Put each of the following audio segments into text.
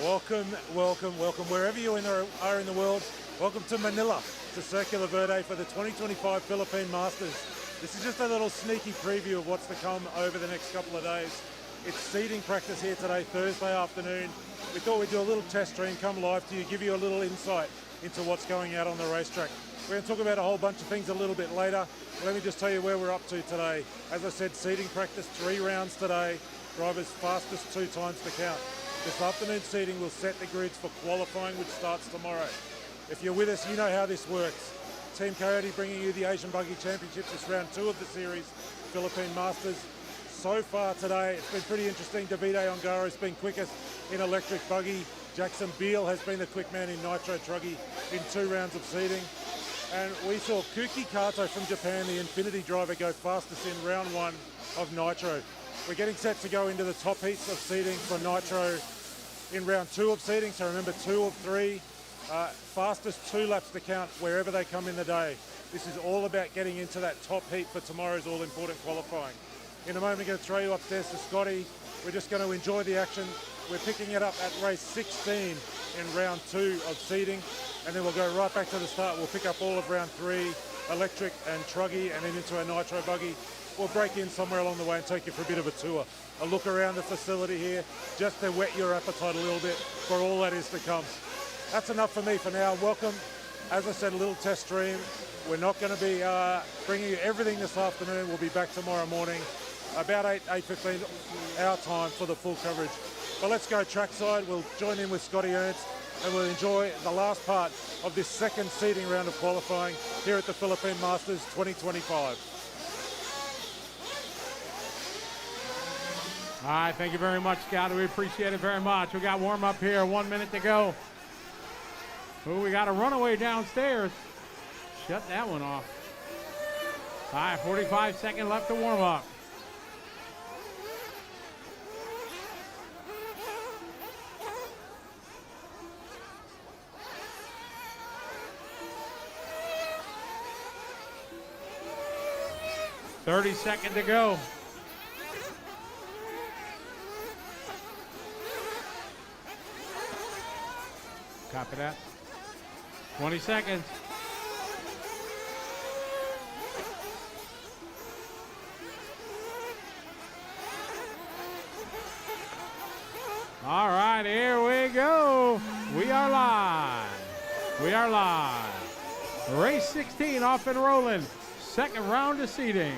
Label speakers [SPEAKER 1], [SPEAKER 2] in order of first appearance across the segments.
[SPEAKER 1] Welcome, welcome, welcome. Wherever you are in the world, welcome to Manila, to Circular Verde for the 2025 Philippine Masters. This is just a little sneaky preview of what's to come over the next couple of days. It's seeding practice here today, Thursday afternoon. We thought we'd do a little test stream, come live to you, give you a little insight into what's going out on the racetrack. We're going to talk about a whole bunch of things a little bit later. Let me just tell you where we're up to today. As I said, seeding practice, 3 rounds today. Drivers fastest 2 times to count. This afternoon seeding will set the grids for qualifying, which starts tomorrow. If you're with us, you know how this works. Team Coyote bringing you the Asian Buggy Championships. It's round 2 of the series, Philippine Masters. So far today, it's been pretty interesting. Davide Ongaro has been quickest in electric buggy. Jackson Beal has been the quick man in nitro truggy in 2 rounds of seeding. And we saw Kuki Kato from Japan, the Infinity driver, go fastest in round 1 of nitro. We're getting set to go into the top heats of seeding for nitro in round 2 of seeding. So remember, 2 of 3, fastest 2 laps to count wherever they come in the day. This is all about getting into that top heat for tomorrow's all-important qualifying. In a moment, I'm going to throw you upstairs to Scotty. We're just going to enjoy the action. We're picking it up at race 16 in round 2 of seeding, and then we'll go right back to the start. We'll pick up all of round 3, electric and truggy, and then into a nitro buggy. We'll break in somewhere along the way and take you for a bit of a tour, a look around the facility here, just to whet your appetite a little bit for all that is to come. That's enough for me for now. Welcome. As I said, a little test stream. We're not going to be bringing you everything this afternoon. We'll be back tomorrow morning, about 8:15 our time for the full coverage. But let's go trackside. We'll join in with Scotty Ernst, and we'll enjoy the last part of this second seeding round of qualifying here at the Philippine Masters 2025.
[SPEAKER 2] All right, thank you very much, Scott. We appreciate it very much. We got warm up here, 1 minute to go. Oh, we got a runaway downstairs. Shut that one off. All right, 45 seconds left to warm up. $30 to go. Copy that. 20 seconds. All right, here we go. We are live. We are live. Race 16 off and rolling. Second round of seeding.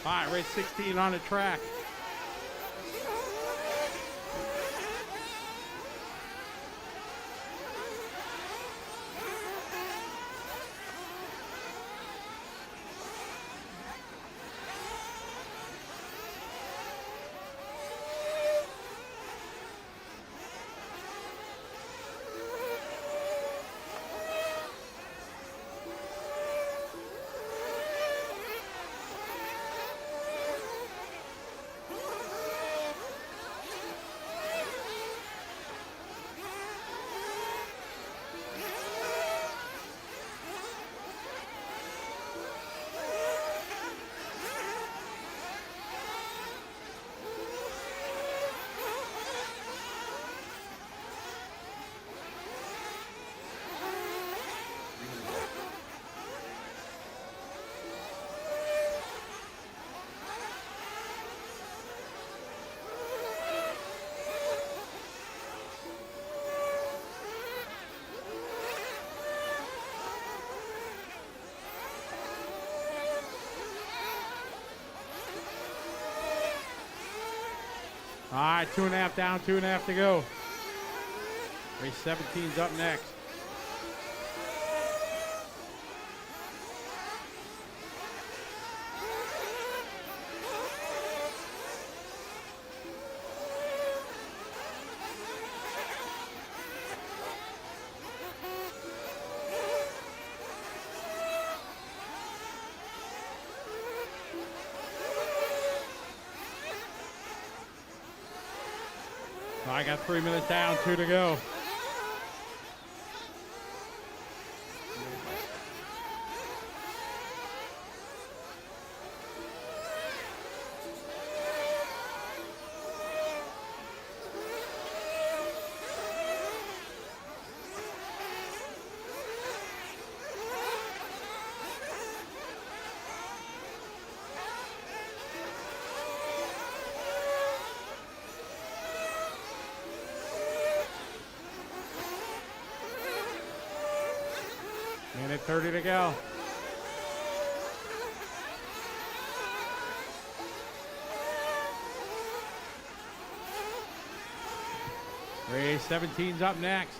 [SPEAKER 2] All right, race 16 on the track. All right, 2.5 down, 2.5 to go. Race 17's up next. I got 3 minutes down, 2 to go. Minute 30 to go. Race 17's up next.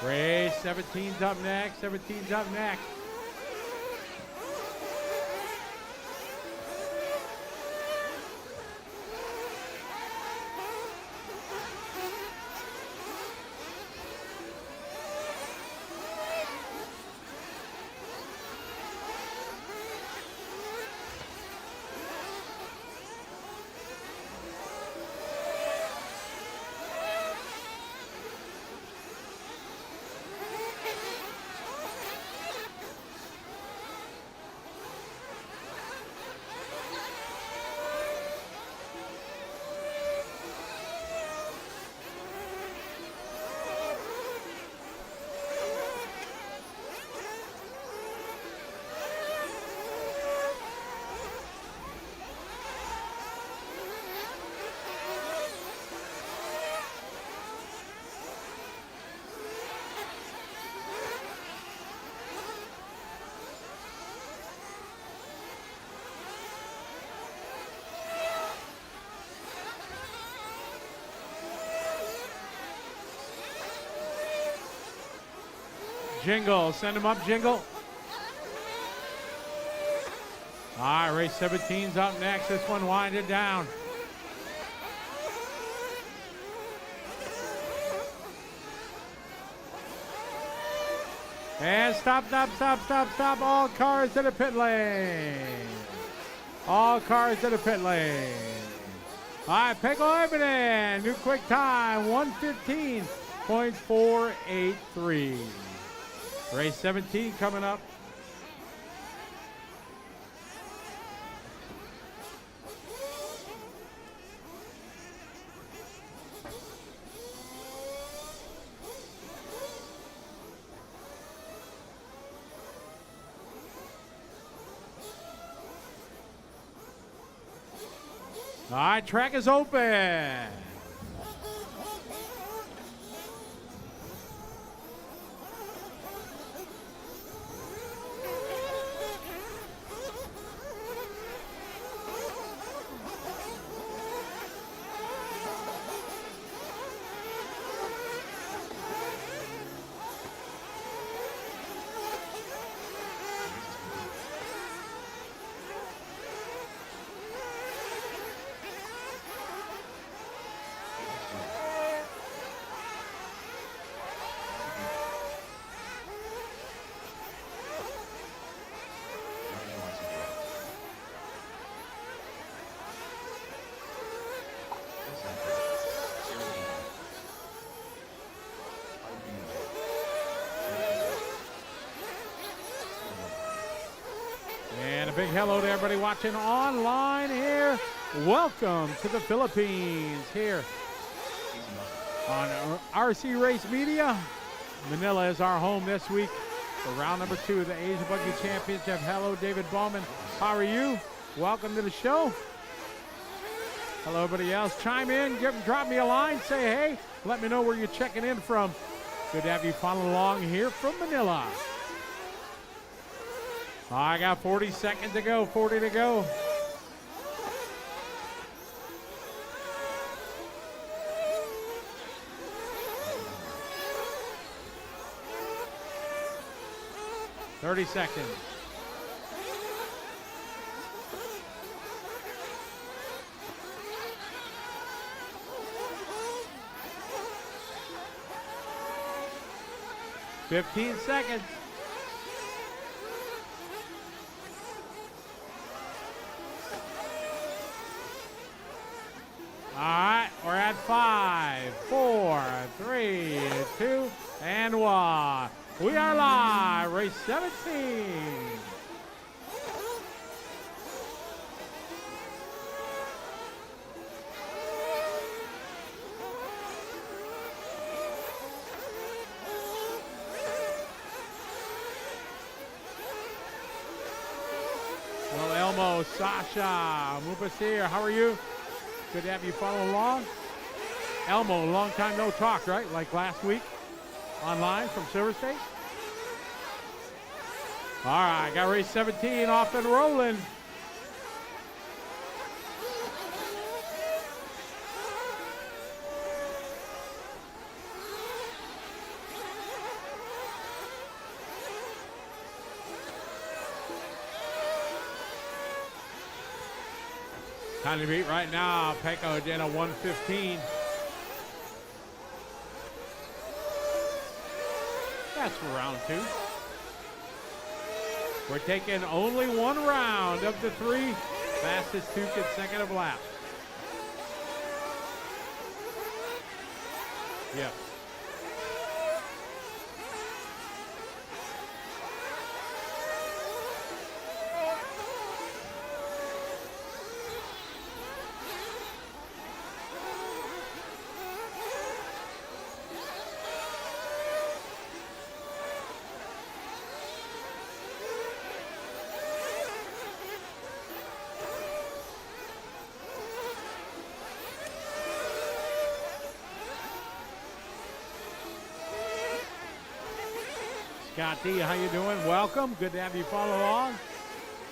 [SPEAKER 2] Race 17's up next. 17's up next. Jingle, send him up, Jingle. All right, race 17's up next. This one winded down. And stop. All cars to the pit lane. All cars to the pit lane. All right, Pecco Ebenen, new quick time, 1:15.483. Race 17 coming up. All right, track is open. big hello to everybody watching online here. Welcome to the Philippines here on RC Race Media. Manila is our home this week for round number 2 of the Asia Buggy Championship. Hello, David Bowman. How are you? Welcome to the show. Hello, everybody else. Chime in, drop me a line, say hey. Let me know where you're checking in from. Good to have you follow along here from Manila. I got 40 seconds to go, 40 to go. $30 seconds. $15 seconds. All right, we're at 5, 4, 3, 2, and 1. We are live, race 17. Hello, Elmo, Sasha, move us here. How are you? Good to have you follow along. Elmo, long time no talk, right? Like last week online from Silver State. All right, got race 17 off and rolling. Time to beat right now, Pecco did a 1:15. That's for round 2. We're taking only one round of the 3, fastest 2 consecutive laps. Yep. Scott D, how you doing? Welcome. Good to have you follow along.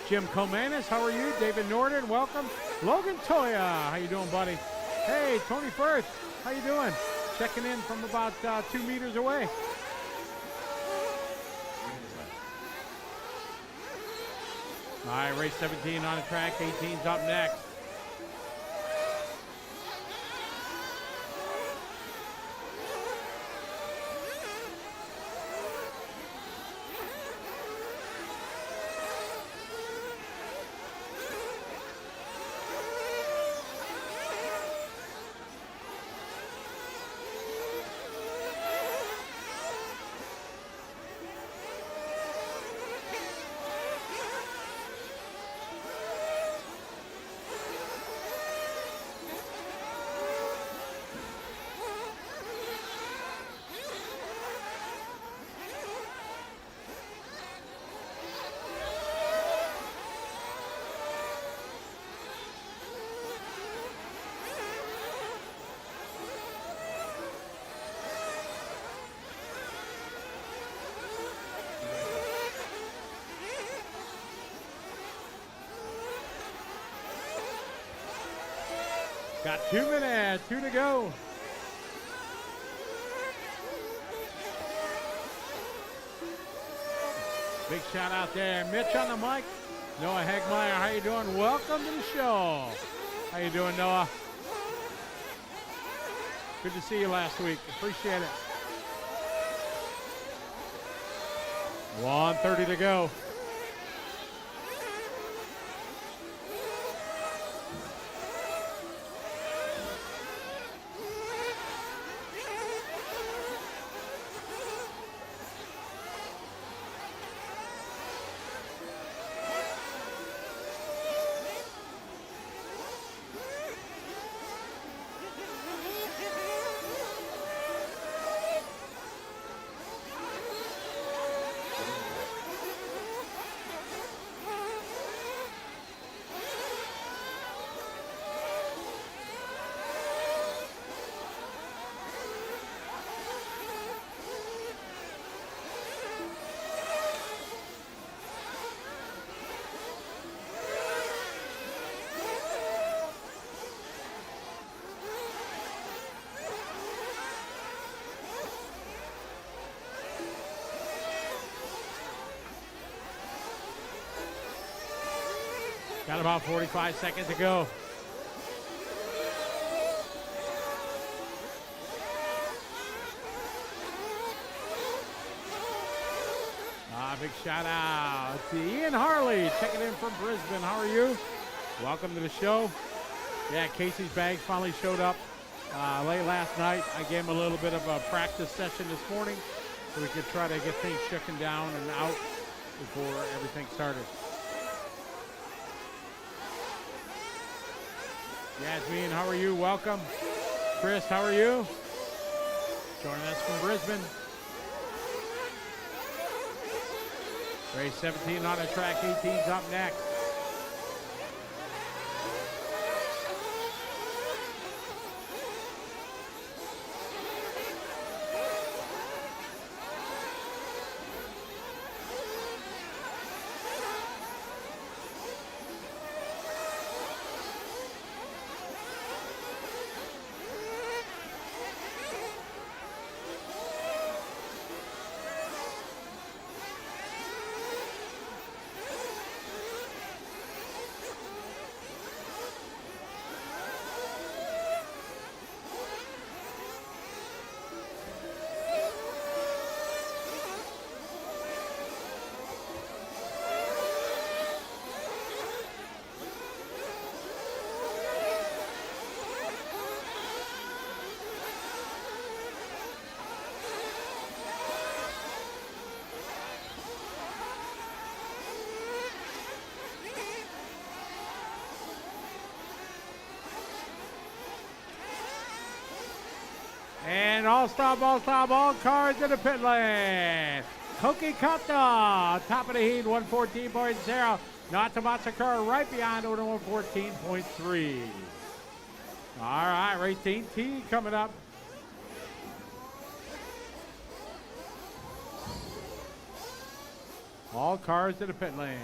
[SPEAKER 2] Jim Comanis, how are you? David Norton, welcome. Logan Toya, how you doing, buddy? Hey, Tony Firth, how you doing? Checking in from about 2 meters away. All right, race 17 on the track. 18's up next. Got 2 minutes, 2 to go. Big shout out there. Mitch on the mic. Noah Hegmeyer, how you doing? Welcome to the show. How you doing, Noah? Good to see you last week. Appreciate it. 1:30 to go. Got about 45 seconds to go. Big shout out to Ian Harley checking in from Brisbane. How are you? Welcome to the show. Yeah, Casey's bags finally showed up late last night. I gave him a little bit of a practice session this morning so we could try to get things shaken down and out before everything started. Yasmin, how are you? Welcome. Chris, how are you? Joining us from Brisbane. Race 17 on the track, 18's up next. And all cars in the pit lane. Koki Kata, top of the heat, 114.0. Natsumatsukura right behind order 114.3. All right, race 18 coming up. All cars in the pit lane.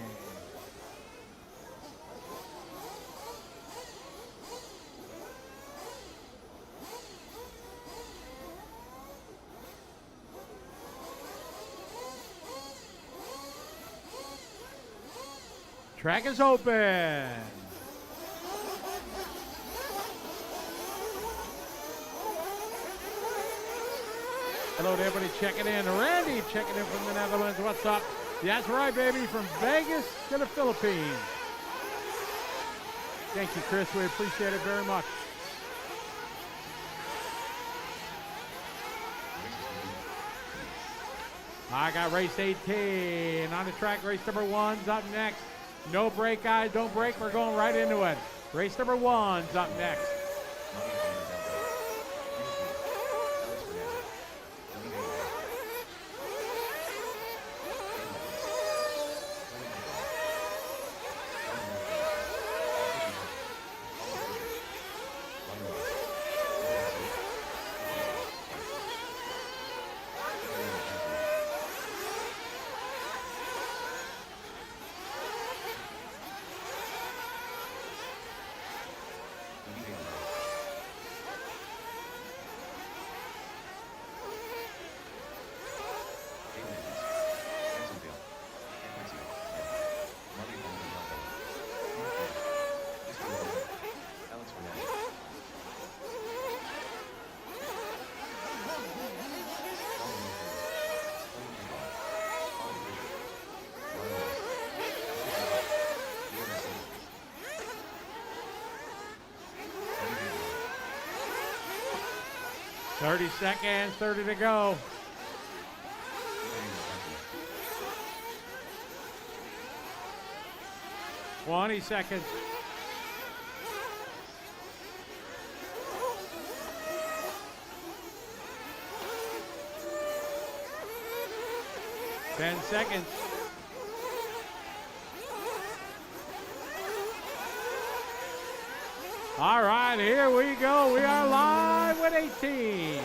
[SPEAKER 2] Track is open. Hello to everybody checking in. Randy checking in from the Netherlands. What's up? That's right, baby. From Vegas to the Philippines. Thank you, Chris. We appreciate it very much. I got race 18 on the track. Race number 1's up next. No break, guys. Don't break. We're going right into it. Race number 1's up next. Thirty seconds, 30 to go. Twenty seconds. 10 seconds. All right, here we go. We are live with 18.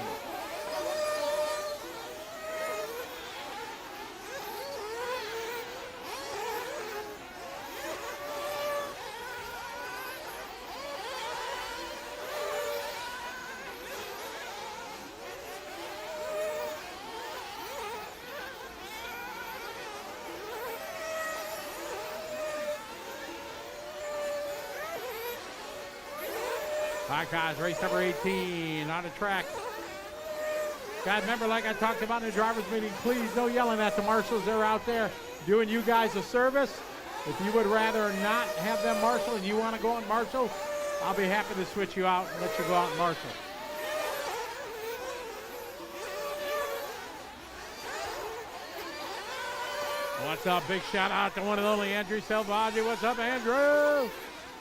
[SPEAKER 2] All right, guys, race number 18 on the track. Guys, remember, like I talked about in the driver's meeting, please no yelling at the marshals. They're out there doing you guys a service. If you would rather not have them marshal and you want to go on marshal, I'll be happy to switch you out and let you go out and marshal. What's up? Big shout out to one and only Andrew Selvaggi. What's up, Andrew?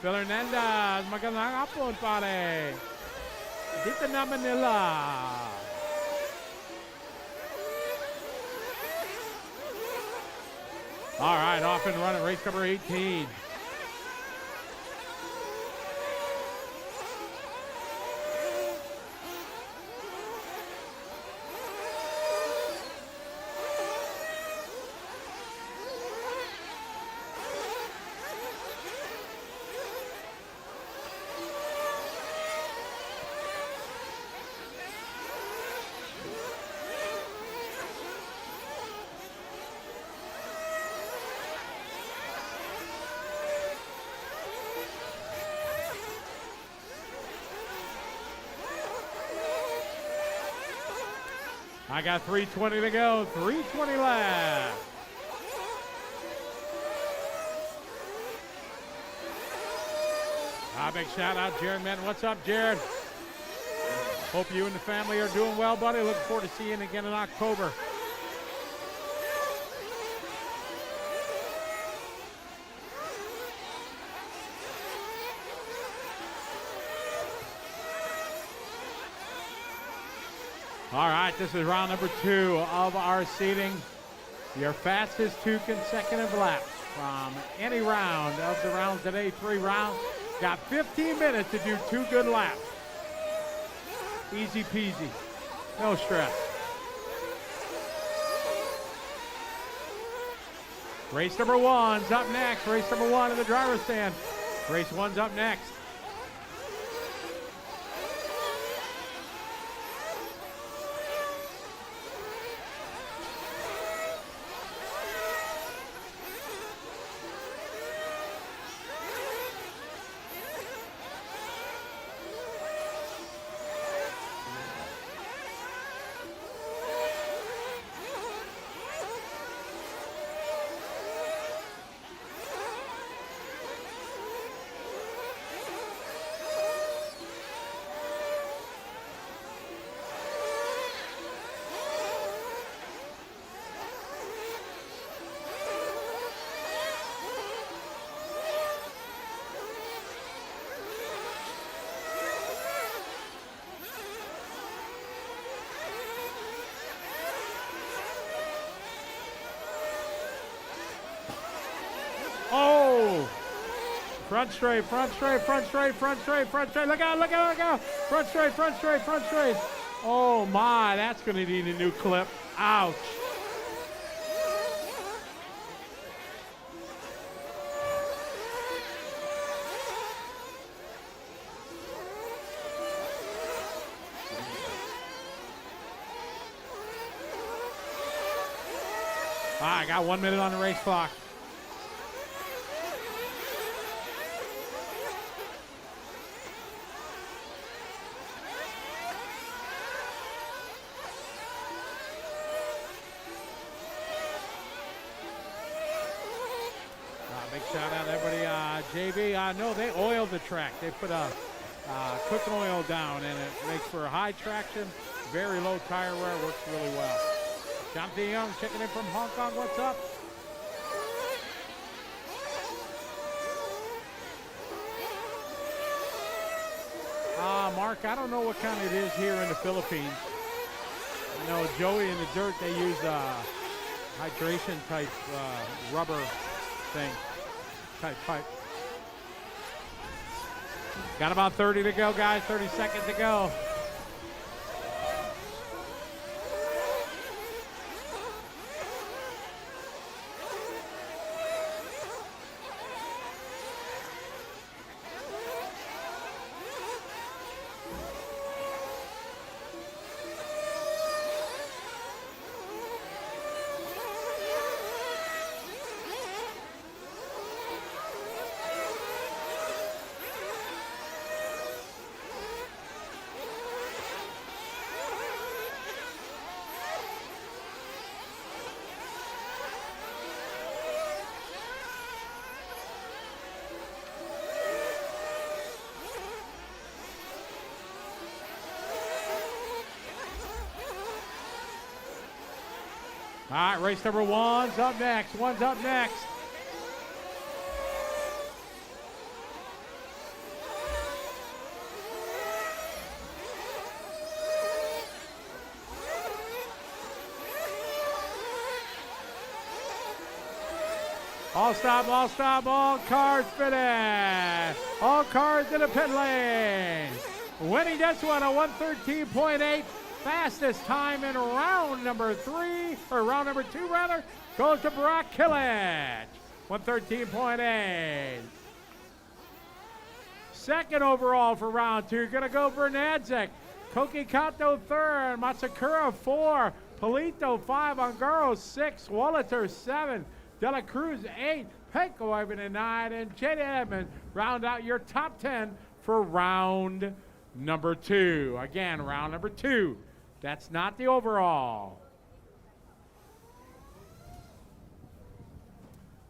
[SPEAKER 2] Phil Hernandez. Magandang hapon, pare. Dito na Manila. All right, off and running, race number 18. I got 3:20 to go, 3:20 left. Big shout out, Jared Madden. What's up, Jared? Hope you and the family are doing well, buddy. Looking forward to seeing you again in October. All right, this is round number 2 of our seating. Your fastest 2 consecutive laps from any round of the rounds today. 3 rounds. Got 15 minutes to do 2 good laps. Easy peasy. No stress. Race number 1's up next. Race number 1 in the driver's stand. Race 1's up next. Oh! Front straight, front straight, front straight, front straight, front straight. Look out, look out, look out. Front straight, front straight, front straight. Oh my, that's going to need a new clip. Ouch. All right, I got 1 minute on the race clock. Big shout out to everybody. JB, I know they oiled the track. They put a quick oil down, and it makes for a high traction, very low tire wear. Works really well. Jonathan Young checking in from Hong Kong. What's up? Mark, I don't know what kind it is here in the Philippines. I know Joey in the dirt, they use hydration type rubber thing. Type pipe. Got about 30 to go, guys. 30 seconds to go. All right, race number one's up next. One's up next. All stop, all cars finish. All cars in the pit lane. Winning this one, a 1:13.8. Fastest time in round number two rather, goes to Brock Killich. 1:13.8. Second overall for round two, gonna go Bernadzik. Koki Kato third, Matsakura 4, Polito 5, Ongaro 6, Waliter 7, De La Cruz 8, Penko Ivan at 9, and Jada Edmond round out your top 10 for round number two. Again, round number two. That's not the overall.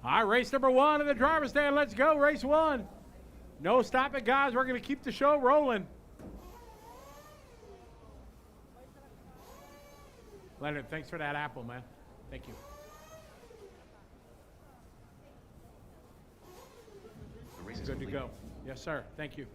[SPEAKER 2] All right, race number one in the driver's stand. Let's go, race one. No stopping, guys. We're going to keep the show rolling. Leonard, thanks for that apple, man. Thank you. Good to go. Yes, sir. Thank you.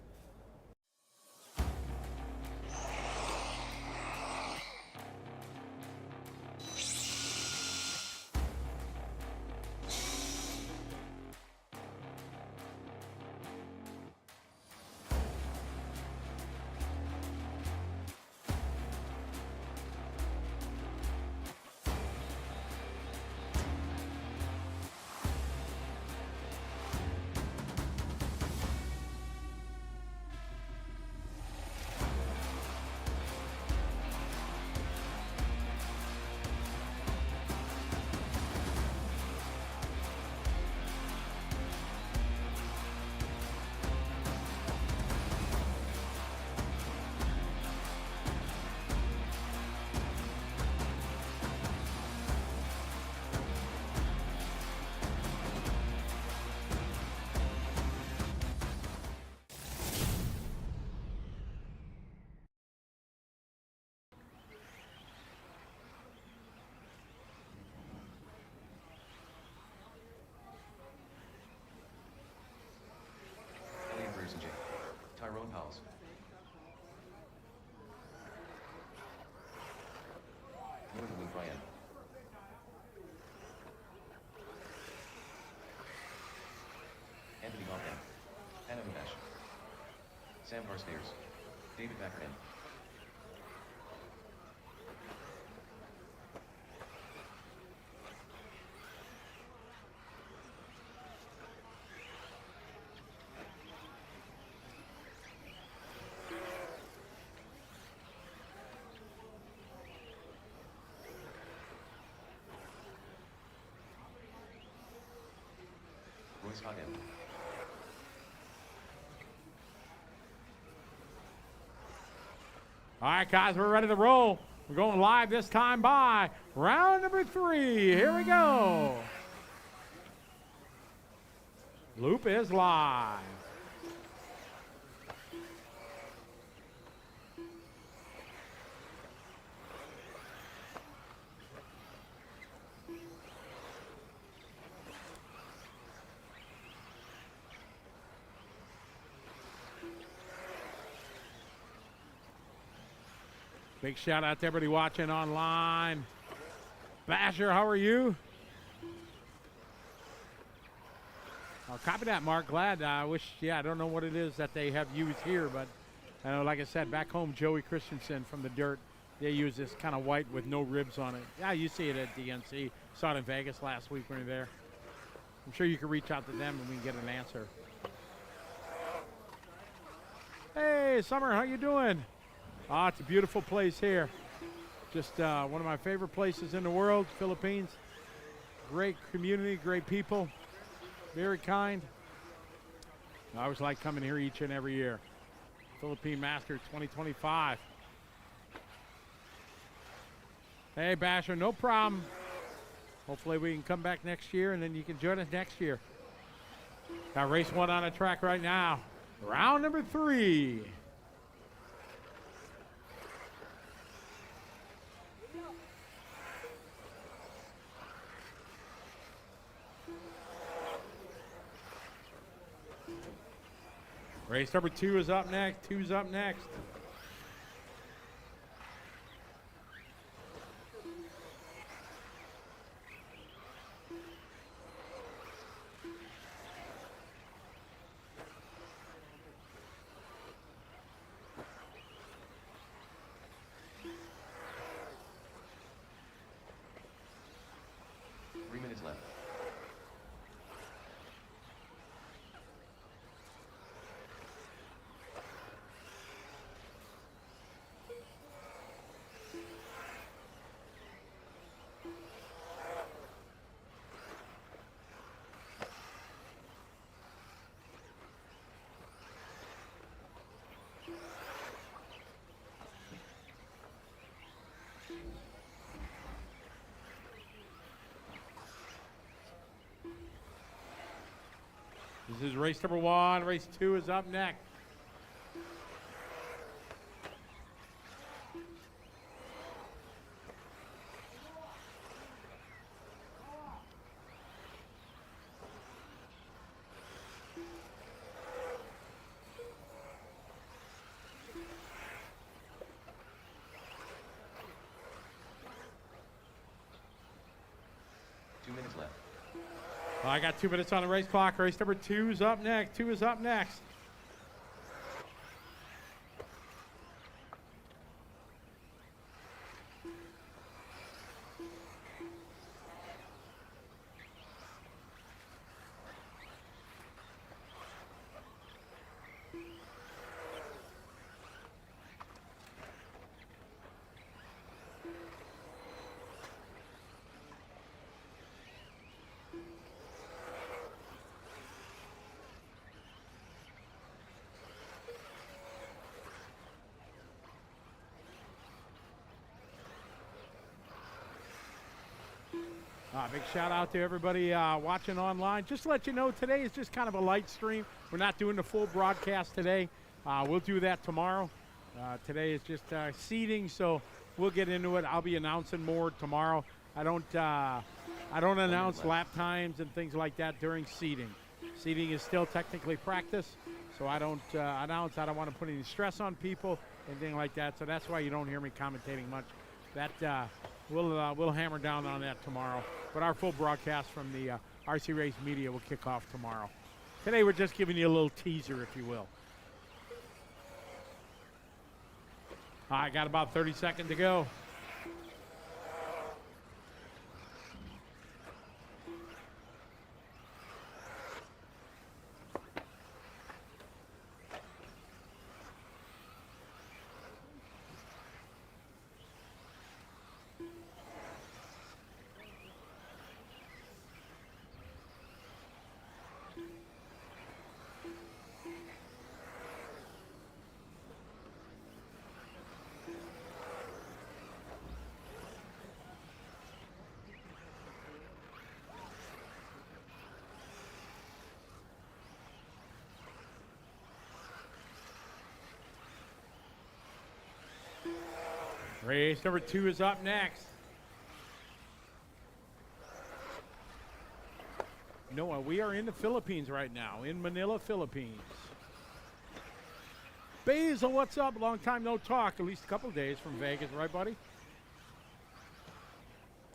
[SPEAKER 3] Tyrone House. Northern Brian. Anthony Gotham. Hannah Munesh. Sam Carstairs. David Backerman. Royce Hodden.
[SPEAKER 2] All right, guys, we're ready to roll. We're going live this time by round number three. Here we go. Loop is live. Big shout out to everybody watching online. Basher, how are you? I'll copy that, Mark. Glad. I wish, I don't know what it is that they have used here, but I know, like I said, back home, Joey Christensen from the Dirt, they use this kind of white with no ribs on it. Yeah, you see it at DNC. Saw it in Vegas last week when you were there. I'm sure you can reach out to them and we can get an answer. Hey, Summer, how you doing? Ah, it's a beautiful place here. Just one of my favorite places in the world, Philippines. Great community, great people, very kind. I always like coming here each and every year. Philippine Masters 2025. Hey, Basher, no problem. Hopefully we can come back next year and then you can join us next year. Got race one on the track right now. Round number three. Race number 2 is up next. 2's up next.
[SPEAKER 3] Left.
[SPEAKER 2] This is race number 1. Race 2 is up next. I got 2 minutes on the race clock. Race number 2 is up next. 2 is up next. Big shout out to everybody watching online. Just to let you know, today is just kind of a light stream. We're not doing the full broadcast today. We'll do that tomorrow. Today is just seeding, so we'll get into it. I'll be announcing more tomorrow. I don't announce lap times and things like that during seeding. Seeding is still technically practice, so I don't announce. I don't want to put any stress on people, anything like that. So that's why you don't hear me commentating much. That we'll hammer down on that tomorrow. But our full broadcast from the RC Race Media will kick off tomorrow. Today we're just giving you a little teaser, if you will. I got about 30 seconds to go. Race number 2 is up next. Noah, we are in the Philippines right now, in Manila, Philippines. Basil, what's up? Long time no talk, at least a couple of days from Vegas, right, buddy?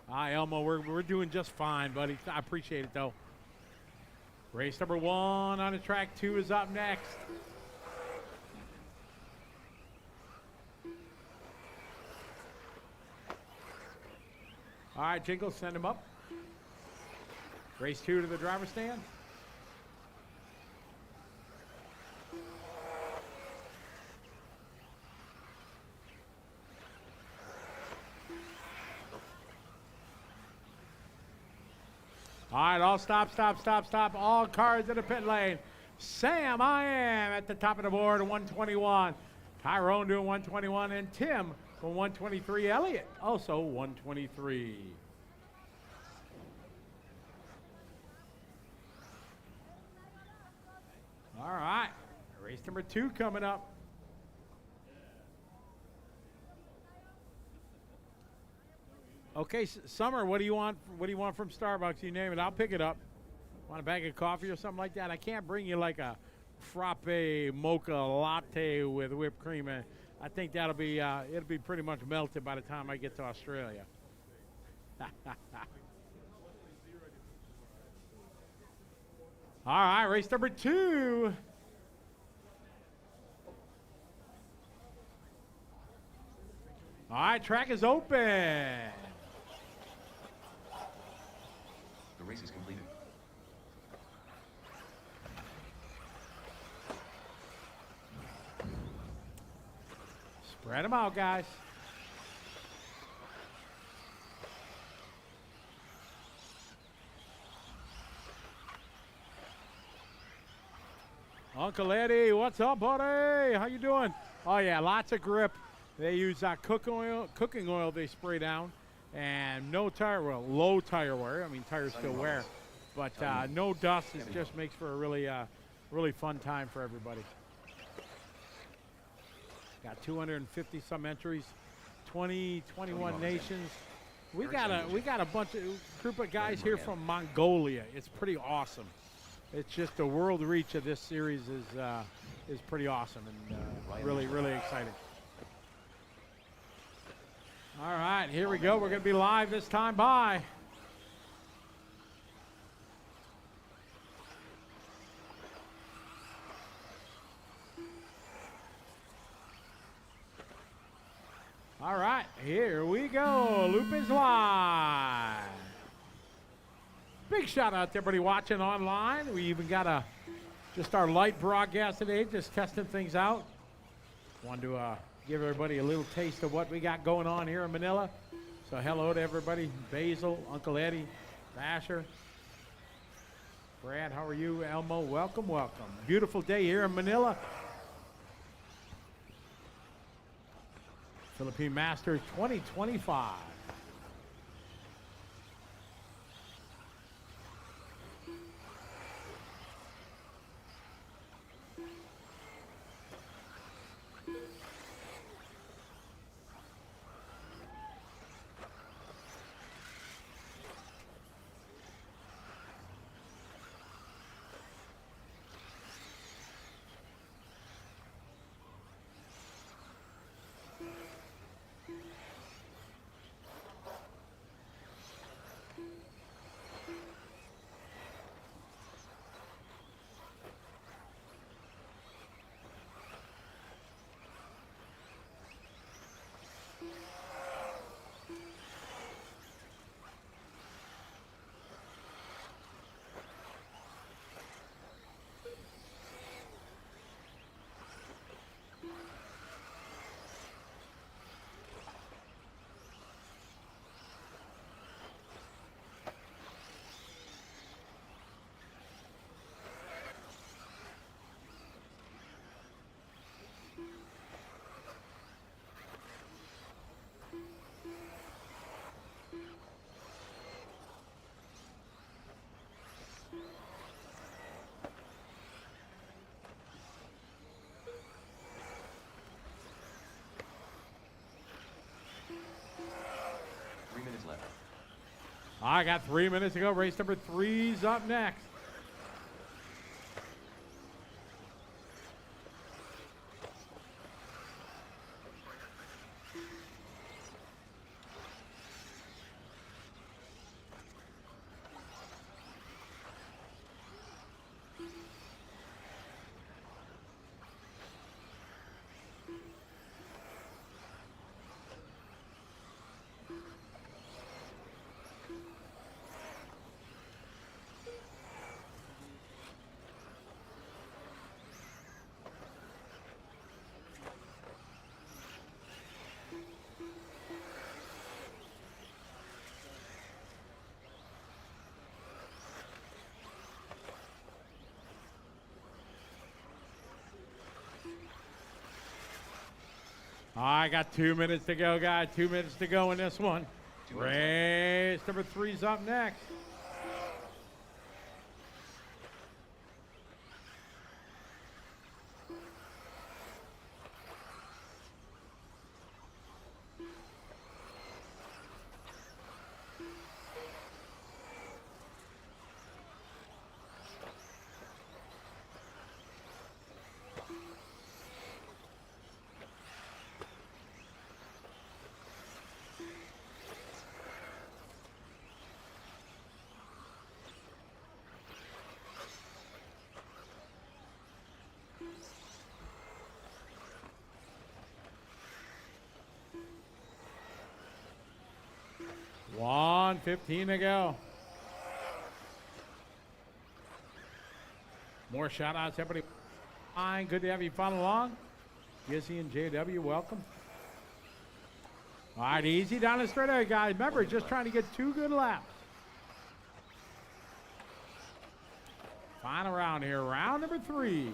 [SPEAKER 2] Hi, Elmo, we're doing just fine, buddy. I appreciate it, though. Race number 1 on the track. 2 is up next. All right, Jingle, send him up. Race 2 to the driver's stand. All right, all stop. All cars in the pit lane. Sam, I am at the top of the board, 121. Tyrone doing 121, and Tim for 123. Elliott also 123. All right, race number 2 coming up. Okay, Summer, what do you want? What do you want from Starbucks? You name it, I'll pick it up. Want a bag of coffee or something like that? I can't bring you like a frappe mocha latte with whipped cream. And I think that'll be it'll be pretty much melted by the time I get to Australia. All right, race number 2. All right, track is open.
[SPEAKER 3] The race is completed.
[SPEAKER 2] Spread them out, guys. Uncle Eddie, what's up, buddy? How you doing? Oh yeah, lots of grip. They use cooking oil they spray down, and no tire, well, low tire wear. I mean, tires still wear, but no dust. It just makes for a really fun time for everybody. Got 250 some entries, 21 nations. We got a bunch of group of guys here from Mongolia. It's pretty awesome. It's just the world reach of this series is pretty awesome and really exciting. All right, here we go. We're going to be live this time. Bye. All right, here we go. Loop is live. Big shout out to everybody watching online. We even got just our light broadcast today, just testing things out. Wanted to give everybody a little taste of what we got going on here in Manila. So hello to everybody. Basil, Uncle Eddie, Basher, Brad, how are you? Elmo, welcome. Beautiful day here in Manila. Philippine Masters 2025. I got 3 minutes to go. Race number 3's up next. I got 2 minutes to go, guys. 2 minutes to go in this one. Race number 3's up next. 1:15 to go. More shout outs, everybody. Fine, good to have you follow along. Gizzy and JW, welcome. All right, easy down the straightaway, guys. Remember, just trying to get 2 good laps. Final round here, round number 3.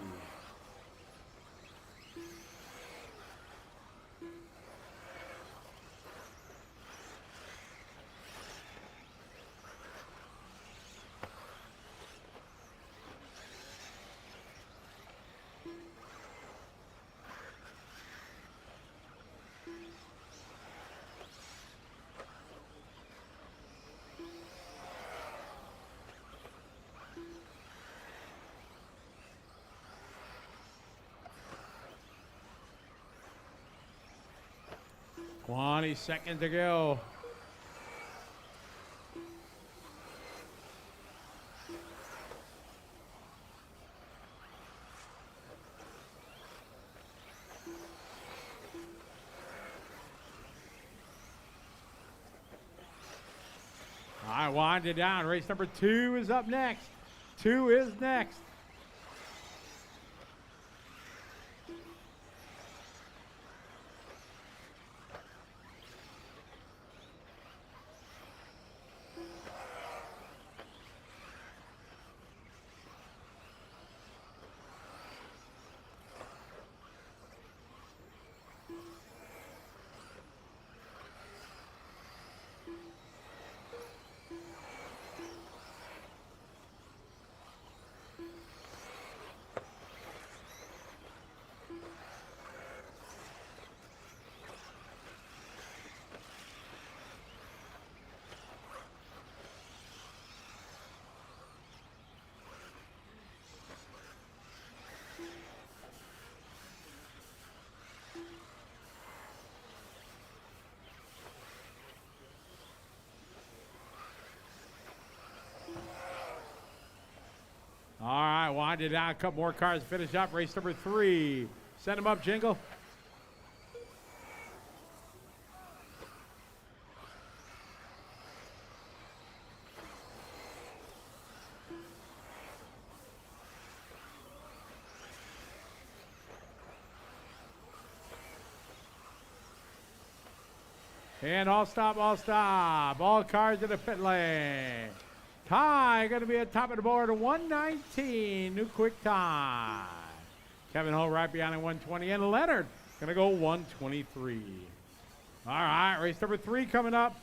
[SPEAKER 2] Twenty seconds to go. All right, wind it down. Race number 2 is up next. 2 is next. All right, wind it down. A couple more cars to finish up. Race number 3. Set them up, Jingle. And all stop, all stop. All cars in the pit lane. Ty going to be at top of the board at 119. New quick time. Kevin Hull right behind at 120. And Leonard going to go 123. All right, race number 3 coming up.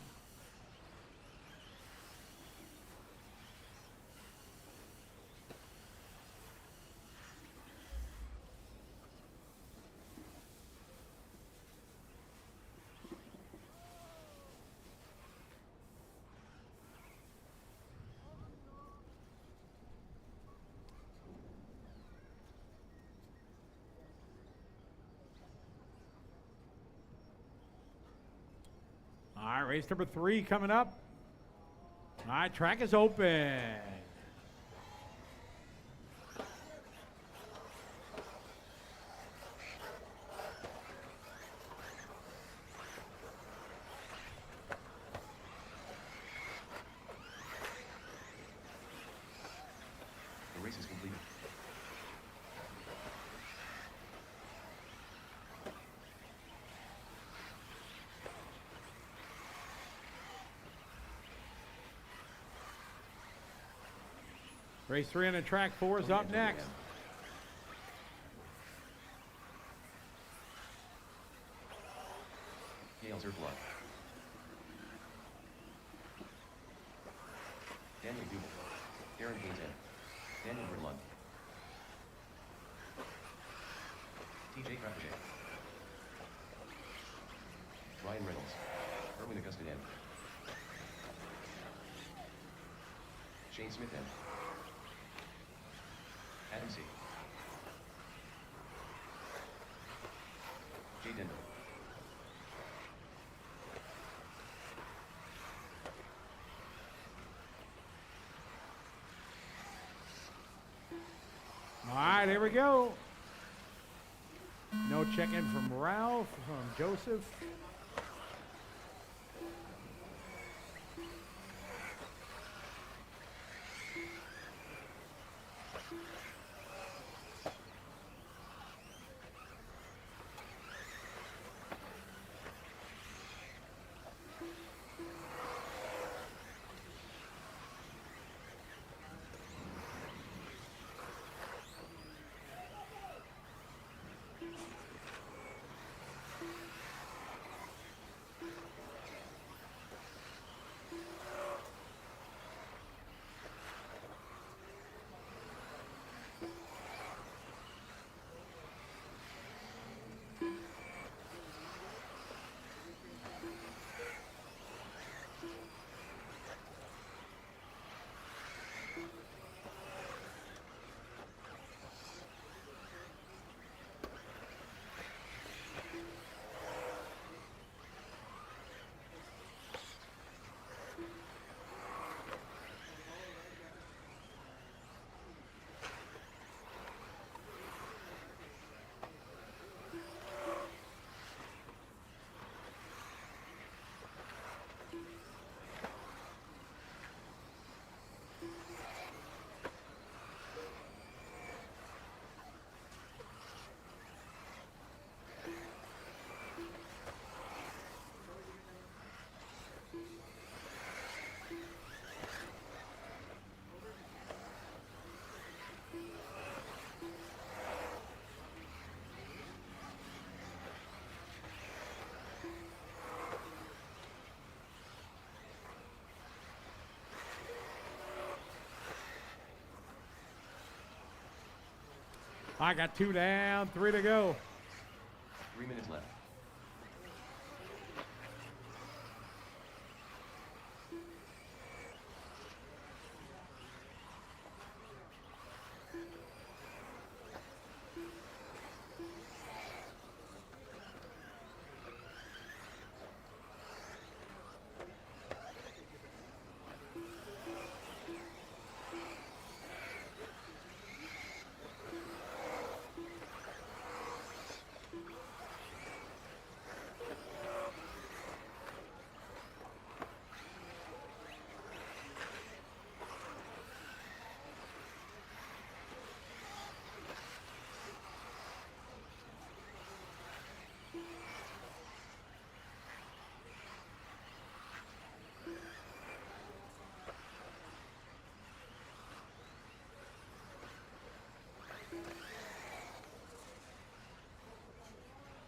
[SPEAKER 2] All right, race number 3 coming up. All right, track is open.
[SPEAKER 3] The race is completed.
[SPEAKER 2] Race 3 on the track 4 is up next.
[SPEAKER 3] Gail Zerflot. Daniel Duble. Darren Gainton. Daniel Bridlund. TJ Crappier. Ryan Reynolds. Erwin Augustine. Shane Smith. Adam C. Jay Dindal.
[SPEAKER 2] All right, here we go. No check-in from Ralph, from Joseph. I got 2 down, 3 to go.
[SPEAKER 3] 3 minutes left.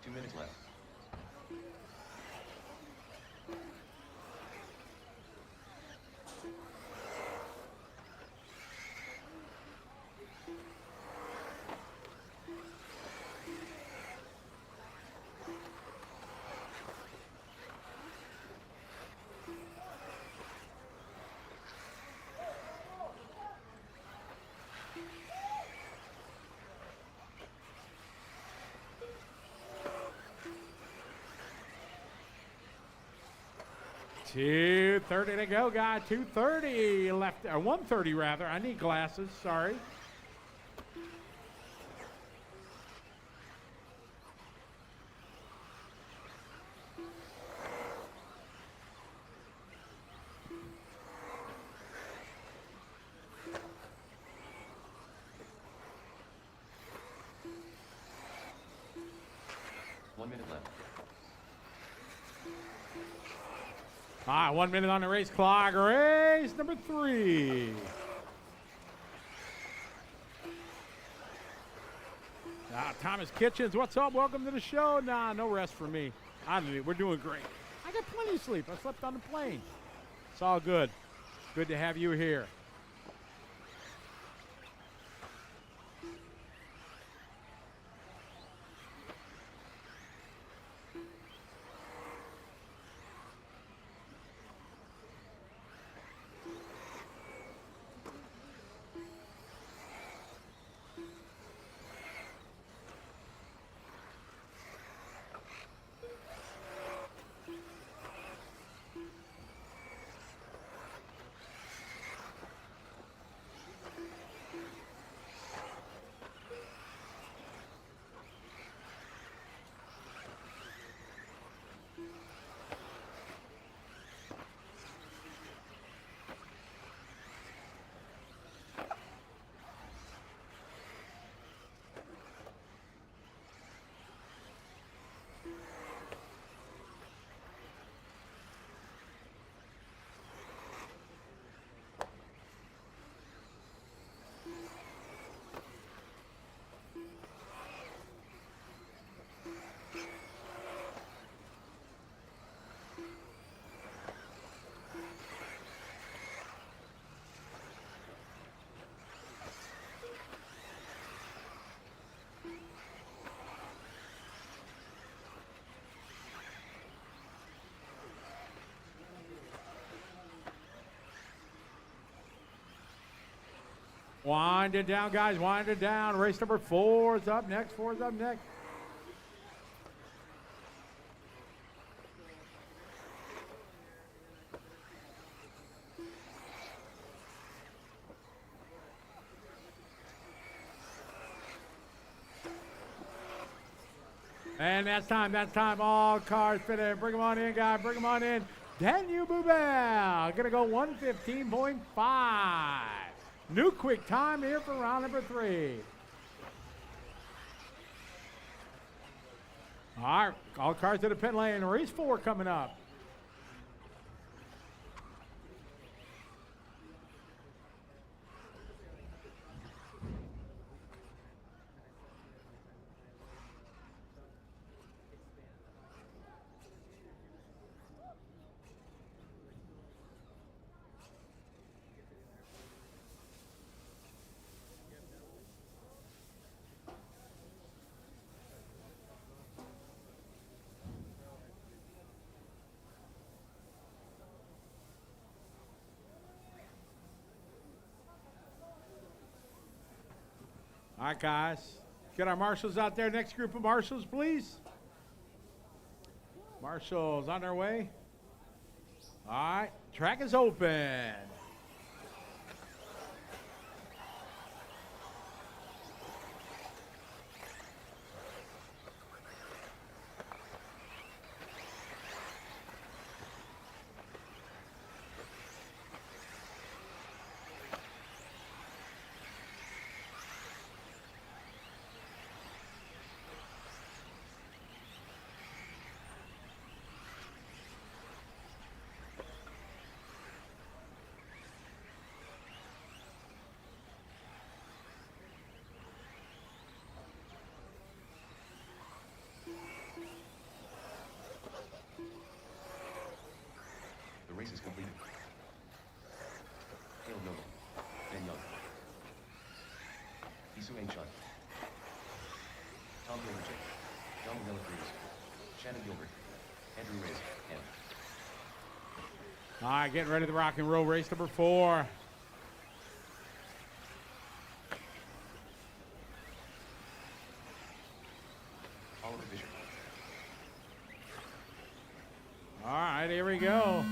[SPEAKER 3] Two minutes left.
[SPEAKER 2] $2:30 to go, guys. 2:30 left, or 1:30 rather. I need glasses. Sorry. All right, 1 minute on the race clock. Race number 3. Thomas Kitchens, what's up? Welcome to the show. Nah, no rest for me. We're doing great. I got plenty of sleep. I slept on the plane. It's all good. Good to have you here. Wind it down, guys. Wind it down. Race number 4 is up next. 4 is up next. And that's time. That's time. All cars fitted. Bring them on in, guys. Bring them on in. Daniel Bubel. Going to go 1:15.5. New quick time here for round number 3. All right, all cars to the pit lane. Race 4 coming up. All right, guys. Get our marshals out there. Next group of marshals, please. Marshals on their way. All right, track is open.
[SPEAKER 3] The race is completed. Hail Noble. Ben Young. Isu Ain Chun. Tom Miller J. John Miller Cruz. Shannon Gilbert. Andrew Reyes. M.
[SPEAKER 2] All right, getting ready to rock and roll. Race number 4.
[SPEAKER 3] Oliver Fisher.
[SPEAKER 2] All right, here we go.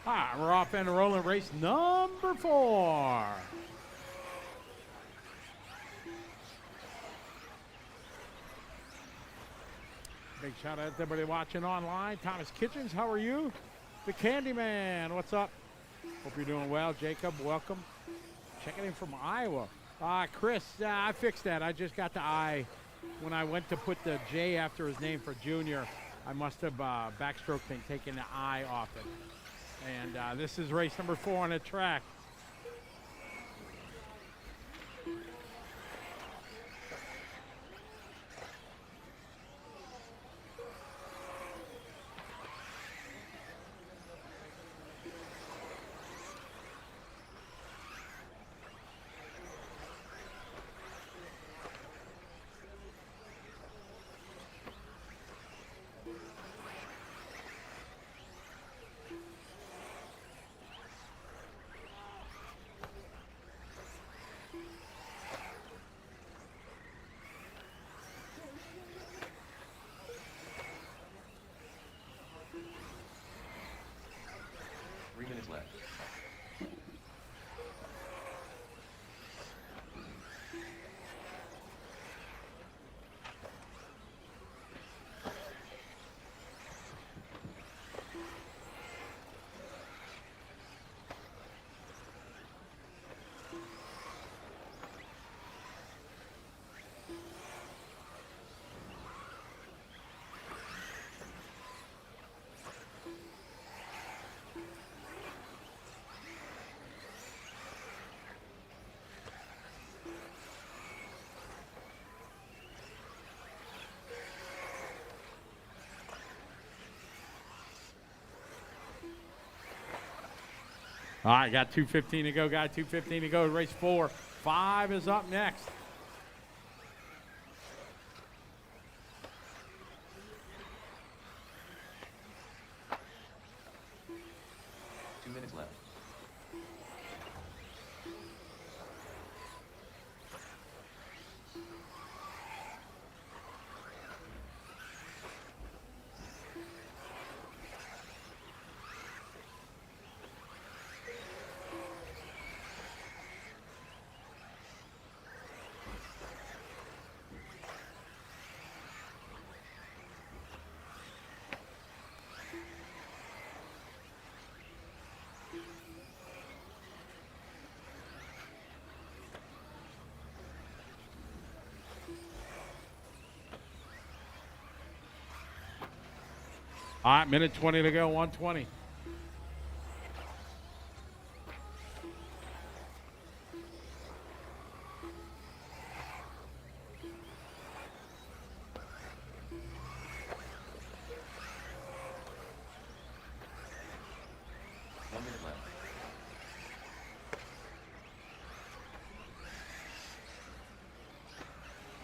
[SPEAKER 2] All right, we're off and rolling. Race number 4. Big shout out to everybody watching online. Thomas Kitchens, how are you? The Candyman, what's up? Hope you're doing well. Jacob, welcome. Checking in from Iowa. Chris, I fixed that. I just got the I. When I went to put the J after his name for Junior, I must have backstroked and taken the I off it. And this is race number 4 on the track.
[SPEAKER 3] Left.
[SPEAKER 2] 'All right, got 2:15 to go. Got 2:15 to go. Race 4. 5 is up next.
[SPEAKER 3] Left.
[SPEAKER 2] All right, minute 20 to go, 120.
[SPEAKER 3] Left.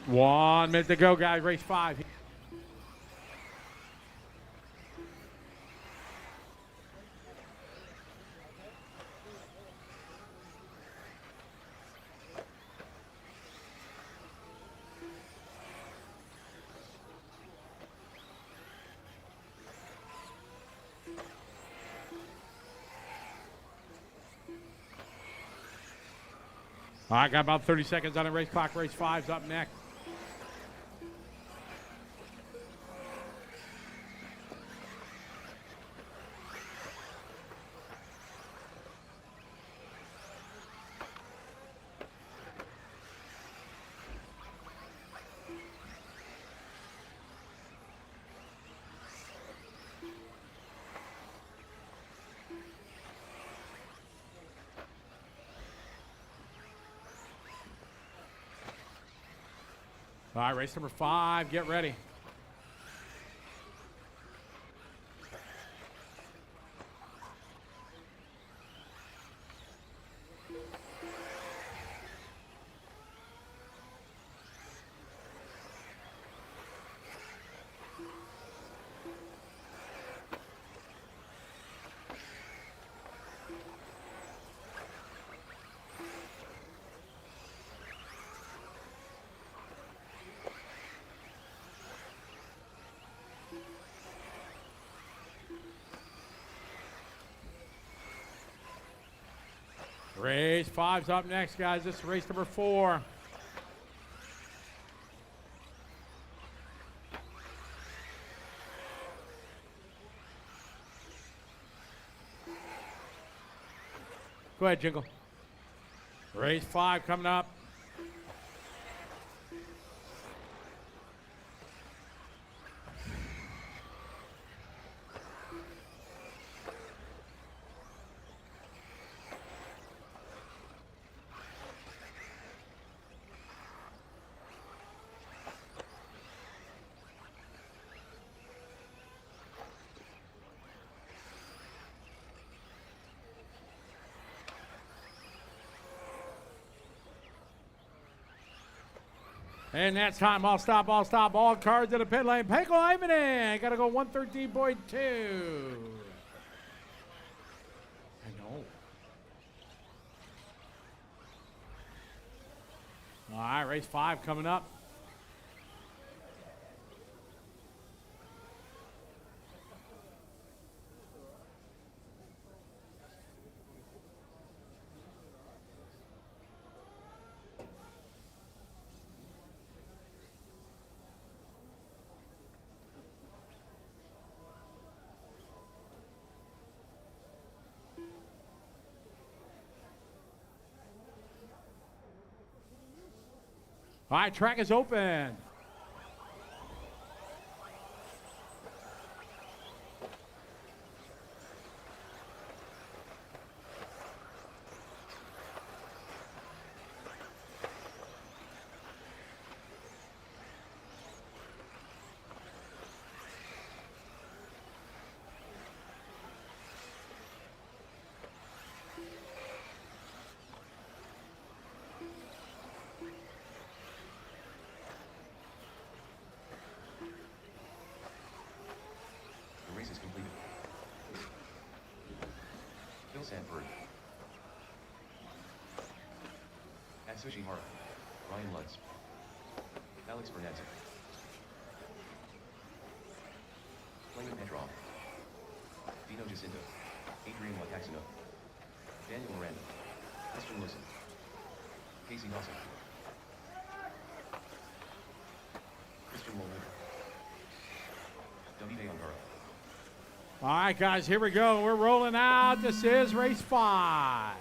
[SPEAKER 2] 1 minute to go, guys. Race 5. All right, got about 30 seconds on the race clock. Race 5's up next. All right, race number 5. Get ready. Race 5's up next, guys. This is race number 4. Go ahead, Jingle. Race 5 coming up. And that's time. All stop, all stop. All cars in the pit lane. Peko Ivanen. Got to go 113.2. I know. All right, race 5 coming up. All right, track is open.
[SPEAKER 3] Race is completed. Phil Sanford. Atsushi Hara. Ryan Lutz. Alex Bernatzik. Clement Petrov. Dino Jacinto. Adrian Wataxino. Daniel Miranda. Esther Wilson. Casey Nelson. Christian Mulder. Davide Ongara.
[SPEAKER 2] All right, guys, here we go. We're rolling out. This is race 5.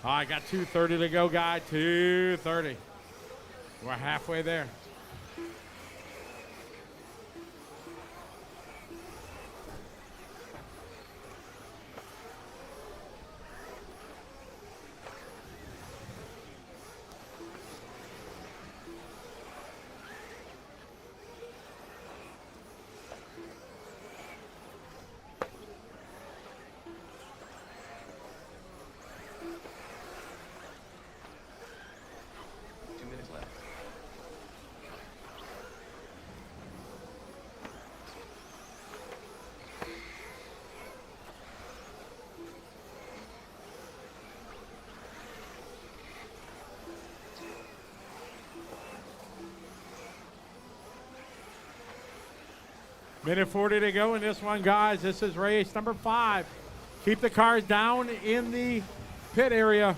[SPEAKER 2] I got 2:30 to go, guy. 2:30. We're halfway there. Minute 40 to go in this one, guys. This is race number 5. Keep the cars down in the pit area.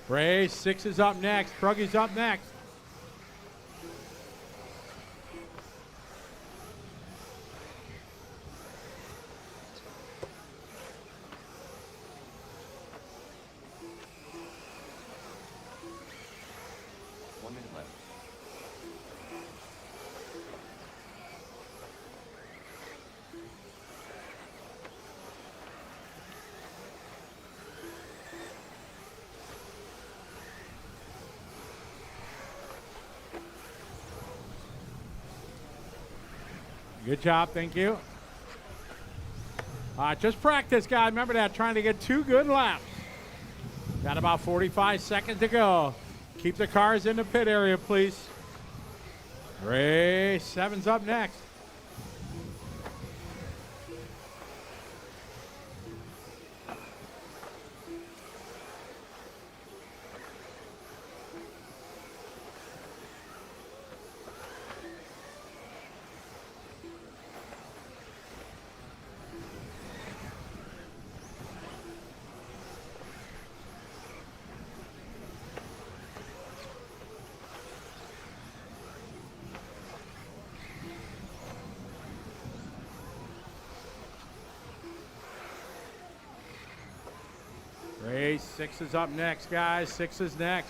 [SPEAKER 2] Race 6 is up next. Buggy's up next. Good job, thank you. Just practice, guys. Remember that, trying to get 2 good laps. Got about 45 seconds to go. Keep the cars in the pit area, please. Race 7's up next. Race 6 is up next, guys. 6 is next.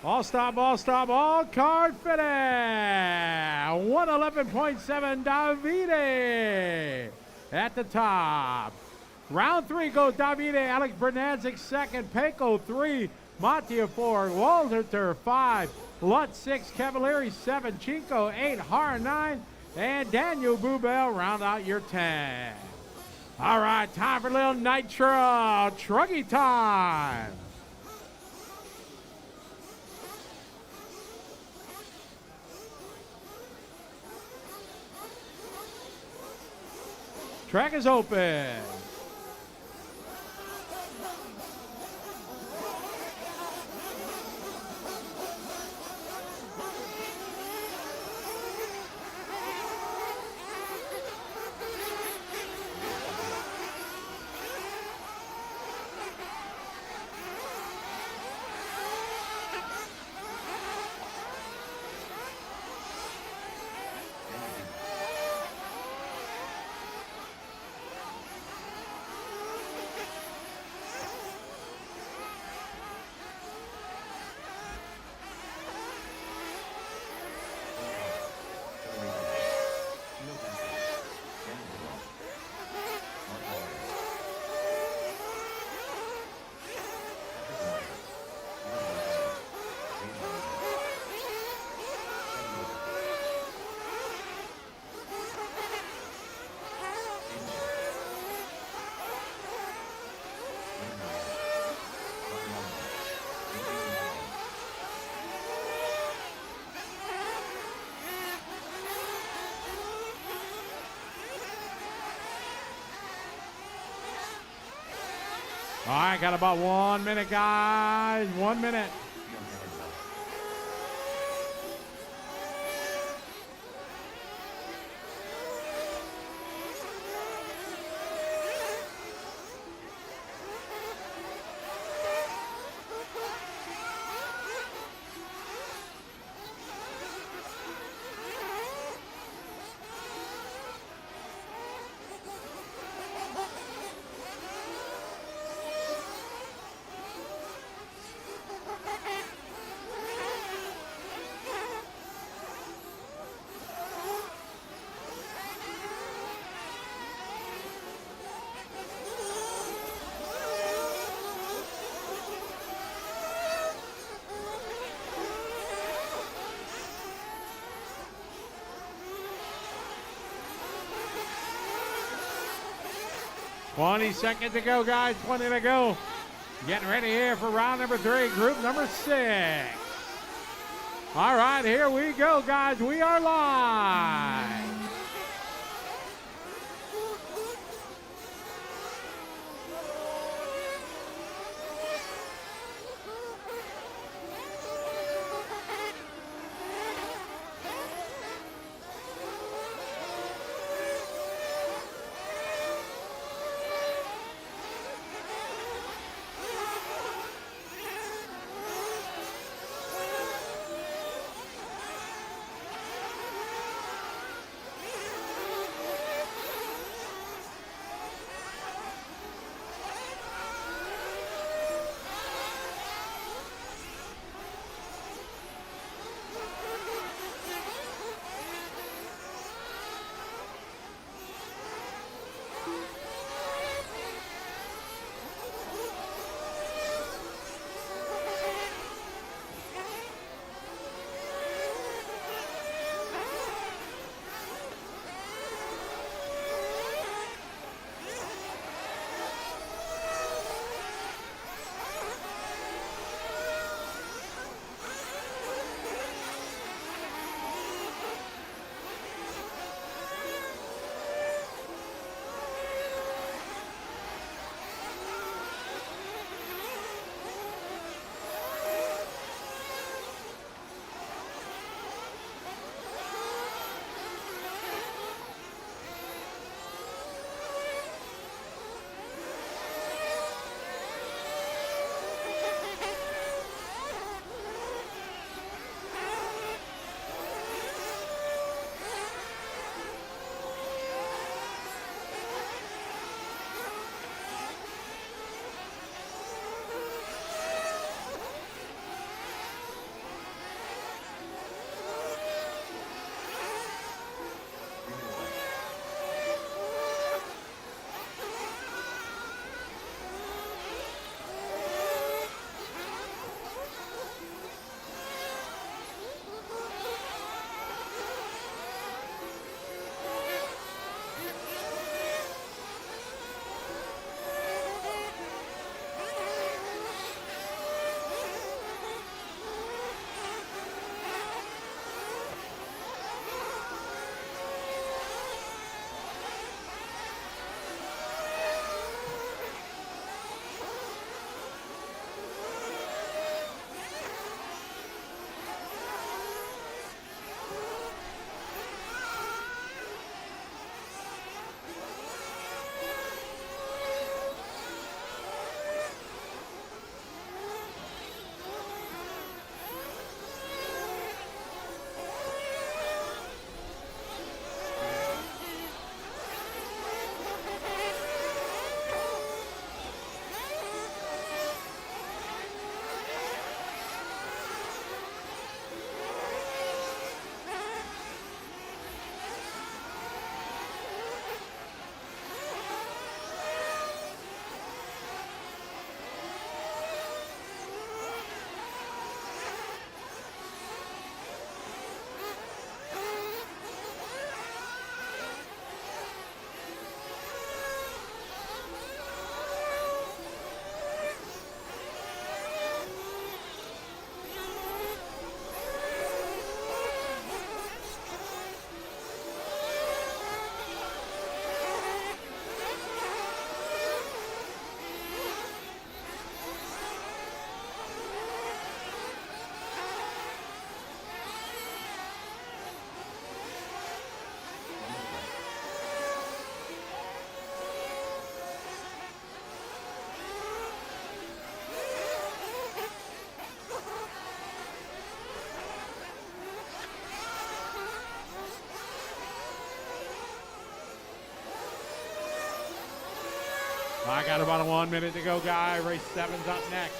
[SPEAKER 2] All stop, all card finish. 111.7 Davide at the top. Round 3 goes Davide, Alex Bernadzik second, Pecco 3, Mattia 4, Walter 5, Lutz 6, Cavalieri 7, Chinko 8, Har 9, and Daniel Bubel round out your 10. All right, time for a little nitro truggy time. Track is open. All right, got about 1 minute, guys. 1 minute.
[SPEAKER 3] Field handed well.
[SPEAKER 2] Twenty seconds to go, guys. 20 to go. Getting ready here for round number 3, group number 6. All right, here we go, guys. We are live. I got about 1 minute to go, guy. Race 7's up next.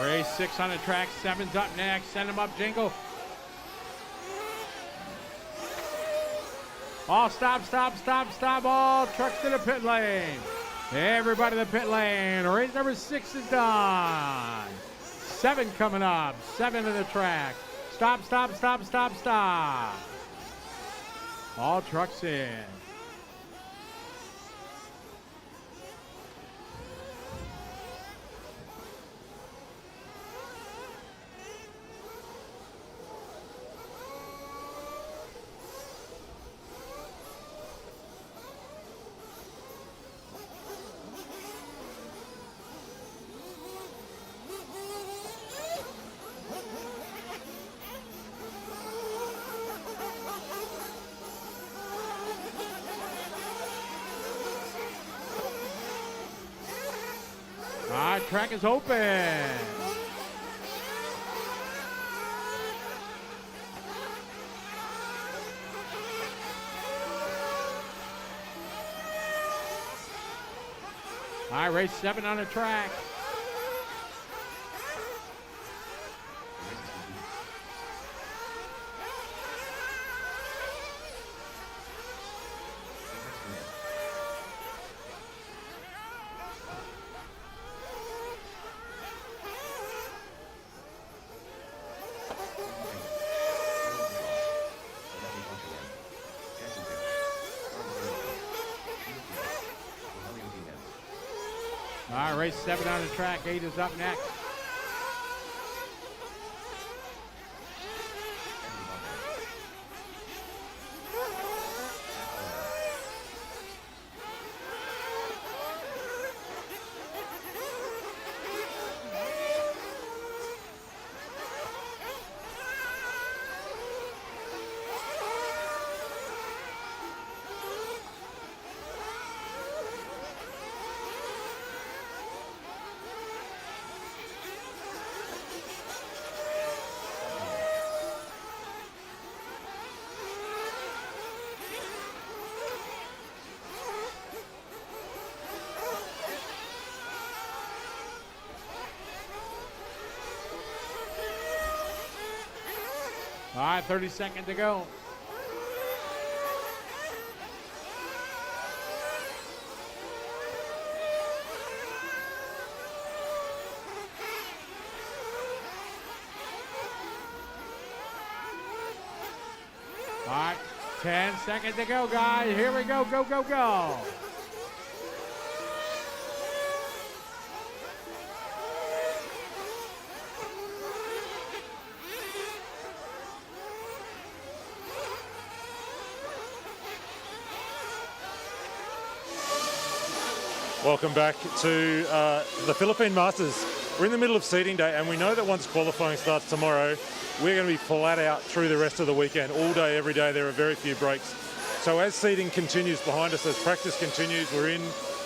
[SPEAKER 2] Race 6 on the track, 7's up next. Send him up, Jingle. All stop. All trucks to the pit lane. Everybody to the pit lane. Race number 6 is done. 7 coming up. 7 to the track. Stop. All trucks in. All right, track is open. All right, race 7 on the track. All right, race 7 on the track. 8 is up next. All right, 30 seconds to go. All right, 10 seconds to go, guys. Here we go, go.
[SPEAKER 1] Welcome back to the Philippine Masters. We're in the middle of seeding day, and we know that once qualifying starts tomorrow, we're going to be flat out through the rest of the weekend. All day, every day, there are very few breaks. So as seeding continues behind us, as practice continues, we're in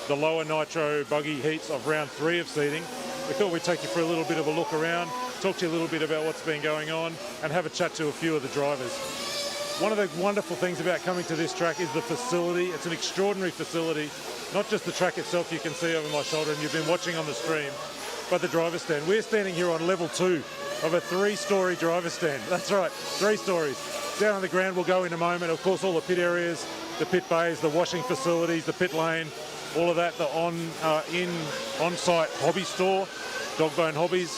[SPEAKER 1] the lower nitro buggy heats of round 3 of seeding. We thought we'd take you for a little bit of a look around, talk to you a little bit about what's been going on, and have a chat to a few of the drivers. One of the wonderful things about coming to this track is the facility. It's an extraordinary facility. Not just the track itself you can see over my shoulder and you've been watching on the stream, but the driver's stand. We're standing here on level 2 of a 3-story driver's stand. That's right, 3 stories. Down on the ground we'll go in a moment. Of course, all the pit areas, the pit bays, the washing facilities, the pit lane, all of that, the on-site hobby store, Dogbone Hobbies.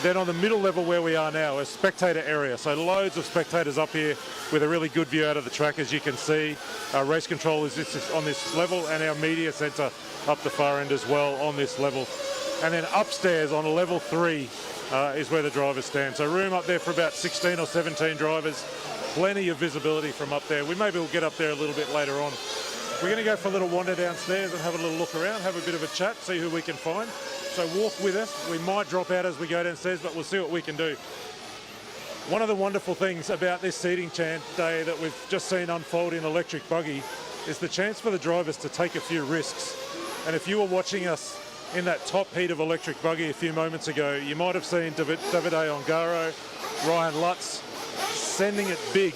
[SPEAKER 1] Then on the middle level where we are now, a spectator area. So loads of spectators up here with a really good view out of the track, as you can see. Our race control is on this level, and our media centre up the far end as well on this level. And then upstairs on level 3 is where the drivers stand. So room up there for about 16 or 17 drivers. Plenty of visibility from up there. Maybe we'll get up there a little bit later on. We're going to go for a little wander downstairs and have a little look around, have a bit of a chat, see who we can find. So walk with us. We might drop out as we go downstairs, but we'll see what we can do. One of the wonderful things about this seeding day that we've just seen unfold in electric buggy is the chance for the drivers to take a few risks. And if you were watching us in that top heat of electric buggy a few moments ago, you might have seen Davide Ongaro, Ryan Lutz sending it big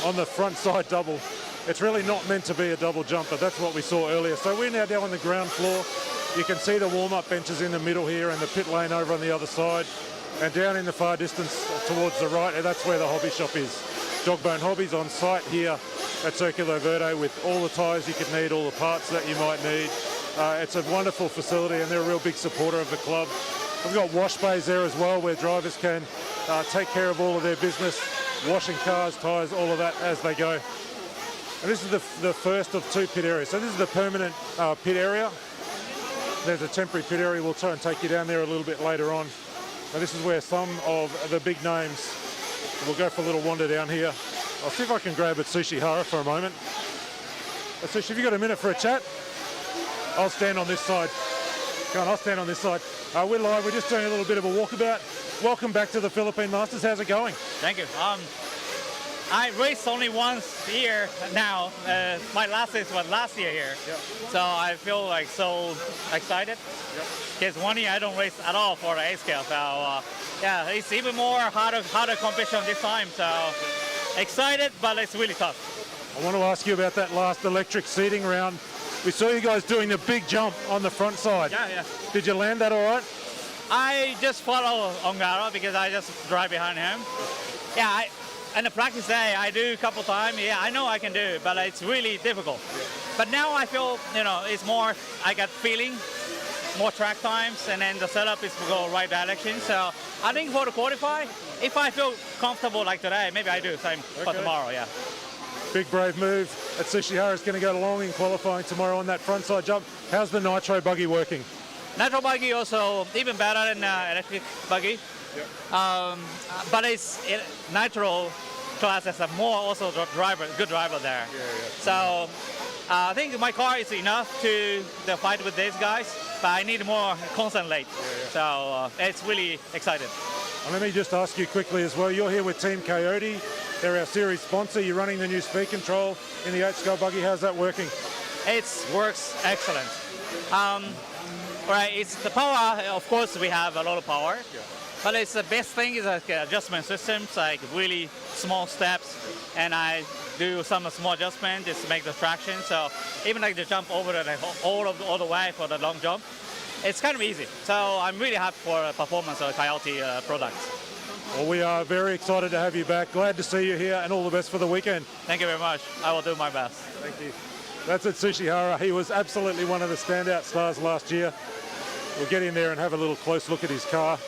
[SPEAKER 1] on the front side double. It's really not meant to be a double jump, but that's what we saw earlier. So we're now down on the ground floor. You can see the warm-up benches in the middle here and the pit lane over on the other side. And down in the far distance towards the right, and that's where the hobby shop is. Dogbone Hobbies on site here at Circulo Verde with all the tyres you could need, all the parts that you might need. It's a wonderful facility and they're a real big supporter of the club. We've got wash bays there as well where drivers can take care of all of their business, washing cars, tyres, all of that as they go. And this is the first of 2 pit areas. So this is the permanent pit area. There's a temporary pit area. We'll try and take you down there a little bit later on. And this is where some of the big names, we'll go for a little wander down here. I'll see if I can grab Atsushi Hara for a moment. Atsushi, have you got a minute for a chat? I'll stand on this side. Go on, I'll stand on this side. We're live, we're just doing a little bit of a walkabout. Welcome back to the Philippine Masters. How's it going?
[SPEAKER 4] Thank you. I raced only once here now. My last race was last year here.
[SPEAKER 1] Yep.
[SPEAKER 4] So I feel like so excited. Because 1 year I don't race at all for the A scale. So yeah, it's even more harder competition this time. So excited, but it's really tough.
[SPEAKER 1] I want to ask you about that last electric seating round. We saw you guys doing the big jump on the front side.
[SPEAKER 4] Yeah.
[SPEAKER 1] Did you land that all right?
[SPEAKER 4] I just follow Ongaro because I just drive behind him. Yeah, on the practice day, I do a couple times. Yeah, I know I can do it, but it's really difficult. But now I feel, it's more, I got feeling, more track times, and then the setup is to go right direction. So I think for the qualify, if I feel comfortable like today, maybe I do the same for tomorrow, yeah.
[SPEAKER 1] Big brave move. Atsushi Hara is going to go long in qualifying tomorrow on that front side jump. How's the nitro buggy working?
[SPEAKER 4] Nitro buggy also even better than electric buggy. Yep. But nitro class has a more also good driver there.
[SPEAKER 1] Yeah.
[SPEAKER 4] So I think my car is enough to fight with these guys, but I need more concentrate. Yeah. So it's really exciting.
[SPEAKER 1] And let me just ask you quickly as well. You're here with Team Coyote. They're our series sponsor. You're running the new speed control in the 8-scale buggy. How's that working?
[SPEAKER 4] It works excellent. Right, it's the power. Of course, we have a lot of power. Yeah. But it's the best thing is like adjustment systems, like really small steps, and I do some small adjustment just to make the traction. So even like the jump over all the way for the long jump, it's kind of easy. So I'm really happy for the performance of Coyote products.
[SPEAKER 1] Well, we are very excited to have you back. Glad to see you here, and all the best for the weekend.
[SPEAKER 4] Thank you very much. I will do my best.
[SPEAKER 1] Thank you. That's Atsushi Hara. He was absolutely one of the standout stars last year. We'll get in there and have a little close look at his car.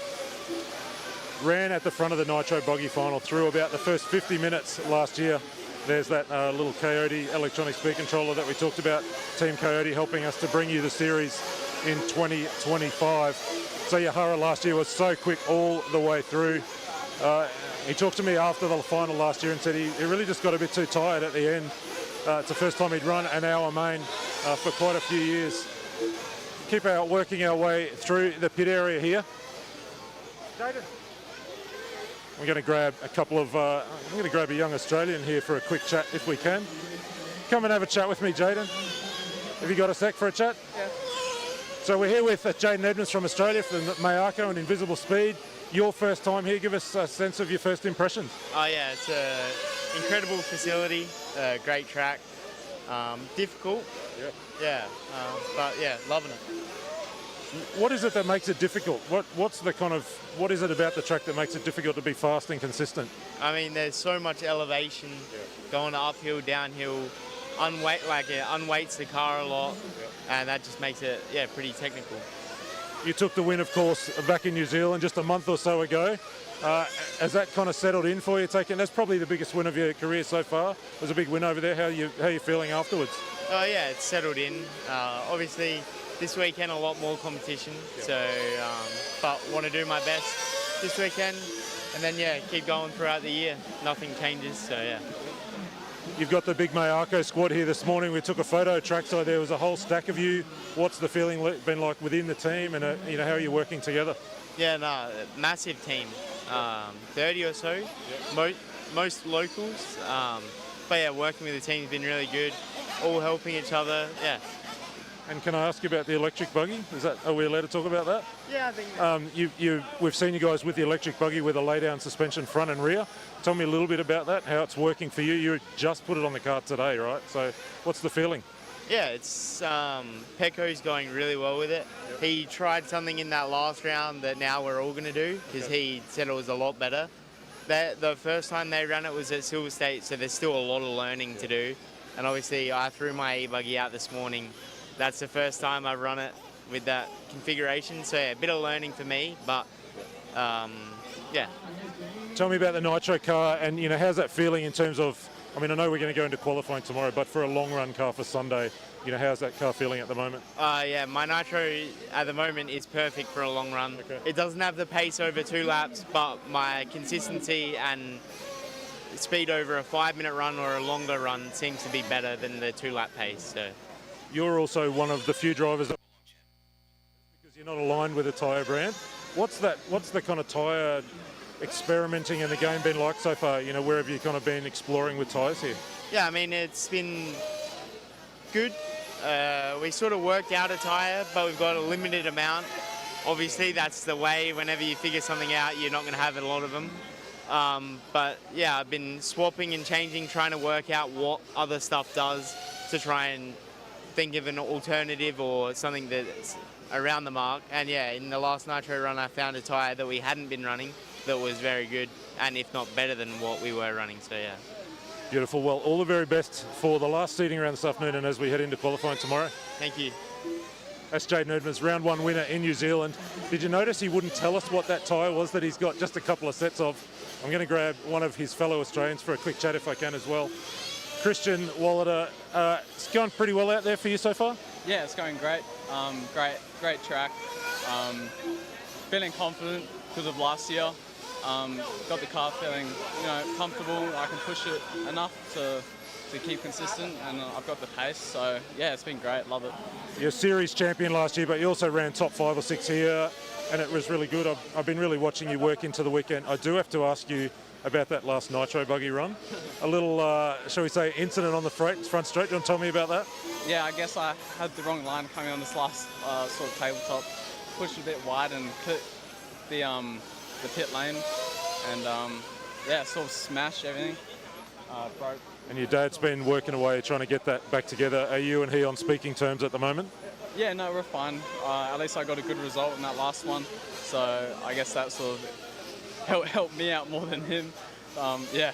[SPEAKER 1] Ran at the front of the Nitro Buggy final through about the first 50 minutes last year. There's that little Coyote electronic speed controller that we talked about. Team Coyote helping us to bring you the series in 2025. So Hara last year was so quick all the way through. He talked to me after the final last year and said he really just got a bit too tired at the end. It's the first time he'd run an hour main for quite a few years. keep working our way through the pit area here. Jaden. We're going to grab a couple of, I'm going to grab a young Australian here for a quick chat if we can. Come and have a chat with me, Jaden. Have you got a sec for a chat?
[SPEAKER 5] Yeah.
[SPEAKER 1] So we're here with Jaden Edmonds from Australia from Mayako and Invisible Speed. Your first time here, give us a sense of your first impressions.
[SPEAKER 5] Oh yeah, it's an incredible facility, great track, difficult. Yeah, but yeah, loving it.
[SPEAKER 1] What is it that makes it difficult? What is it about the track that makes it difficult to be fast and consistent?
[SPEAKER 5] I mean, there's so much elevation, going uphill, downhill, unweights the car a lot, and that just makes it, pretty technical.
[SPEAKER 1] You took the win, of course, back in New Zealand just a month or so ago. Has that kind of settled in for you? That's probably the biggest win of your career so far. It was a big win over there. How are you feeling afterwards?
[SPEAKER 5] Oh yeah, it's settled in. Obviously, this weekend a lot more competition, but want to do my best this weekend, and then keep going throughout the year. Nothing changes, so yeah.
[SPEAKER 1] You've got the big Mayako squad here this morning. We took a photo trackside. There was a whole stack of you. What's the feeling been like within the team, and how are you working together?
[SPEAKER 5] Yeah, no, massive team, 30 or so, most locals. But yeah, working with the team's been really good. All helping each other. Yeah.
[SPEAKER 1] And can I ask you about the electric buggy? Are we allowed to talk about that?
[SPEAKER 5] Yeah, I think.
[SPEAKER 1] We've seen you guys with the electric buggy with a lay-down suspension front and rear. Tell me a little bit about that, how it's working for you. You just put it on the kart today, right? So what's the feeling?
[SPEAKER 5] Yeah, it's Pecco's going really well with it. Yep. He tried something in that last round that now we're all going to do because he said it was a lot better. The first time they ran it was at Silver State, so there's still a lot of learning to do. And obviously, I threw my e-buggy out this morning. That's the first time I've run it with that configuration. So yeah, a bit of learning for me, but yeah.
[SPEAKER 1] Tell me about the Nitro car, and how's that feeling in terms of, I know we're going to go into qualifying tomorrow, but for a long run car for Sunday, how's that car feeling at the moment?
[SPEAKER 5] Yeah, my Nitro at the moment is perfect for a long run. Okay. It doesn't have the pace over 2 laps, but my consistency and speed over a 5-minute run or a longer run seems to be better than the 2-lap pace. So.
[SPEAKER 1] You're also one of the few drivers that because you're not aligned with a tyre brand. What's the kind of tyre experimenting in the game been like so far? Where have you kind of been exploring with tyres here?
[SPEAKER 5] Yeah, it's been good. We sort of worked out a tyre, but we've got a limited amount. Obviously, that's the way. Whenever you figure something out, you're not going to have a lot of them. But yeah, I've been swapping and changing, trying to work out what other stuff does to try and think of an alternative or something that's around the mark. And yeah, in the last Nitro run, I found a tyre that we hadn't been running that was very good, and if not better than what we were running, so yeah.
[SPEAKER 1] Beautiful. Well, all the very best for the last seeding round this afternoon and as we head into qualifying tomorrow.
[SPEAKER 5] Thank you.
[SPEAKER 1] That's Jaden Edmonds, round 1 winner in New Zealand. Did you notice he wouldn't tell us what that tyre was that he's got just a couple of sets of? I'm going to grab one of his fellow Australians for a quick chat if I can as well. Christian Wallader, it's going pretty well out there for you so far?
[SPEAKER 6] Yeah, it's going great. Great track. Feeling confident because of last year. Got the car feeling, comfortable. I can push it enough to keep consistent, and I've got the pace. So yeah, it's been great. Love it.
[SPEAKER 1] You're series champion last year, but you also ran top 5 or 6 here, and it was really good. I've been really watching you work into the weekend. I do have to ask you about that last Nitro buggy run. A little, shall we say, incident on the front straight. Do you want to tell me about that?
[SPEAKER 6] Yeah, I guess I had the wrong line coming on this last sort of tabletop. Pushed a bit wide and clipped the pit lane, and sort of smashed everything. Broke.
[SPEAKER 1] And your dad's been working away trying to get that back together. Are you and he on speaking terms at the moment?
[SPEAKER 6] Yeah, no, we're fine. At least I got a good result in that last one, so I guess that sort of helped me out more than him. Yeah.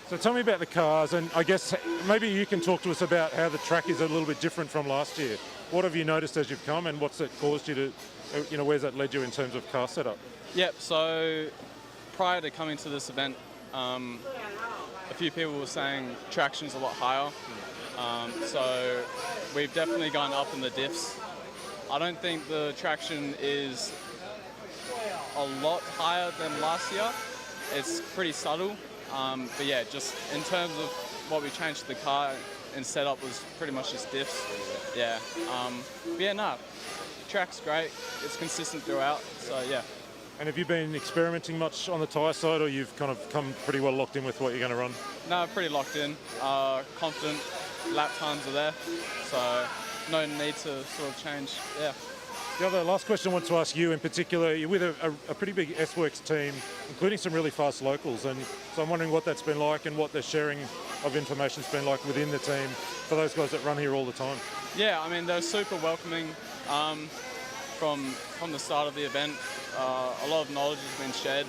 [SPEAKER 1] So tell me about the cars, and I guess maybe you can talk to us about how the track is a little bit different from last year. What have you noticed as you've come, and what's it caused you to, where's that led you in terms of car setup?
[SPEAKER 6] Yep, so prior to coming to this event, a few people were saying traction's a lot higher. So we've definitely gone up in the diffs. I don't think the traction is a lot higher than last year. It's pretty subtle. But yeah, just in terms of what we changed to the car and setup was pretty much just diffs. Yeah. But yeah, no, track's great. It's consistent throughout. So yeah.
[SPEAKER 1] And have you been experimenting much on the tyre side, or you've kind of come pretty well locked in with what you're going to run?
[SPEAKER 6] No, pretty locked in. Confident. Lap times are there. So no need to sort of change. Yeah.
[SPEAKER 1] The other last question I want to ask you in particular, you're with a pretty big S-Works team, including some really fast locals, and so I'm wondering what that's been like and what the sharing of information's been like within the team for those guys that run here all the time.
[SPEAKER 6] Yeah, I mean, they're super welcoming from the start of the event. A lot of knowledge has been shared.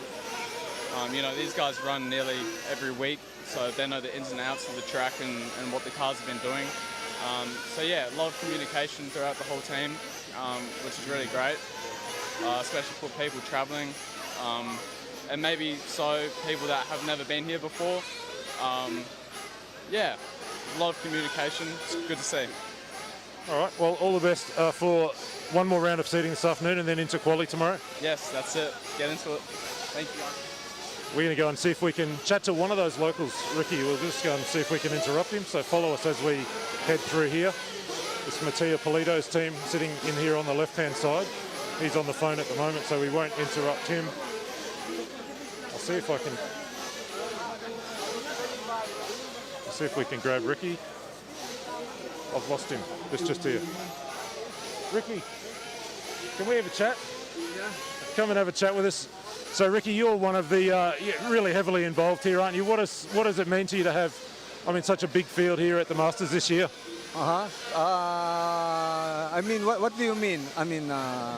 [SPEAKER 6] You know, these guys run nearly every week, so they know the ins and outs of the track and what the cars have been doing. So yeah, a lot of communication throughout the whole team, which is really great, especially for people traveling, and maybe so people that have never been here before. Yeah, a lot of communication. It's good to see.
[SPEAKER 1] All right, well, all the best for one more round of seating this afternoon and then into quali tomorrow.
[SPEAKER 6] Yes, that's it. Get into it. Thank you.
[SPEAKER 1] We're going to go and see if we can chat to one of those locals, Ricky. We'll just go and see if we can interrupt him. So follow us as we head through here. It's Mattia Polito's team sitting in here on the left-hand side. He's on the phone at the moment, so we won't interrupt him. I'll see if I can... I'll see if we can grab Ricky. I've lost him. Just here. Ricky, can we have a chat? Yeah. Come and have a chat with us. So, Ricky, you're one of the really heavily involved here, aren't you? What does it mean to you to have, I mean, such a big field here at the Masters this year?
[SPEAKER 7] I mean, what do you mean? I mean...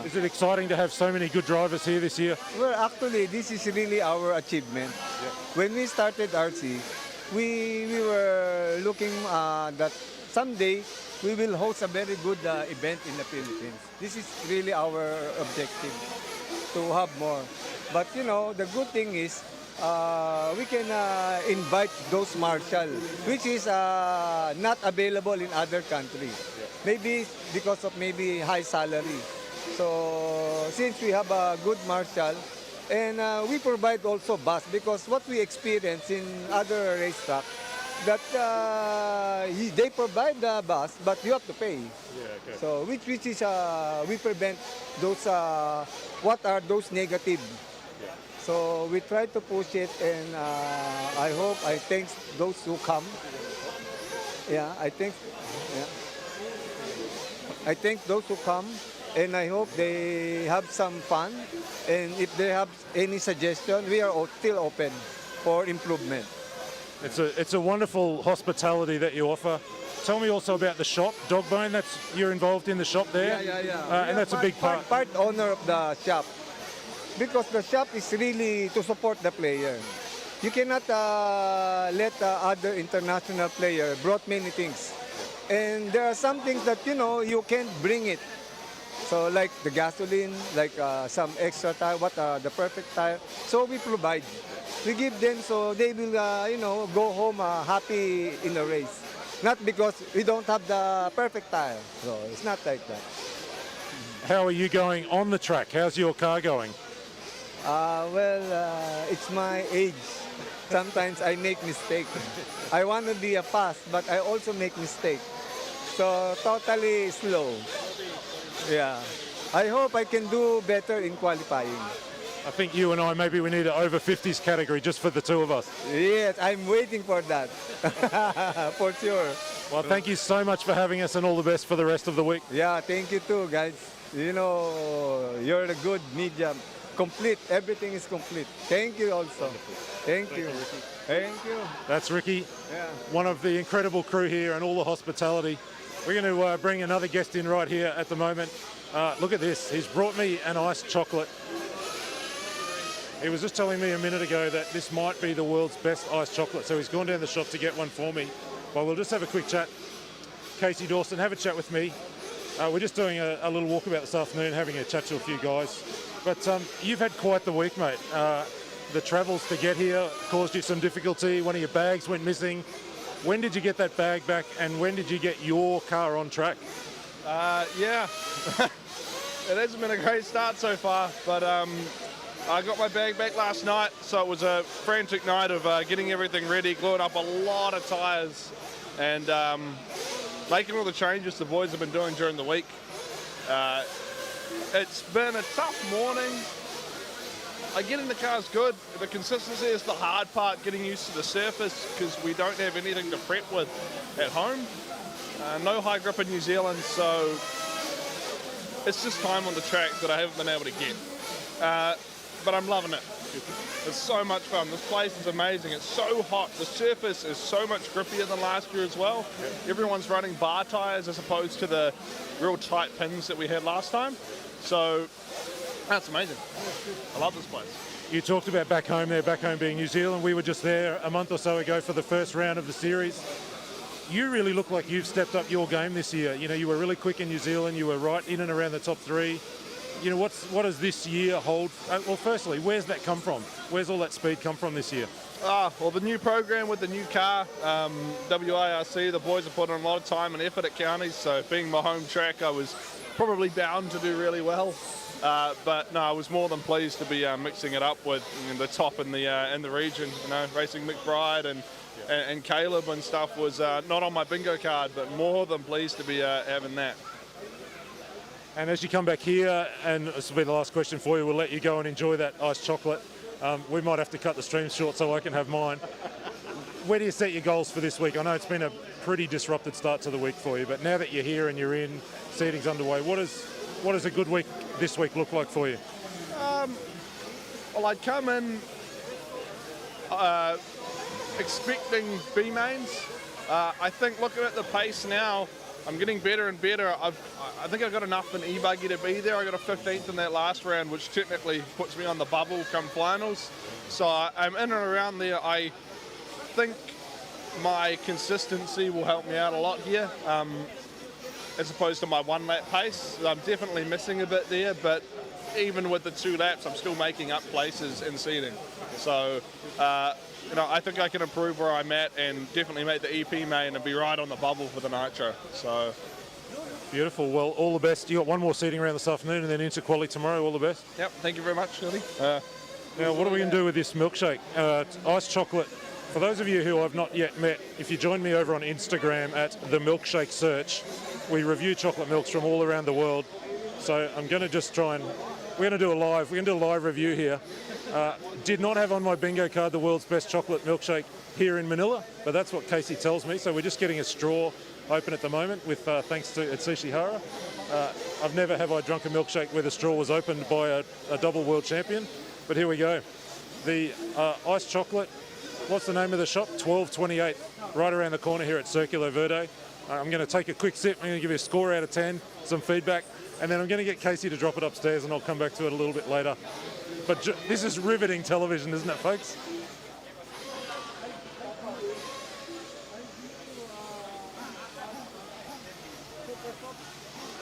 [SPEAKER 1] Is it exciting to have so many good drivers here this year?
[SPEAKER 7] Well, actually, this is really our achievement. Yeah. When we started RC, we were looking that someday we will host a very good event in the Philippines. This is really our objective, to have more. But you know, the good thing is we can invite those marshals, which is not available in other countries. Yeah. Maybe because of maybe high salary. So since we have a good marshal, and we provide also bus, because what we experience in other racetrack, that they provide the bus, but you have to pay.
[SPEAKER 1] Yeah, okay.
[SPEAKER 7] So which is we prevent those what are those negative. Yeah. So we try to push it, and I thank those who come. Yeah, I thank those who come, and I hope they have some fun. And if they have any suggestion, we are still open for improvement.
[SPEAKER 1] It's a wonderful hospitality that you offer. Tell me also about the shop, Dogbone. You're involved in the shop there.
[SPEAKER 7] Yeah.
[SPEAKER 1] And that's a big part.
[SPEAKER 7] Part owner of the shop, because the shop is really to support the player. You cannot let other international player brought many things, and there are some things that you can't bring it. So like the gasoline, like some extra tire, the perfect tire. So we provide. We give them so they will, go home happy in the race. Not because we don't have the perfect tire. So it's not like that.
[SPEAKER 1] How are you going on the track? How's your car going?
[SPEAKER 7] It's my age. Sometimes I make mistakes. I want to be a fast, but I also make mistakes. So totally slow. Yeah. I hope I can do better in qualifying.
[SPEAKER 1] I think you and I, maybe we need an over 50s category just for the two of us.
[SPEAKER 7] Yes, I'm waiting for that. For sure.
[SPEAKER 1] Well, thank you so much for having us, and all the best for the rest of the week.
[SPEAKER 7] Yeah, thank you too, guys. You're a good media. Complete. Everything is complete. Thank you also. Thank you. Thank you.
[SPEAKER 1] That's Ricky,
[SPEAKER 7] yeah.
[SPEAKER 1] One of the incredible crew here and all the hospitality. We're going to bring another guest in right here at the moment. Look at this. He's brought me an iced chocolate. He was just telling me a minute ago that this might be the world's best iced chocolate, so he's gone down the shop to get one for me. But we'll just have a quick chat. Casey Dawson, have a chat with me. We're just doing a little walkabout this afternoon, having a chat to a few guys. But you've had quite the week, mate. The travels to get here caused you some difficulty. One of your bags went missing. When did you get that bag back, and when did you get your car on track?
[SPEAKER 8] Yeah, it hasn't been a great start so far, but I got my bag back last night, so it was a frantic night of getting everything ready, gluing up a lot of tyres, and making all the changes the boys have been doing during the week. It's been a tough morning. Getting the car's good. The consistency is the hard part, getting used to the surface because we don't have anything to prep with at home. No high grip in New Zealand, so it's just time on the track that I haven't been able to get. But I'm loving it. It's so much fun. This place is amazing. It's so hot. The surface is so much grippier than last year as well. Everyone's running bar tires as opposed to the real tight pins that we had last time. So that's amazing. I love this place.
[SPEAKER 1] You talked about back home there, back home being New Zealand. We were just there a month or so ago for the first round of the series. You really look like you've stepped up your game this year. You know, you were really quick in New Zealand. You were right in and around the top 3. You know, what does this year hold? Well, firstly, where's that come from? Where's all that speed come from this year?
[SPEAKER 8] Well, the new program with the new car, WIRC, the boys have put in a lot of time and effort at counties, so being my home track, I was probably bound to do really well. But no, I was more than pleased to be mixing it up with the top in the region. You know, racing McBride and Caleb and stuff was not on my bingo card, but more than pleased to be having that.
[SPEAKER 1] And as you come back here, and this will be the last question for you, we'll let you go and enjoy that iced chocolate. We might have to cut the stream short so I can have mine. Where do you set your goals for this week? I know it's been a pretty disrupted start to the week for you, but now that you're here and you're in, seating's underway, what does a good week this week look like for you?
[SPEAKER 8] Well, I'd come in expecting B mains. I think looking at the pace now, I'm getting better and better. I think I've got enough in E-Buggy to be there. I got a 15th in that last round, which technically puts me on the bubble come finals. So I'm in and around there. I think my consistency will help me out a lot here, as opposed to my 1 lap pace. I'm definitely missing a bit there, but even with the 2 laps, I'm still making up places in seating. So, you know, I think I can improve where I'm at and definitely make the EP main and be right on the bubble for the Nitro. So
[SPEAKER 1] beautiful. Well, all the best. You got one more seating round this afternoon and then into quali tomorrow. All the best.
[SPEAKER 8] Yep. Thank you very much, Shirley.
[SPEAKER 1] Now, what are we going to do with this milkshake? Iced chocolate. For those of you who I've not yet met, if you join me over on Instagram at The Milkshake Search, we review chocolate milks from all around the world. So I'm going to just try and we're going to do a live review here. Did not have on my bingo card the world's best chocolate milkshake here in Manila, but that's what Casey tells me. So we're just getting a straw open at the moment with thanks to Atsushi Hara. I've never have I drunk a milkshake where the straw was opened by a double world champion, but here we go. The iced chocolate, what's the name of the shop? 1228, right around the corner here at Circulo Verde. I'm going to take a quick sip. I'm going to give you a score out of 10, some feedback, and then I'm going to get Casey to drop it upstairs and I'll come back to it a little bit later. But this is riveting television, isn't it, folks?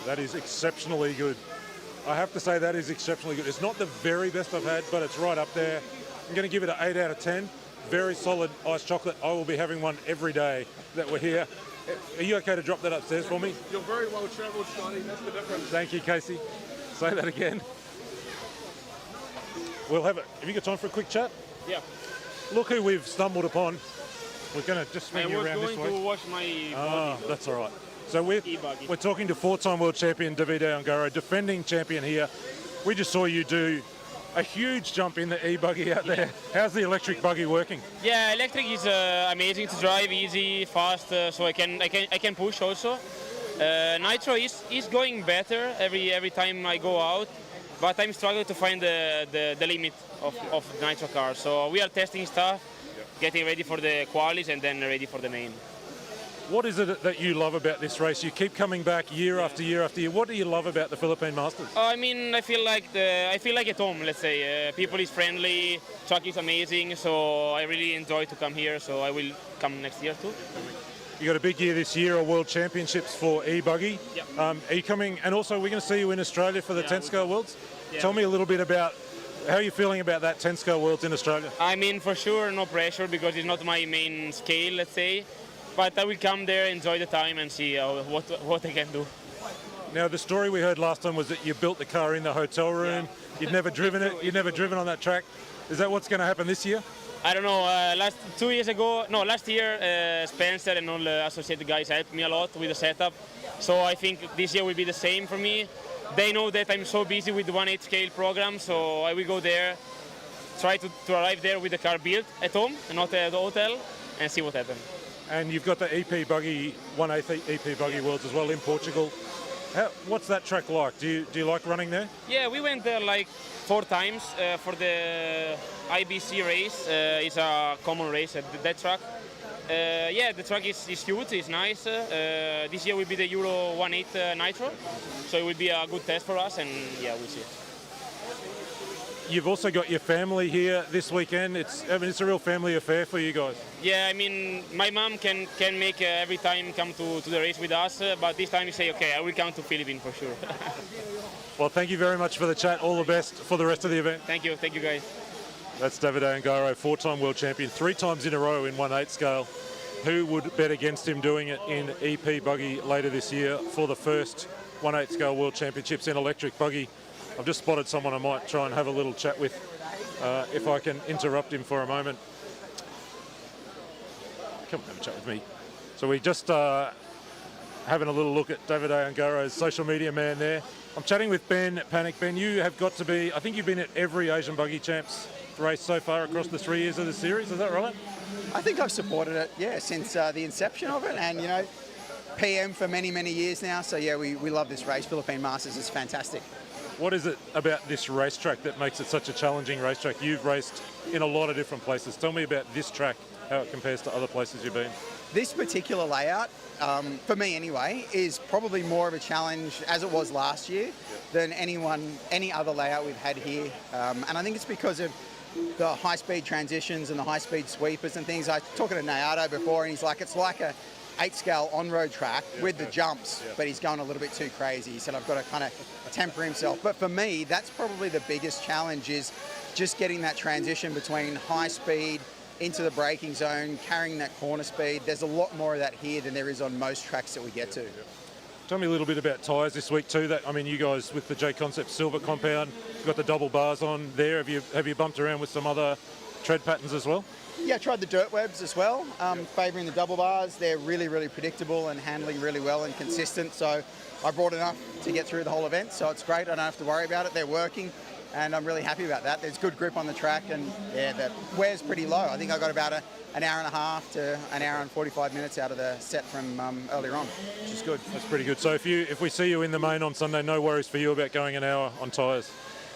[SPEAKER 1] That is exceptionally good. I have to say that is exceptionally good. It's not the very best I've had, but it's right up there. I'm going to give it an 8 out of 10. Very solid iced chocolate. I will be having one every day that we're here. Are you okay to drop that upstairs for me?
[SPEAKER 8] You're very well travelled, Scotty. That's the difference.
[SPEAKER 1] Thank you, Casey. Say that again. We'll have it. Have you got time for a quick chat?
[SPEAKER 9] Yeah.
[SPEAKER 1] Look who we've stumbled upon. We're going to just swing you around this way.
[SPEAKER 9] I was going to wash my body.
[SPEAKER 1] That's all right. So we're talking to 4-time world champion Davide Ongaro, defending champion here. We just saw you do a huge jump in the e-buggy out there. How's the electric buggy working?
[SPEAKER 9] Yeah, electric is amazing to drive, easy, fast, so I can push also. Nitro is going better every time I go out, but I'm struggling to find the limit of the Nitro car. So we are testing stuff, getting ready for the qualies and then ready for the main.
[SPEAKER 1] What is it that you love about this race? You keep coming back year after year after year. What do you love about the Philippine Masters?
[SPEAKER 9] I mean, I feel like at home. Let's say people is friendly, track is amazing, so I really enjoy to come here. So I will come next year too.
[SPEAKER 1] You got a big year this year, World Championships for e-buggy.
[SPEAKER 9] Yep.
[SPEAKER 1] Are you coming? And also, we're going to see you in Australia for the 10-scale Worlds. Yeah. Tell me a little bit about how you're feeling about that 10-scale Worlds in Australia.
[SPEAKER 9] I mean, for sure, no pressure because it's not my main scale. Let's say. But I will come there, enjoy the time, and see what I can do.
[SPEAKER 1] Now, the story we heard last time was that you built the car in the hotel room. Yeah. You'd never driven it. You'd never driven on that track. Is that what's going to happen this year?
[SPEAKER 9] I don't know. Last year, Spencer and all the associated guys helped me a lot with the setup. So I think this year will be the same for me. they know that I'm so busy with the 1/8 scale program, so I will go there, try to arrive there with the car built at home and not at the hotel, and see what happens.
[SPEAKER 1] And you've got the EP Buggy, 1/8 EP Buggy Worlds as well in Portugal. What's that track like? Do you like running there?
[SPEAKER 9] Yeah, we went there like 4 times for the IBC race. It's a common race at that track. Yeah, the track is huge, it's nice. This year will be the Euro 1/8 Nitro, so it will be a good test for us, and yeah, we'll see.
[SPEAKER 1] You've also got your family here this weekend. It's a real family affair for you guys.
[SPEAKER 9] Yeah, I mean, my mom can make every time come to the race with us, but this time you say, okay, I will come to Philippine for sure.
[SPEAKER 1] Well, thank you very much for the chat. All the best for the rest of the event.
[SPEAKER 9] Thank you guys.
[SPEAKER 1] That's David Angaro, 4-time world champion, 3 times in a row in 1/8 scale. Who would bet against him doing it in EP Buggy later this year for the first 1/8 scale world championships in electric buggy? I've just spotted someone I might try and have a little chat with if I can interrupt him for a moment. Come have a chat with me. So we just having a little look at David Angaro's social media man there. I'm chatting with Ben Panic. Ben, you have got to be, I think you've been at every Asian Buggy Champs race so far across the 3 years of the series, is that right?
[SPEAKER 10] I think I've supported it, yeah, since the inception of it, and, you know, PM for many, many years now. So, yeah, we love this race. Philippine Masters is fantastic.
[SPEAKER 1] What is it about this racetrack that makes it such a challenging racetrack? You've raced in a lot of different places. Tell me about this track, how it compares to other places you've been.
[SPEAKER 10] This particular layout, for me anyway, is probably more of a challenge, as it was last year, than any other layout we've had here. And I think it's because of the high-speed transitions and the high-speed sweepers and things. I was talking to Nayato before, and he's like, it's like a 8-scale on-road track with the jumps, but he's going a little bit too crazy. He said, I've got to kind of temper himself. But for me, that's probably the biggest challenge, is just getting that transition between high speed into the braking zone, carrying that corner speed. There's a lot more of that here than there is on most tracks that we get to.
[SPEAKER 1] Tell me a little bit about tyres this week too. I mean, you guys with the J Concept Silver compound, you've got the double bars on there. Have you bumped around with some other tread patterns as well?
[SPEAKER 10] Yeah, I tried the dirt webs as well, favouring the double bars. They're really, really predictable and handling really well and consistent. So I brought enough to get through the whole event. So it's great. I don't have to worry about it. They're working, and I'm really happy about that. There's good grip on the track, and yeah, the wear's pretty low. I think I got about an hour and a half to an hour and 45 minutes out of the set from earlier on, which is good.
[SPEAKER 1] That's pretty good. So if we see you in the main on Sunday, no worries for you about going an hour on tyres?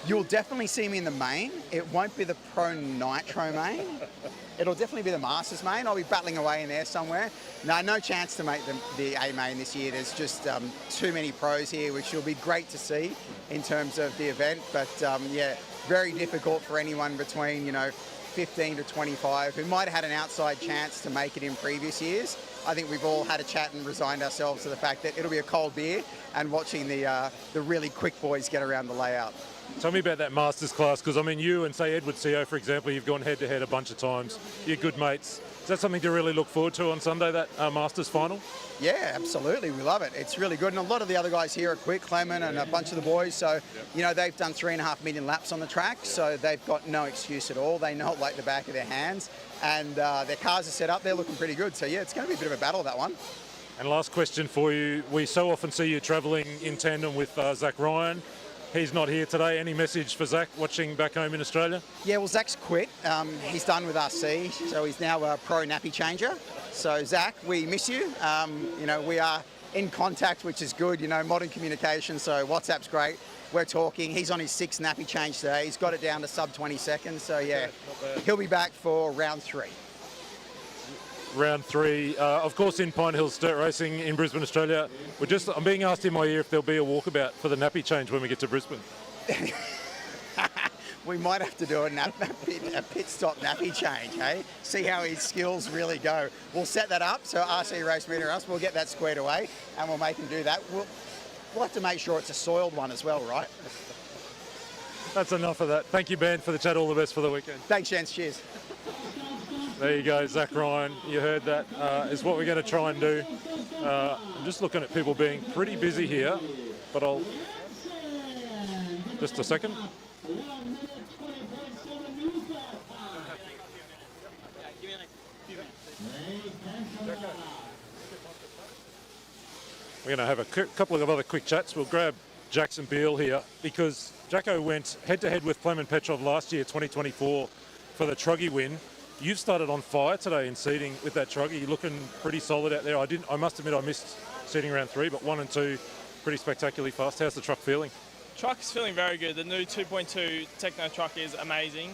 [SPEAKER 10] You'll definitely see me in the main. It won't be the Pro Nitro main. It'll definitely be the Masters main. I'll be battling away in there somewhere. No chance to make the A main this year. There's just too many pros here, which will be great to see in terms of the event. But yeah, very difficult for anyone between 15 to 25 who might have had an outside chance to make it in previous years. I think we've all had a chat and resigned ourselves to the fact that it'll be a cold beer and watching the really quick boys get around the layout.
[SPEAKER 1] Tell me about that Masters class, because I mean, you and say Edward Seo, for example, you've gone head-to-head a bunch of times. You're good mates. Is that something to really look forward to on Sunday, that Masters final?
[SPEAKER 10] Yeah, absolutely. We love it. It's really good. And a lot of the other guys here are quick, Clement and a bunch of the boys. So, they've done 3.5 million laps on the track, so they've got no excuse at all. They know it like the back of their hands. And their cars are set up. They're looking pretty good. So, yeah, it's going to be a bit of a battle, that one.
[SPEAKER 1] And last question for you. We so often see you travelling in tandem with Zach Ryan. He's not here today. Any message for Zach watching back home in Australia?
[SPEAKER 10] Yeah, well, Zach's quit. He's done with RC, so he's now a pro nappy changer. So, Zach, we miss you. We are in contact, which is good. Modern communication, so WhatsApp's great. We're talking. He's on his 6th nappy change today. He's got it down to sub 20 seconds. So, yeah, he'll be back for round 3.
[SPEAKER 1] Round 3, of course, in Pine Hills Dirt Racing in Brisbane, Australia. I'm being asked in my ear if there'll be a walkabout for the nappy change when we get to Brisbane.
[SPEAKER 10] We might have to do a pit stop nappy change, hey? See how his skills really go. We'll set that up, so RC Race Meter us, we'll get that squared away, and we'll make him do that. We'll have to make sure it's a soiled one as well, right?
[SPEAKER 1] That's enough of that. Thank you, Ben, for the chat. All the best for the weekend.
[SPEAKER 10] Thanks, gents. Cheers.
[SPEAKER 1] There you go, Zach Ryan. You heard that. Is what we're going to try and do. I'm just looking at people being pretty busy here, but I'll... Just a second. We're going to have a couple of other quick chats. We'll grab Jackson Beale here, because Jacko went head-to-head with Clement Petrov last year, 2024, for the Truggy win. You've started on fire today in seeding with that Truggy. You're looking pretty solid out there. I must admit I missed seeding round 3, but 1 and 2 pretty spectacularly fast. How's the truck feeling?
[SPEAKER 11] Truck is feeling very good. The new 2.2 Techno truck is amazing.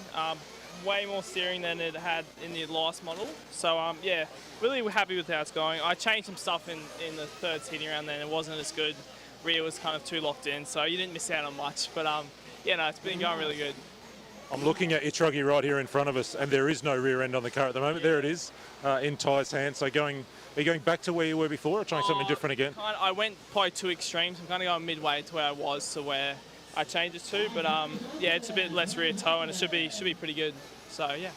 [SPEAKER 11] Way more steering than it had in the last model. So yeah, really happy with how it's going. I changed some stuff in the third seating round then. It wasn't as good. Rear was kind of too locked in, so you didn't miss out on much. But yeah, no, it's been going really good.
[SPEAKER 1] I'm looking at your Truggy right here in front of us, and there is no rear end on the car at the moment. There it is, in Ty's hand. So are you going back to where you were before, or trying something different again?
[SPEAKER 11] I went probably too extreme, so I'm kind of going midway to where I was to where I changed it to. But yeah, it's a bit less rear toe, and it should be pretty good. So yeah.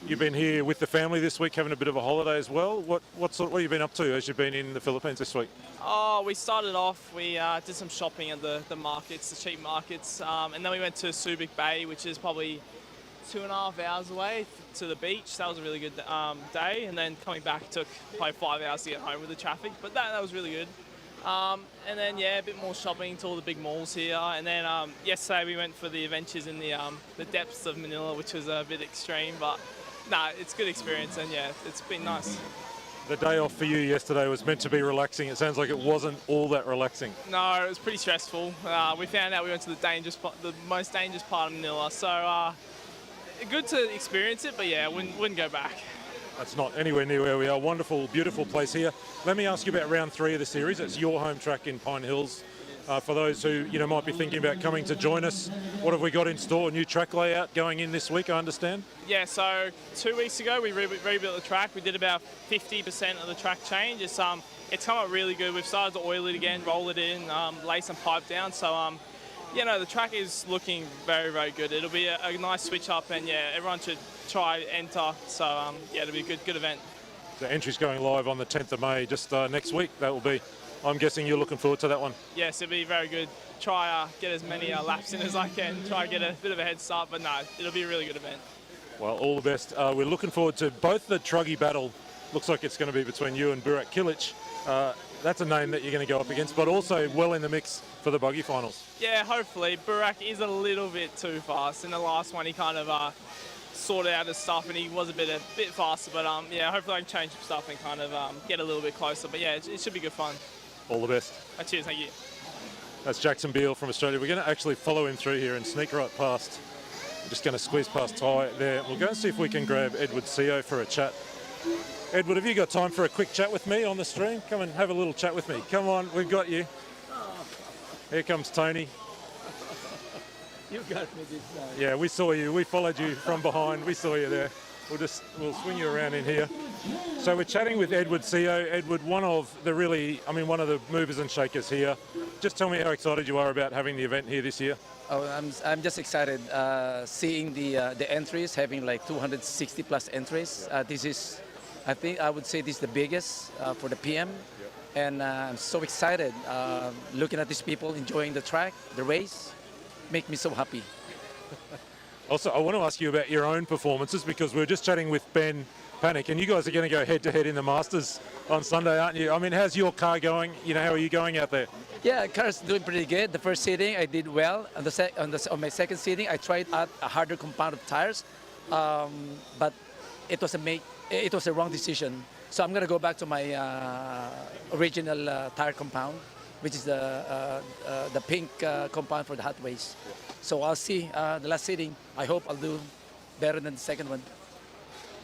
[SPEAKER 1] You've been here with the family this week, having a bit of a holiday as well. What have you been up to as you've been in the Philippines this week?
[SPEAKER 11] Oh, we started off, we did some shopping at the markets, the cheap markets, and then we went to Subic Bay, which is probably 2.5 hours away to the beach. That was a really good day, and then coming back took probably 5 hours to get home with the traffic, but that was really good. And then yeah, a bit more shopping to all the big malls here, and then yesterday we went for the adventures in the depths of Manila, which was a bit extreme, but nah, it's a good experience, and yeah, it's been nice.
[SPEAKER 1] The day off for you yesterday was meant to be relaxing. It sounds like it wasn't all that relaxing.
[SPEAKER 11] No, it was pretty stressful. We found out we went to the most dangerous part of Manila, so good to experience it, but yeah, wouldn't go back.
[SPEAKER 1] That's not anywhere near where we are. Wonderful, beautiful place here. Let me ask you about round 3 of the series. It's your home track in Pine Hills. For those who might be thinking about coming to join us, what have we got in store? A new track layout going in this week, I understand? Yeah,
[SPEAKER 11] so 2 weeks ago we rebuilt the track. We did about 50% of the track change. It's come out really good. We've started to oil it again, roll it in, lay some pipe down. So the track is looking very, very good. It'll be a nice switch up, and yeah, everyone should try enter. So yeah, it'll be a good event.
[SPEAKER 1] The entry's going live on the 10th of May, just next week. That will be. I'm guessing you're looking forward to that one.
[SPEAKER 11] Yes, it'll be very good. Try get as many laps in as I can. Try get a bit of a head start, but no, it'll be a really good event.
[SPEAKER 1] Well, all the best. We're looking forward to both the Truggy battle. Looks like it's going to be between you and Burak Kilic. That's a name that you're going to go up against, but also well in the mix for the Buggy finals.
[SPEAKER 11] Yeah, hopefully. Burak is a little bit too fast. In the last one, he kind of sorted out his stuff, and he was a bit faster. But yeah, hopefully I can change some stuff and kind of get a little bit closer. But yeah, it should be good fun.
[SPEAKER 1] All the best.
[SPEAKER 11] Cheers, thank you.
[SPEAKER 1] That's Jackson Beale from Australia. We're going to actually follow him through here and sneak right past. We're just going to squeeze past Ty there. We'll go and see if we can grab Edward Seo for a chat. Edward, have you got time for a quick chat with me on the stream? Come and have a little chat with me. Come on, we've got you. Here comes Tony.
[SPEAKER 7] You got me this time.
[SPEAKER 1] Yeah, we saw you. We followed you from behind. We saw you there. We'll swing you around in here. So we're chatting with Edward Seo. Edward, one of the movers and shakers here. Just tell me how excited you are about having the event here this year.
[SPEAKER 12] Oh, I'm just excited seeing the entries, having like 260 plus entries. This is, I would say this is the biggest for the PM. Yep. And I'm so excited looking at these people enjoying the track, the race, make me so happy.
[SPEAKER 1] Also, I want to ask you about your own performances, because we were just chatting with Ben Panic, and you guys are going to go head-to-head in the Masters on Sunday, aren't you? I mean, how's your car going? How are you going out there?
[SPEAKER 12] Yeah, car's doing pretty good. The first seating, I did well. On my second seating, I tried out a harder compound of tires, but it was a wrong decision. So I'm going to go back to my original tire compound, which is the pink compound for the hot ways. So I'll see the last seating. I hope I'll do better than the second one.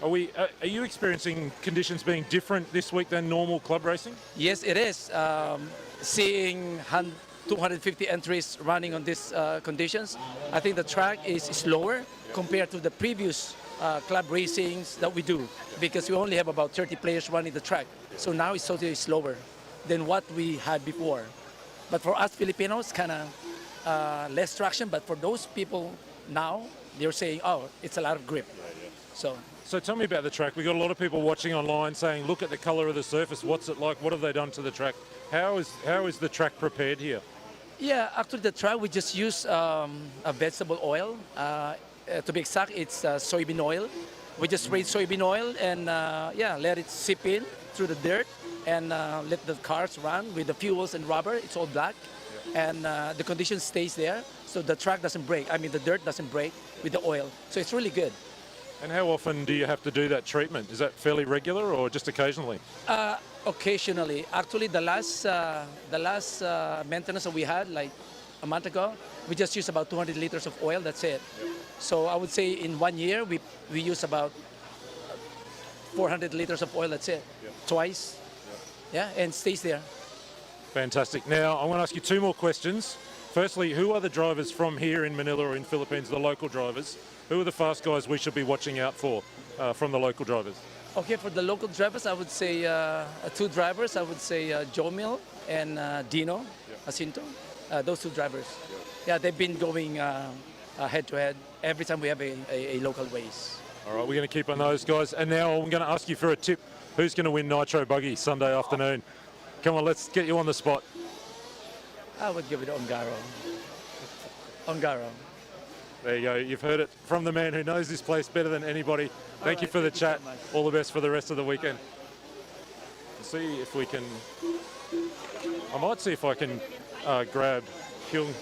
[SPEAKER 1] Are you experiencing conditions being different this week than normal club racing?
[SPEAKER 12] Yes, it is. Seeing 250 entries running on these conditions, I think the track is slower compared to the previous club racings that we do, because we only have about 30 players running the track. So now it's totally slower than what we had before. But for us Filipinos, kind of less traction. But for those people now, they're saying, oh, it's a lot of grip.
[SPEAKER 1] So tell me about the track. We've got a lot of people watching online saying, look at the colour of the surface. What's it like? What have they done to the track? How is the track prepared here?
[SPEAKER 12] Yeah, actually the track, we just use a vegetable oil. To be exact, it's soybean oil. We just raise soybean oil and let it seep in through the dirt and let the cars run with the fuels and rubber. It's all black. and the condition stays there, so the track doesn't break. I mean, the dirt doesn't break with the oil. So it's really good.
[SPEAKER 1] And how often do you have to do that treatment? Is that fairly regular or just occasionally?
[SPEAKER 12] Occasionally. Actually, the last maintenance that we had, like a month ago, we just used about 200 liters of oil. That's it. So I would say in 1 year we use about 400 liters of oil. That's it. Twice. Yeah, and stays there.
[SPEAKER 1] Fantastic. Now, I want to ask you two more questions. Firstly, who are the drivers from here in Manila or in Philippines, the local drivers? Who are the fast guys we should be watching out for from the local drivers?
[SPEAKER 12] Okay, for the local drivers, I would say two drivers. I would say Joe Mill and Dino Jacinto. Those two drivers. Yeah, they've been going head to head every time we have a local race.
[SPEAKER 1] All right, we're going to keep on those guys. And now I'm going to ask you for a tip. Who's going to win Nitro Buggy Sunday afternoon? Come on, let's get you on the spot.
[SPEAKER 12] I would give it Ongaro. Ongaro.
[SPEAKER 1] There you go. You've heard it from the man who knows this place better than anybody. Thank you for the chat. All the best for the rest of the weekend. See if we can... I might see if I can grab Hyung.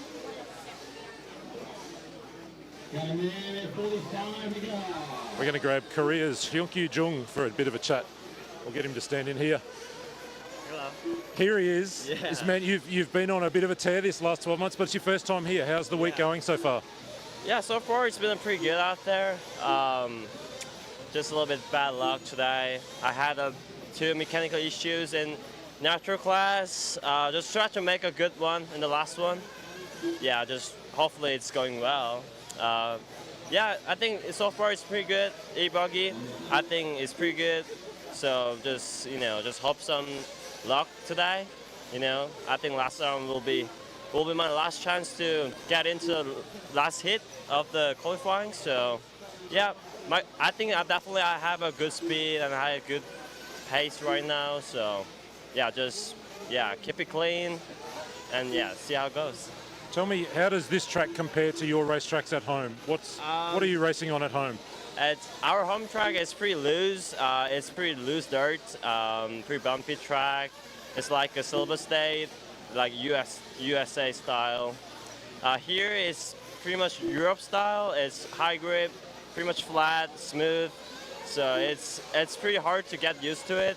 [SPEAKER 1] We're going to grab Korea's Hyunkyu Jung for a bit of a chat. We'll get him to stand in here.
[SPEAKER 13] Hello.
[SPEAKER 1] Here he is.
[SPEAKER 13] Yeah.
[SPEAKER 1] This man, you've been on a bit of a tear this last 12 months, but it's your first time here. How's the week going so far?
[SPEAKER 13] Yeah, so far it's been pretty good out there. Just a little bit bad luck today. I had two mechanical issues in natural class. Just try to make a good one in the last one. Yeah, just hopefully it's going well. Yeah, I think so far it's pretty good. E-Buggy, I think it's pretty good. So just, just hope some luck today. I think last round will be my last chance to get into the last hit of the qualifying. So yeah, I think I have a good speed and I have a good pace right now. So yeah, just keep it clean and see how it goes.
[SPEAKER 1] Tell me, how does this track compare to your racetracks at home? What are you racing on at home?
[SPEAKER 13] Our home track is pretty loose. It's pretty loose dirt, pretty bumpy track. It's like a Silver State, like USA style. Here is pretty much Europe style. It's high grip, pretty much flat, smooth. So it's pretty hard to get used to it.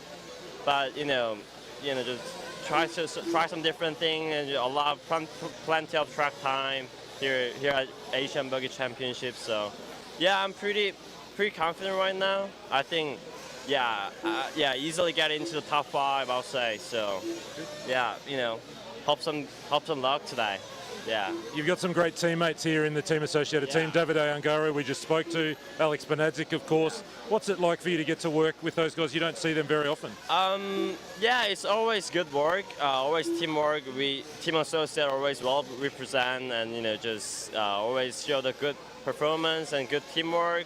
[SPEAKER 13] But just try some different things, and a lot of plenty of track time here at Asian Buggy Championship. So yeah, I'm pretty confident right now. I think easily get into the top 5, I'll say. So yeah, hope some luck today. Yeah.
[SPEAKER 1] You've got some great teammates here in the team associated team. Davide Ungaro, we just spoke to. Alex Benadzik, of course. What's it like for you to get to work with those guys? You don't see them very often.
[SPEAKER 13] Yeah, it's always good work, always teamwork. Team associate always well represent and, just always show the good performance and good teamwork.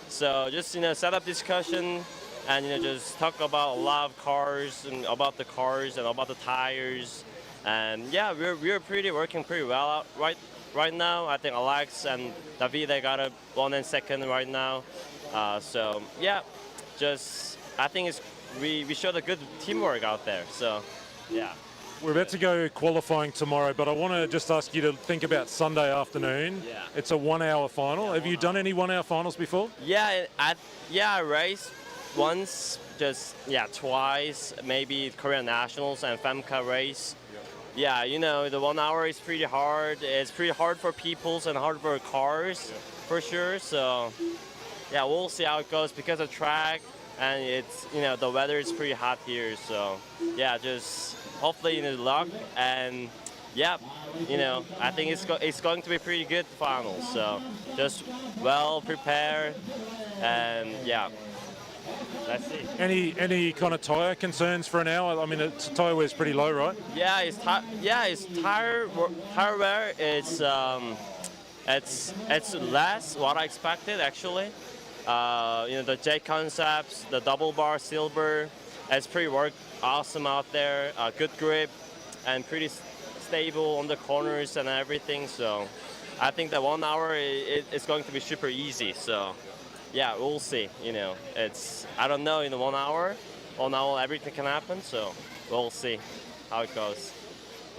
[SPEAKER 13] So just, set up discussion and, just talk about a lot of cars and about the cars and about the tires. And yeah, we're working pretty well out right now. I think Alex and Davide got a 1 and 2nd right now. So yeah, I think we showed a good teamwork out there. So yeah.
[SPEAKER 1] We're about to go qualifying tomorrow, but I want to just ask you to think about Sunday afternoon.
[SPEAKER 13] Yeah.
[SPEAKER 1] It's a 1 hour final. Have you done any 1 hour finals before?
[SPEAKER 13] Yeah, I raced once, twice, maybe Korean Nationals and FEMCA race. Yeah, the 1 hour is pretty hard. It's pretty hard for peoples and hard for cars, for sure. So, yeah, we'll see how it goes because of track and it's, the weather is pretty hot here. So, yeah, just hopefully luck and yeah, I think it's going to be pretty good finals. So, just well prepared and yeah. Let's see.
[SPEAKER 1] Any kind of tire concerns for an hour? I mean, tire wear is pretty low, right?
[SPEAKER 13] Yeah, it's tire wear. It's less what I expected actually. The J concepts, the double bar silver, it's pretty awesome out there. Good grip and pretty stable on the corners and everything. So I think that 1 hour it's going to be super easy. So. Yeah, we'll see. I don't know. In 1 hour, everything can happen. So we'll see how it goes.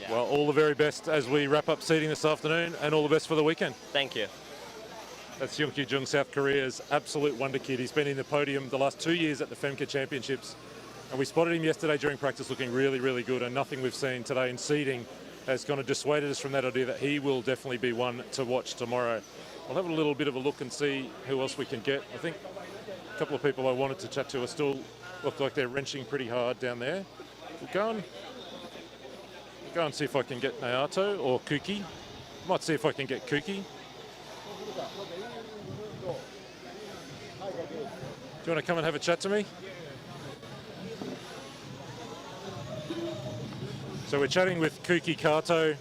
[SPEAKER 14] Yeah.
[SPEAKER 1] Well, all the very best as we wrap up seeding this afternoon, and all the best for the weekend.
[SPEAKER 14] Thank you.
[SPEAKER 1] That's Youngkyu Jung, South Korea's absolute wonder kid. He's been in the podium the last 2 years at the FEMCA Championships, and we spotted him yesterday during practice looking really, really good, and nothing we've seen today in seeding has kind of dissuaded us from that idea that he will definitely be one to watch tomorrow. We'll have a little bit of a look and see who else we can get. I think a couple of people I wanted to chat to are still look like they're wrenching pretty hard down there. We'll go and see if I can get Naoto or Kuki. Might see if I can get Kuki. Do you want to come and have a chat to me? So we're chatting with Kuki Kato.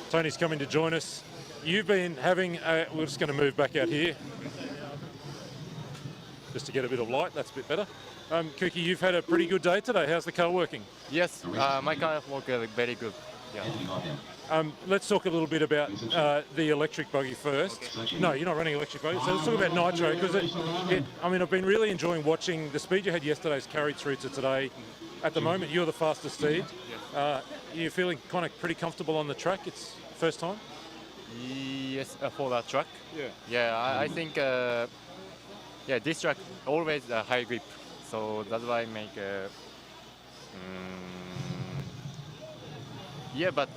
[SPEAKER 1] Tony's coming to join us. You've been having we're just going to move back out here just to get a bit of light. That's a bit better. Kuki, you've had a pretty good day today. How's the car working?
[SPEAKER 15] Yes, my car works very good. Yeah.
[SPEAKER 1] Let's talk a little bit about the electric buggy first. No, you're not running electric buggy. So let's talk about Nitro, because I mean, I've been really enjoying watching the speed you had yesterday's carried through to today. At the moment, you're the fastest seed. You're feeling kind of pretty comfortable on the track. It's first time?
[SPEAKER 15] Yes, for the track. Yeah. Yeah, I think this track always high grip, so that's why I make. But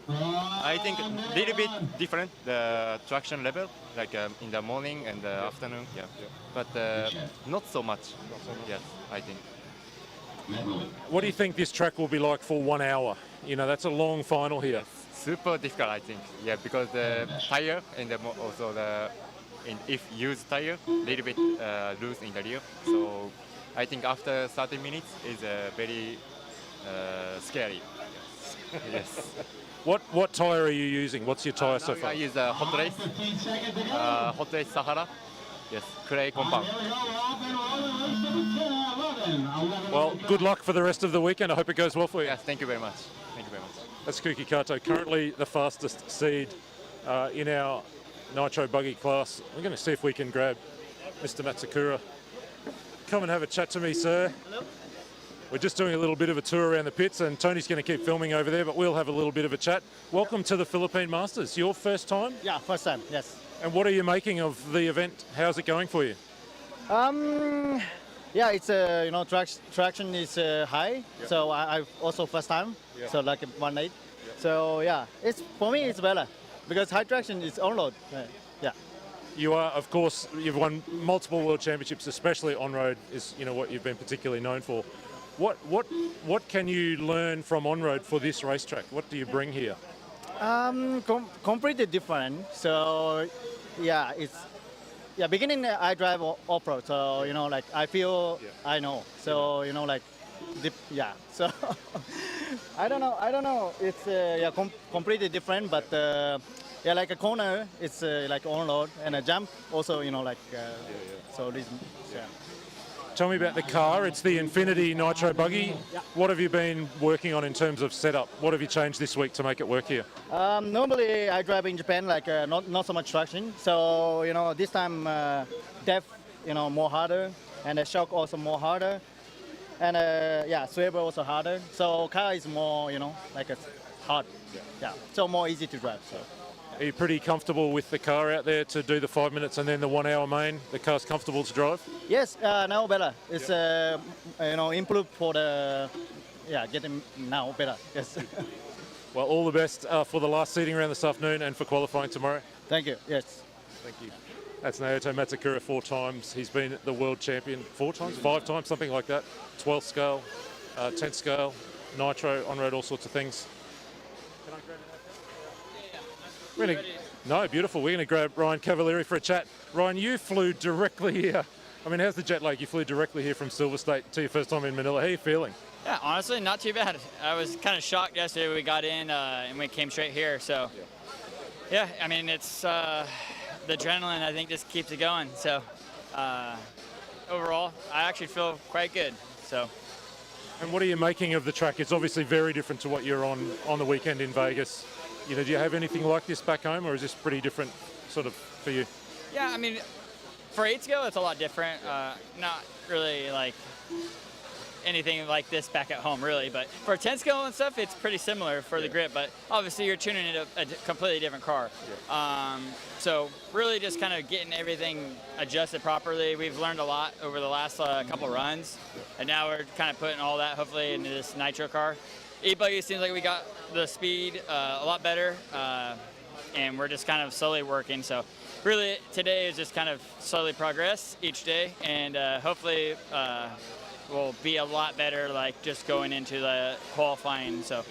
[SPEAKER 15] I think a little bit different the traction level, like in the morning and the afternoon. Yeah. But not so much. Yes, I think.
[SPEAKER 1] What do you think this track will be like for 1 hour? You know, that's a long final here.
[SPEAKER 15] Super difficult, I think. Yeah, because the tire and also if used tire, little bit loose in the rear. So I think after 30 minutes is very scary. Yes.
[SPEAKER 1] What tire are you using? What's your tire so far?
[SPEAKER 15] I use Hot Race Sahara. Yes, clay compound.
[SPEAKER 1] Well, good luck for the rest of the weekend. I hope it goes well for you.
[SPEAKER 15] Yes, thank you very much. Thank you very much.
[SPEAKER 1] That's Kuki Kato, currently the fastest seed in our Nitro Buggy class. I'm going to see if we can grab Mr. Matsukura. Come and have a chat to me, sir. Hello. We're just doing a little bit of a tour around the pits, and Tony's going to keep filming over there, but we'll have a little bit of a chat. Welcome to the Philippine Masters. Your first time?
[SPEAKER 16] Yeah, first time, yes.
[SPEAKER 1] And what are you making of the event? How's it going for you?
[SPEAKER 16] Yeah, it's traction is high, so I also first time, so like 1.8. So yeah, for me it's better because high traction is on road. Yeah.
[SPEAKER 1] You are, of course, you've won multiple world championships, especially on road is what you've been particularly known for. What can you learn from on road for this racetrack? What do you bring here?
[SPEAKER 16] Completely different. So yeah, beginning I drive off-road, so like I feel I know. So so I don't know. It's completely different, but like a corner, it's like on road, and a jump also, so this. Yeah.
[SPEAKER 1] Tell me about the car. It's the Infinity Nitro Buggy.
[SPEAKER 16] Yeah.
[SPEAKER 1] What have you been working on in terms of setup? What have you changed this week to make it work here?
[SPEAKER 16] Normally I drive in Japan like not so much traction. So this time depth more harder, and the shock also more harder, and swivel also harder. So car is more like a hard. Yeah. So more easy to drive. So.
[SPEAKER 1] Are you pretty comfortable with the car out there to do the 5 minutes and then the 1 hour main? The car's comfortable to drive?
[SPEAKER 16] Yes, now better. It's improved for the getting now better. Yes.
[SPEAKER 1] Well, all the best for the last seating round this afternoon and for qualifying tomorrow.
[SPEAKER 16] Thank you. Yes.
[SPEAKER 1] Thank you. That's Naoto Matsukura 4 times. He's been the world champion 4 times, 5 times, something like that. 12th scale, 10th scale, nitro, on road, all sorts of things. Can I grab No, beautiful. We're going to grab Ryan Cavalieri for a chat. Ryan, you flew directly here. I mean, how's the jet lag? You flew directly here from Silver State to your first time in Manila. How are you feeling?
[SPEAKER 17] Yeah, honestly, not too bad. I was kind of shocked yesterday we got in and we came straight here. So, yeah, I mean, it's the adrenaline, I think, just keeps it going. So, overall, I actually feel quite good. So.
[SPEAKER 1] And what are you making of the track? It's obviously very different to what you're on the weekend in Vegas. Do you have anything like this back home, or is this pretty different sort of for you?
[SPEAKER 17] Yeah, I mean, for 8 scale, it's a lot different. Not really like anything like this back at home, really. But for 10 scale and stuff, it's pretty similar for the grip. But obviously, you're tuning it a completely different car. So really just kind of getting everything adjusted properly. We've learned a lot over the last couple runs, and now we're kind of putting all that hopefully into this nitro car. E-Buggy seems like we got the speed a lot better, and we're just kind of slowly working. So really today is just kind of slowly progress each day, and hopefully we'll be a lot better like just going into the qualifying.
[SPEAKER 1] So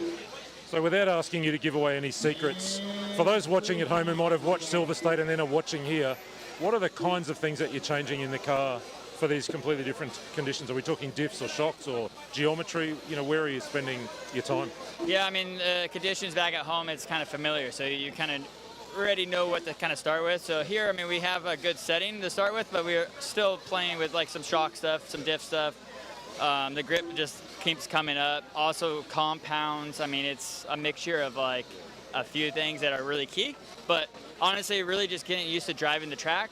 [SPEAKER 1] without asking you to give away any secrets, for those watching at home who might have watched Silver State and then are watching here, what are the kinds of things that you're changing in the car for these completely different conditions? Are we talking diffs or shocks or geometry? You know, where are you spending your time?
[SPEAKER 17] Yeah, I mean, conditions back at home, it's kind of familiar, so you kind of already know what to kind of start with. So here, I mean, we have a good setting to start with, but we're still playing with like some shock stuff, some diff stuff. The grip just keeps coming up. Also compounds. I mean, it's a mixture of like a few things that are really key. But honestly, really just getting used to driving the track.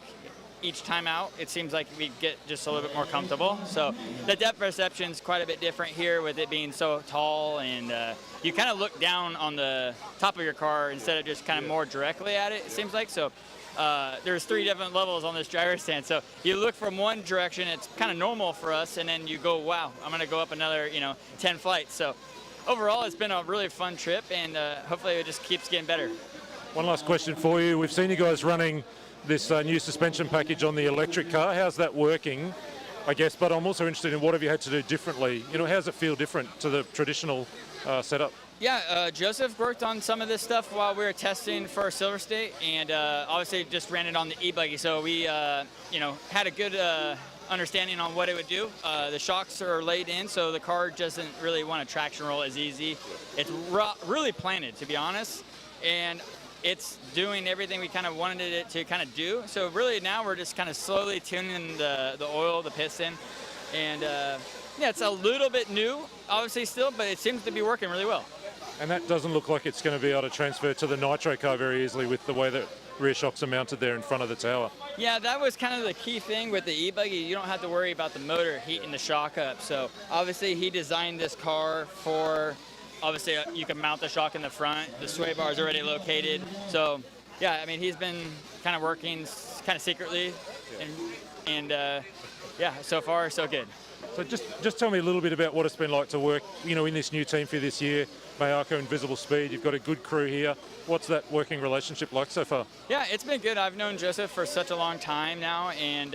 [SPEAKER 17] Each time out, it seems like we get just a little bit more comfortable. So the depth perception is quite a bit different here with it being so tall, and you kind of look down on the top of your car instead of just kind of more directly at it, it seems like. So there's 3 different levels on this driver's stand. So you look from one direction, it's kind of normal for us, and then you go, wow, I'm going to go up another, 10 flights. So overall, it's been a really fun trip, and hopefully it just keeps getting better.
[SPEAKER 1] One last question for you. We've seen you guys running this new suspension package on the electric car. How's that working, I guess? But I'm also interested in what have you had to do differently? How does it feel different to the traditional setup?
[SPEAKER 17] Yeah, Joseph worked on some of this stuff while we were testing for Silver State, and obviously just ran it on the e-buggy. So we, had a good understanding on what it would do. The shocks are laid in, so the car doesn't really want to traction roll as easy. It's really planted, to be honest, and it's doing everything we kind of wanted it to kind of do. So really now we're just kind of slowly tuning the oil, the piston, and it's a little bit new, obviously still, but it seems to be working really well.
[SPEAKER 1] And that doesn't look like it's going to be able to transfer to the nitro car very easily with the way that rear shocks are mounted there in front of the tower.
[SPEAKER 17] Yeah, that was kind of the key thing with the e-buggy. You don't have to worry about the motor heating the shock up. So obviously he designed this car for, obviously you can mount the shock in the front. The sway bar is already located. So yeah, I mean, he's been kind of working kind of secretly, and so far so good.
[SPEAKER 1] So just tell me a little bit about what it's been like to work, in this new team for this year, Mayako and Visible Speed. You've got a good crew here. What's that working relationship like so far?
[SPEAKER 17] Yeah, it's been good. I've known Joseph for such a long time now, and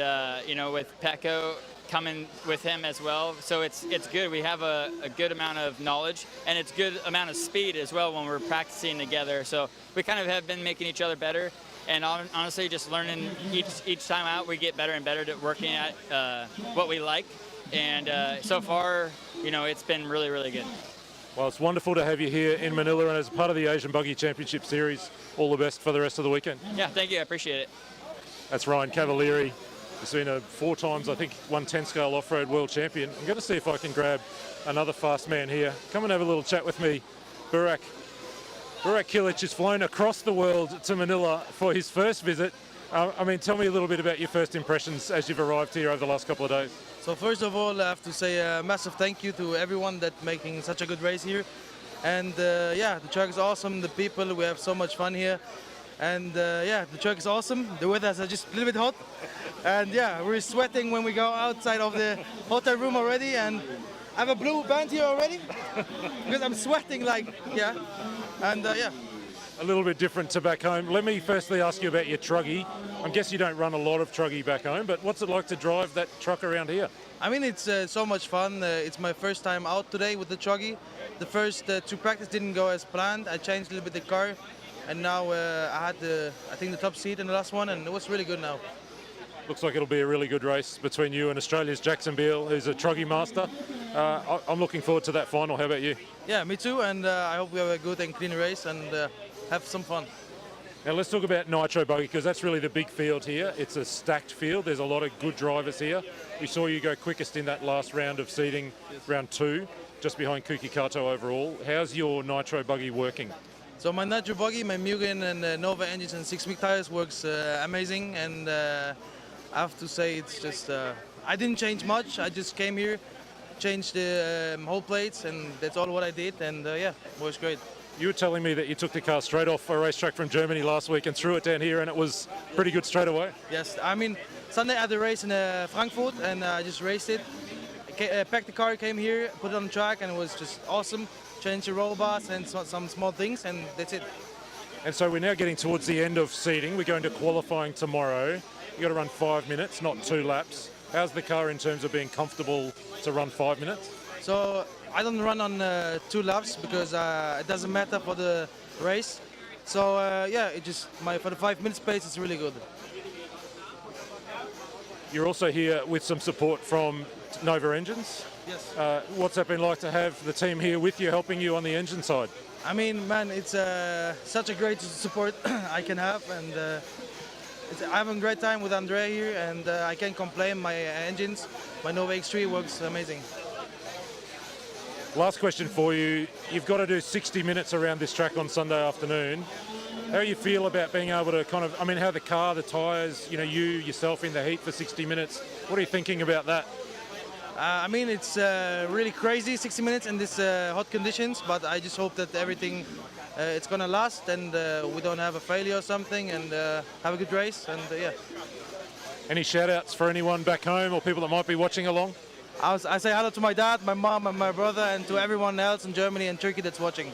[SPEAKER 17] with Pecco coming with him as well, so it's good. We have a good amount of knowledge, and it's good amount of speed as well when we're practicing together. So we kind of have been making each other better, and honestly, just learning each time out, we get better and better at working at what we like. And so far, it's been really, really good.
[SPEAKER 1] Well, it's wonderful to have you here in Manila, and as part of the Asian Buggy Championship Series, all the best for the rest of the weekend.
[SPEAKER 17] Yeah, thank you. I appreciate it.
[SPEAKER 1] That's Ryan Cavalieri. He's been a 4 times, I think, 110 scale off-road world champion. I'm going to see if I can grab another fast man here. Come and have a little chat with me. Burak Kilic has flown across the world to Manila for his first visit. Tell me a little bit about your first impressions as you've arrived here over the last couple of days.
[SPEAKER 14] So first of all, I have to say a massive thank you to everyone that's making such a good race here. And the track is awesome, the people, we have so much fun here. And the track is awesome, the weather is just a little bit hot. And we're sweating when we go outside of the hotel room already. And I have a blue band here already because I'm sweating
[SPEAKER 1] A little bit different to back home. Let me firstly ask you about your truggy. I guess you don't run a lot of truggy back home, but what's it like to drive that truck around here?
[SPEAKER 14] I mean, it's so much fun. It's my first time out today with the truggy. The first 2 practice didn't go as planned. I changed a little bit the car, and now I had the top seat in the last one, and it was really good now.
[SPEAKER 1] Looks like it'll be a really good race between you and Australia's Jackson Beale, who's a truggy master. I'm looking forward to that final. How about you?
[SPEAKER 14] Yeah, me too, and I hope we have a good and clean race and have some fun.
[SPEAKER 1] Now let's talk about Nitro Buggy, because that's really the big field here. It's a stacked field. There's a lot of good drivers here. We saw you go quickest in that last round of seeding, round 2, just behind Kuki Kato overall. How's your Nitro Buggy working?
[SPEAKER 14] So my Nitro Buggy, my Mugen and Nova engines and 6 tires works amazing, and I have to say it's just, I didn't change much. I just came here changed the whole plates, and that's all what I did. And yeah, it was great.
[SPEAKER 1] You were telling me that you took the car straight off a racetrack from Germany last week and threw it down here, and it was pretty good straight away.
[SPEAKER 14] Yes, I mean, Sunday I had a race in Frankfurt, and I just raced it. Packed the car, came here, put it on the track, and it was just awesome. Changed the roll bars and some small things, and that's it.
[SPEAKER 1] And so we're now getting towards the end of seeding. We're going to qualifying tomorrow. You got to run 5 minutes, not 2 laps. How's the car in terms of being comfortable to run 5 minutes?
[SPEAKER 14] So I don't run on 2 laps because it doesn't matter for the race. So yeah, it just for the 5 minutes pace, it's really good.
[SPEAKER 1] You're also here with some support from Nova Engines.
[SPEAKER 14] Yes.
[SPEAKER 1] What's that been like to have the team here with you, helping you on the engine side?
[SPEAKER 14] I mean, man, it's such a great support I can have, and I'm having a great time with Andre here, and I can't complain. My engines, my Nova X3 works amazing.
[SPEAKER 1] Last question for you. You've got to do 60 minutes around this track on Sunday afternoon. How do you feel about being able to how the car, the tyres, you yourself in the heat for 60 minutes? What are you thinking about that?
[SPEAKER 14] I mean, it's really crazy, 60 minutes in this hot conditions, but I just hope that everything it's gonna last, and we don't have a failure or something, and have a good race, and yeah.
[SPEAKER 1] Any shout-outs for anyone back home or people that might be watching along?
[SPEAKER 14] I say hello to my dad, my mom, and my brother, and to everyone else in Germany and Turkey that's watching.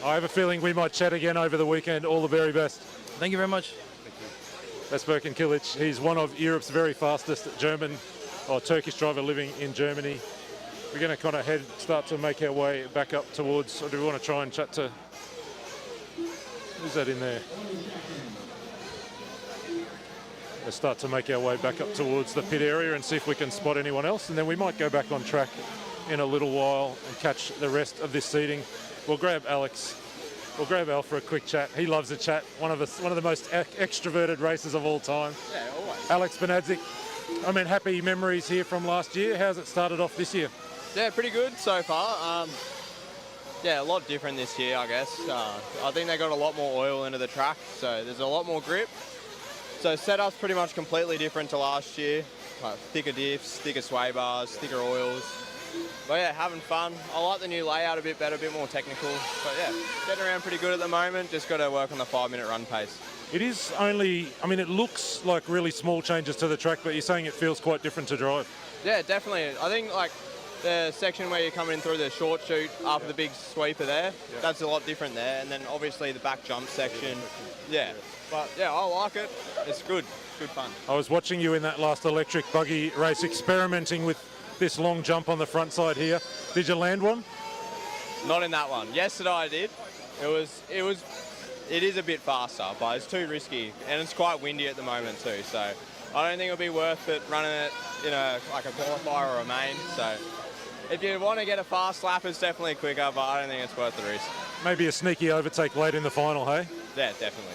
[SPEAKER 1] I have a feeling we might chat again over the weekend. All the very best.
[SPEAKER 14] Thank you very much.
[SPEAKER 1] That's Berkan Kilic. He's one of Europe's very fastest German or Turkish driver living in Germany. We're going to kind of start to make our way back up towards, or do we want to try and chat to, who's that in there? We'll start to make our way back up towards the pit area and see if we can spot anyone else, and then we might go back on track in a little while and catch the rest of this seating. We'll grab Alex. We'll grab Al for a quick chat. He loves a chat. One of the most extroverted racers of all time.
[SPEAKER 18] Yeah, always.
[SPEAKER 1] Alex Benadzik. I mean, happy memories here from last year. How's it started off this year?
[SPEAKER 18] Yeah, pretty good so far. Yeah, a lot different this year, I guess. I think they got a lot more oil into the track, so there's a lot more grip. So setup's pretty much completely different to last year. Like thicker diffs, thicker sway bars, thicker oils. But yeah, having fun. I like the new layout a bit better, a bit more technical. But yeah, getting around pretty good at the moment. Just got to work on the 5-minute run pace.
[SPEAKER 1] It is only, I mean, it looks like really small changes to the track, but you're saying it feels quite different to drive.
[SPEAKER 18] Yeah, definitely. I think like the section where you're coming in through the short chute after the big sweeper there, that's a lot different there. And then obviously the back jump section. Yeah, but yeah, I like it. It's good. Good fun.
[SPEAKER 1] I was watching you in that last electric buggy race, experimenting with this long jump on the front side here. Did you land one?
[SPEAKER 18] Not in that one. Yesterday I did. It is a bit faster, but it's too risky, and it's quite windy at the moment too. So I don't think it'll be worth it running it in a qualifier or a main. So if you want to get a fast lap, it's definitely quicker, but I don't think it's worth the risk.
[SPEAKER 1] Maybe a sneaky overtake late in the final, hey?
[SPEAKER 18] Yeah, definitely.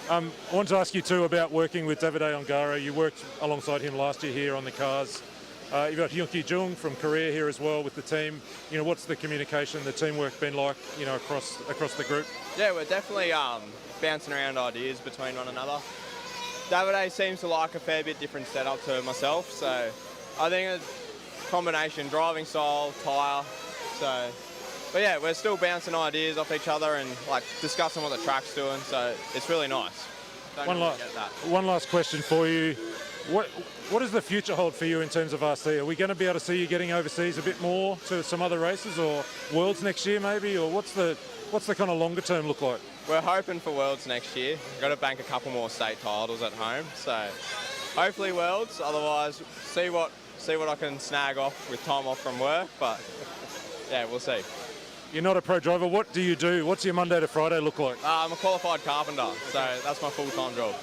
[SPEAKER 1] I wanted to ask you too about working with Davide Ongaro. You worked alongside him last year here on the cars. You've got Hyunki Jung from Korea here as well with the team. What's the communication, the teamwork been like, across the group?
[SPEAKER 18] Yeah, we're definitely bouncing around ideas between one another. Davide seems to like a fair bit different setup to myself, so I think a combination, driving style, tyre. So, but yeah, we're still bouncing ideas off each other and like discussing what the track's doing. So it's really nice.
[SPEAKER 1] One last question for you. What does the future hold for you in terms of RC? Are we going to be able to see you getting overseas a bit more to some other races, or Worlds next year maybe, or what's the kind of longer term look like?
[SPEAKER 18] We're hoping for Worlds next year. Got to bank a couple more state titles at home, so hopefully Worlds. Otherwise, see what I can snag off with time off from work. But yeah, we'll see.
[SPEAKER 1] You're not a pro driver. What do you do? What's your Monday to Friday look like?
[SPEAKER 18] I'm a qualified carpenter, so that's my full-time job.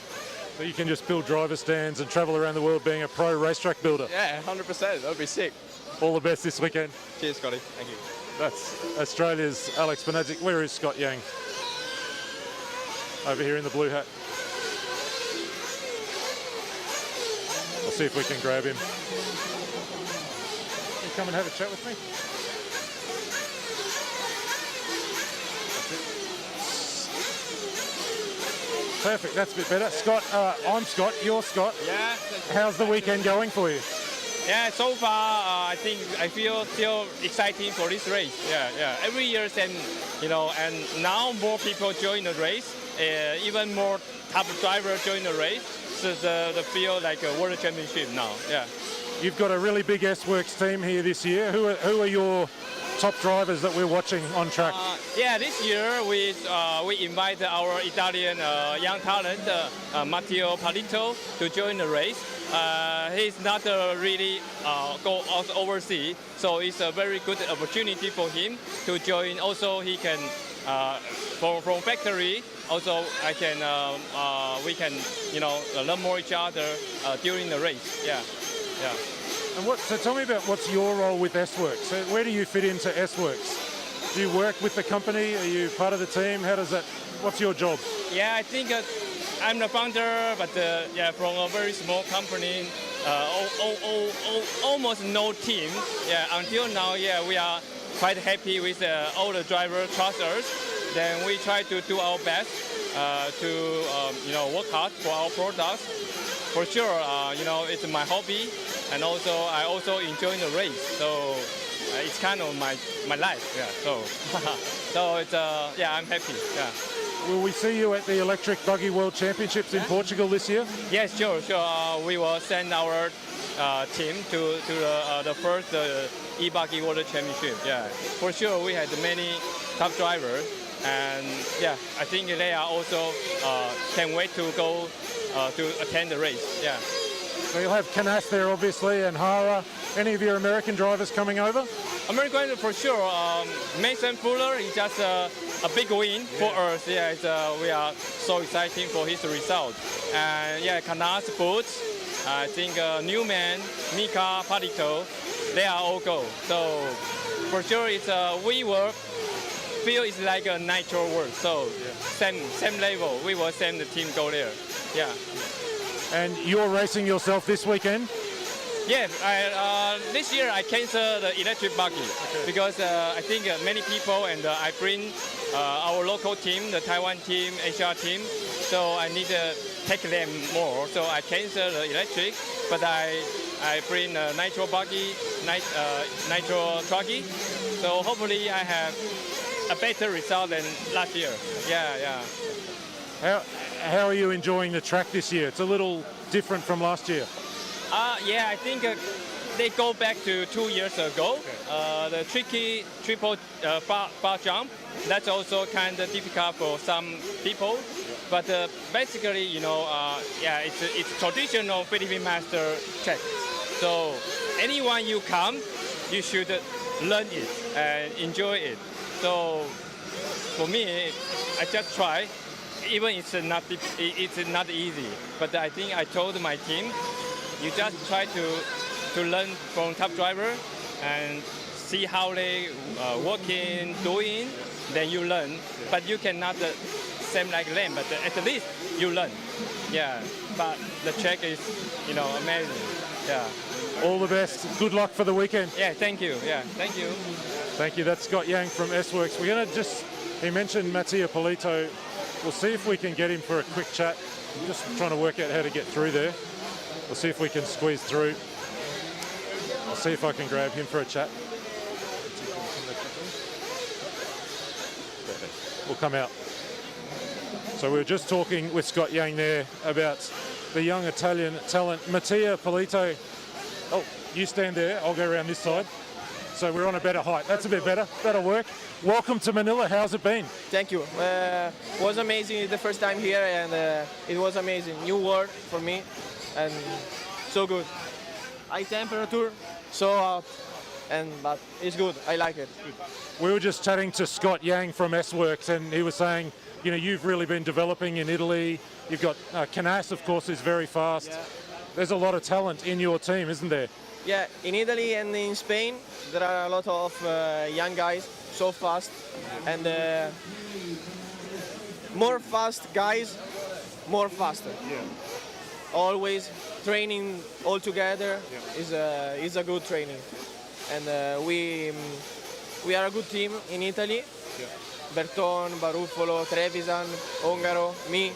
[SPEAKER 1] So you can just build driver stands and travel around the world being a pro racetrack builder?
[SPEAKER 18] Yeah, 100%. That would be sick.
[SPEAKER 1] All the best this weekend.
[SPEAKER 18] Cheers, Scotty. Thank you.
[SPEAKER 1] That's Australia's Alex Benadzik. Where is Scott Yang? Over here in the blue hat. I'll see if we can grab him. Can you come and have a chat with me? Perfect, that's a bit better. Scott, I'm Scott, you're Scott.
[SPEAKER 18] Yeah.
[SPEAKER 1] How's the weekend going for you?
[SPEAKER 9] Yeah, so far I think I feel still exciting for this race. Yeah. Every year, and now more people join the race. Even more top drivers join the race. So the feel like a world championship now. Yeah.
[SPEAKER 1] You've got a really big S-Works team here this year. Who are your top drivers that we're watching on track?
[SPEAKER 9] This year we invite our Italian young talent Matteo Palito to join the race. He's not really go overseas, so it's a very good opportunity for him to join. Also, he can from factory. Also, we can learn more each other during the race. Yeah.
[SPEAKER 1] And so tell me about what's your role with S-Works. So where do you fit into S-Works? Do you work with the company? Are you part of the team? What's your job?
[SPEAKER 9] Yeah, I think I'm the founder, but from a very small company, almost no team. Yeah, until now, we are quite happy with all the driver trust us. Then we try to do our best to work hard for our products. For sure, it's my hobby, and also I also enjoy the race. So it's kind of my life. Yeah. So it's I'm happy. Yeah.
[SPEAKER 1] Will we see you at the Electric Buggy World Championships in Portugal this year?
[SPEAKER 9] Yes, sure. We will send our team to the first e-buggy World Championship. Yeah, for sure. We had many top drivers, and I think they are also can't wait to go to attend the race. Yeah.
[SPEAKER 1] So you'll have Canas there, obviously, and Hara. Any of your American drivers coming over?
[SPEAKER 9] American for sure. Mason Fuller is just a big win for us. Yeah, we are so excited for his result. And Canas, Boots, I think Newman, Mika, Palito, they are all go. So for sure, we will feel it's like a nitro world. So same level. We will send the team go there. Yeah.
[SPEAKER 1] And you're racing yourself this weekend?
[SPEAKER 9] Yeah, this year I canceled the electric buggy because I think many people and I bring our local team, the Taiwan team, HR team, so I need to take them more. So I canceled the electric, but I bring nitro buggy, nitro trucky. So hopefully I have a better result than last year. Yeah.
[SPEAKER 1] How are you enjoying the track this year? It's a little different from last year.
[SPEAKER 9] I think they go back to 2 years ago. The tricky triple bar jump, that's also kind of difficult for some people. But basically, it's traditional Philippine master track. So anyone you come, you should learn it and enjoy it. So for me, I just try. Even it's not easy, but I think I told my team, you just try to learn from top driver and see how they working, doing, then you learn. But you cannot same like them, but at least you learn. Yeah, but the track is, amazing. Yeah.
[SPEAKER 1] All the best. Good luck for the weekend.
[SPEAKER 9] Yeah, thank you. Yeah, thank you.
[SPEAKER 1] Thank you. That's Scott Yang from S-Works. We're going to he mentioned Matteo Palito. We'll see if we can get him for a quick chat. I'm just trying to work out how to get through there. We'll see if we can squeeze through. I'll see if I can grab him for a chat. We'll come out. So we were just talking with Scott Yang there about the young Italian talent, Matteo Palito. Oh, you stand there. I'll go around this side. So we're on a better height. That's a bit better. That'll work. Welcome to Manila. How's it been?
[SPEAKER 19] Thank you. It was amazing the first time here, and it was amazing. New world for me, and so good. High temperature, so hot, but it's good. I like it.
[SPEAKER 1] We were just chatting to Scott Yang from S-Works, and he was saying, you've really been developing in Italy. You've got Canas, of course, is very fast.
[SPEAKER 19] Yeah.
[SPEAKER 1] There's a lot of talent in your team, isn't there?
[SPEAKER 19] Yeah, in Italy and in Spain, there are a lot of young guys, so fast, and more fast guys, more faster.
[SPEAKER 1] Yeah.
[SPEAKER 19] Always training all together is a good training, and we are a good team in Italy.
[SPEAKER 1] Yeah.
[SPEAKER 19] Berton, Baruffolo, Trevisan, Ongaro, me,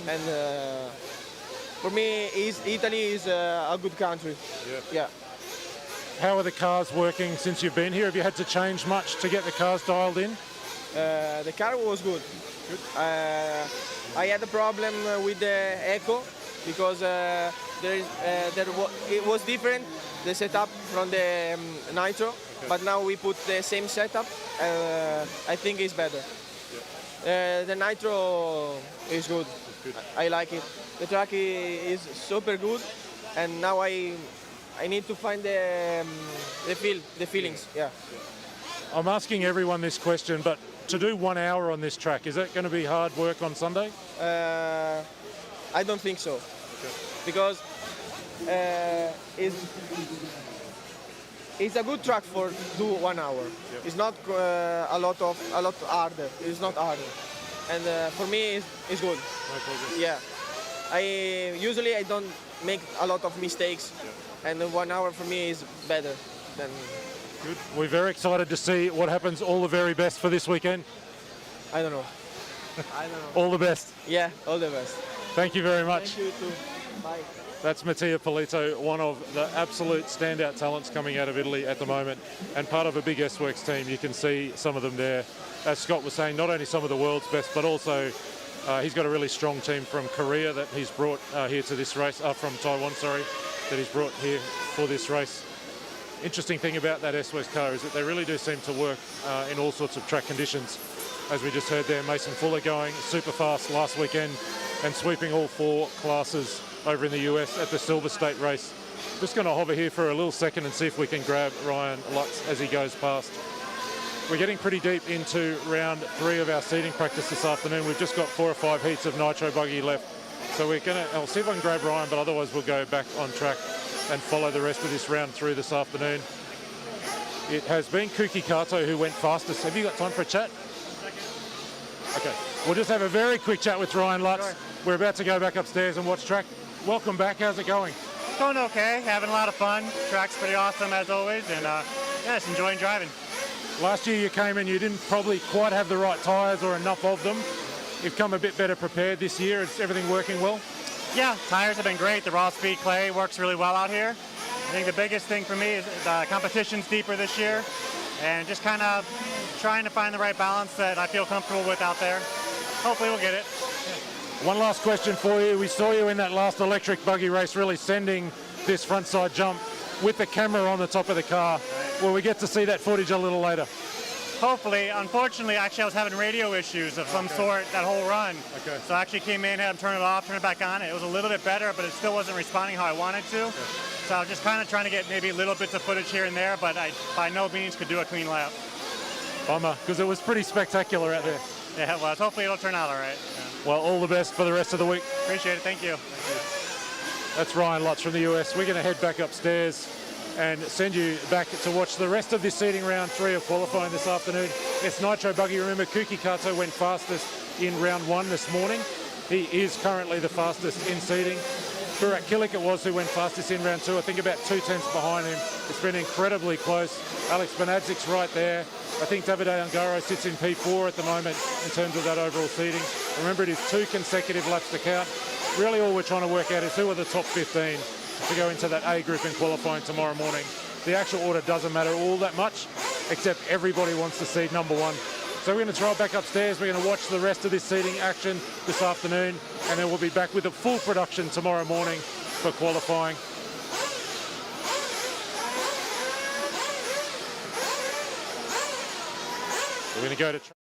[SPEAKER 19] and for me, Italy is a good country.
[SPEAKER 1] Yeah. How are the cars working since you've been here? Have you had to change much to get the cars dialed in?
[SPEAKER 19] The car was good. I had a problem with the echo because it was different, the setup from the Nitro, but now we put the same setup. I think it's better. The Nitro is good. I like it. The track is super good, and now I need to find the feelings. Yeah.
[SPEAKER 1] I'm asking everyone this question, but to do 1 hour on this track, is that going to be hard work on Sunday?
[SPEAKER 19] I don't think so, because it's a good track for do 1 hour. It's not a lot harder. It's not harder, and for me it's good. Yeah, usually I don't make a lot of mistakes, and 1 hour for me is better than.
[SPEAKER 1] Good. We're very excited to see what happens. All the very best for this weekend.
[SPEAKER 19] I don't know.
[SPEAKER 1] All the best.
[SPEAKER 19] Yeah, all the best.
[SPEAKER 1] Thank you very much.
[SPEAKER 19] Thank you too. Bye.
[SPEAKER 1] That's Mattia Polito, one of the absolute standout talents coming out of Italy at the moment, and part of a big S-Works team. You can see some of them there. As Scott was saying, not only some of the world's best, but also he's got a really strong team from Korea that he's brought here to this race, from Taiwan, sorry, that he's brought here for this race. Interesting thing about that S-Works car is that they really do seem to work in all sorts of track conditions. As we just heard there, Mason Fuller going super fast last weekend and sweeping all 4 classes over in the US at the Silver State race. Just going to hover here for a little second and see if we can grab Ryan Lutz as he goes past. We're getting pretty deep into round 3 of our seeding practice this afternoon. We've just got 4 or 5 heats of nitro buggy left. So I'll see if I can grab Ryan, but otherwise we'll go back on track and follow the rest of this round through this afternoon. It has been Kuki Kato who went fastest. Have you got time for a chat? Okay, we'll just have a very quick chat with Ryan Lutz. Sure. We're about to go back upstairs and watch track. Welcome back, how's it going?
[SPEAKER 20] Going okay, having a lot of fun. Track's pretty awesome as always, and yeah, just enjoying driving.
[SPEAKER 1] Last year you came in, you didn't probably quite have the right tyres or enough of them. You've come a bit better prepared this year. Is everything working well?
[SPEAKER 20] Yeah, tires have been great. The raw speed clay works really well out here. I think the biggest thing for me is the competition's deeper this year, and just kind of trying to find the right balance that I feel comfortable with out there. Hopefully we'll get it.
[SPEAKER 1] One last question for you. We saw you in that last electric buggy race really sending this front side jump with the camera on the top of the car. Will we get to see that footage a little later?
[SPEAKER 20] Hopefully. Unfortunately, actually I was having radio issues of some sort that whole run. Okay. So I actually came in, had them turn it off, turn it back on. It was a little bit better, but it still wasn't responding how I wanted to. Okay. So I was just kind of trying to get maybe little bits of footage here and there, but I by no means could do a clean lap.
[SPEAKER 1] Bummer, because it was pretty spectacular out there.
[SPEAKER 20] Yeah, it was. Hopefully it'll turn out all right. Yeah.
[SPEAKER 1] Well, all the best for the rest of the week.
[SPEAKER 20] Appreciate it. Thank you.
[SPEAKER 1] That's Ryan Lutz from the US. We're going to head back upstairs and send you back to watch the rest of this seeding round 3 of qualifying this afternoon. It's Nitro Buggy. Remember, Kuki Kato went fastest in round 1 this morning. He is currently the fastest in seeding. Burak Kilik it was who went fastest in round 2. I think about 2 tenths behind him. It's been incredibly close. Alex Benadzic's right there. I think Davide Ungaro sits in P4 at the moment in terms of that overall seeding. Remember, it is 2 consecutive laps to count. Really all we're trying to work out is who are the top 15 to go into that A group in qualifying tomorrow morning. The actual order doesn't matter all that much, except everybody wants to seed number 1. So we're going to drive back upstairs. We're going to watch the rest of this seeding action this afternoon, and then we'll be back with a full production tomorrow morning for qualifying. We're going to go to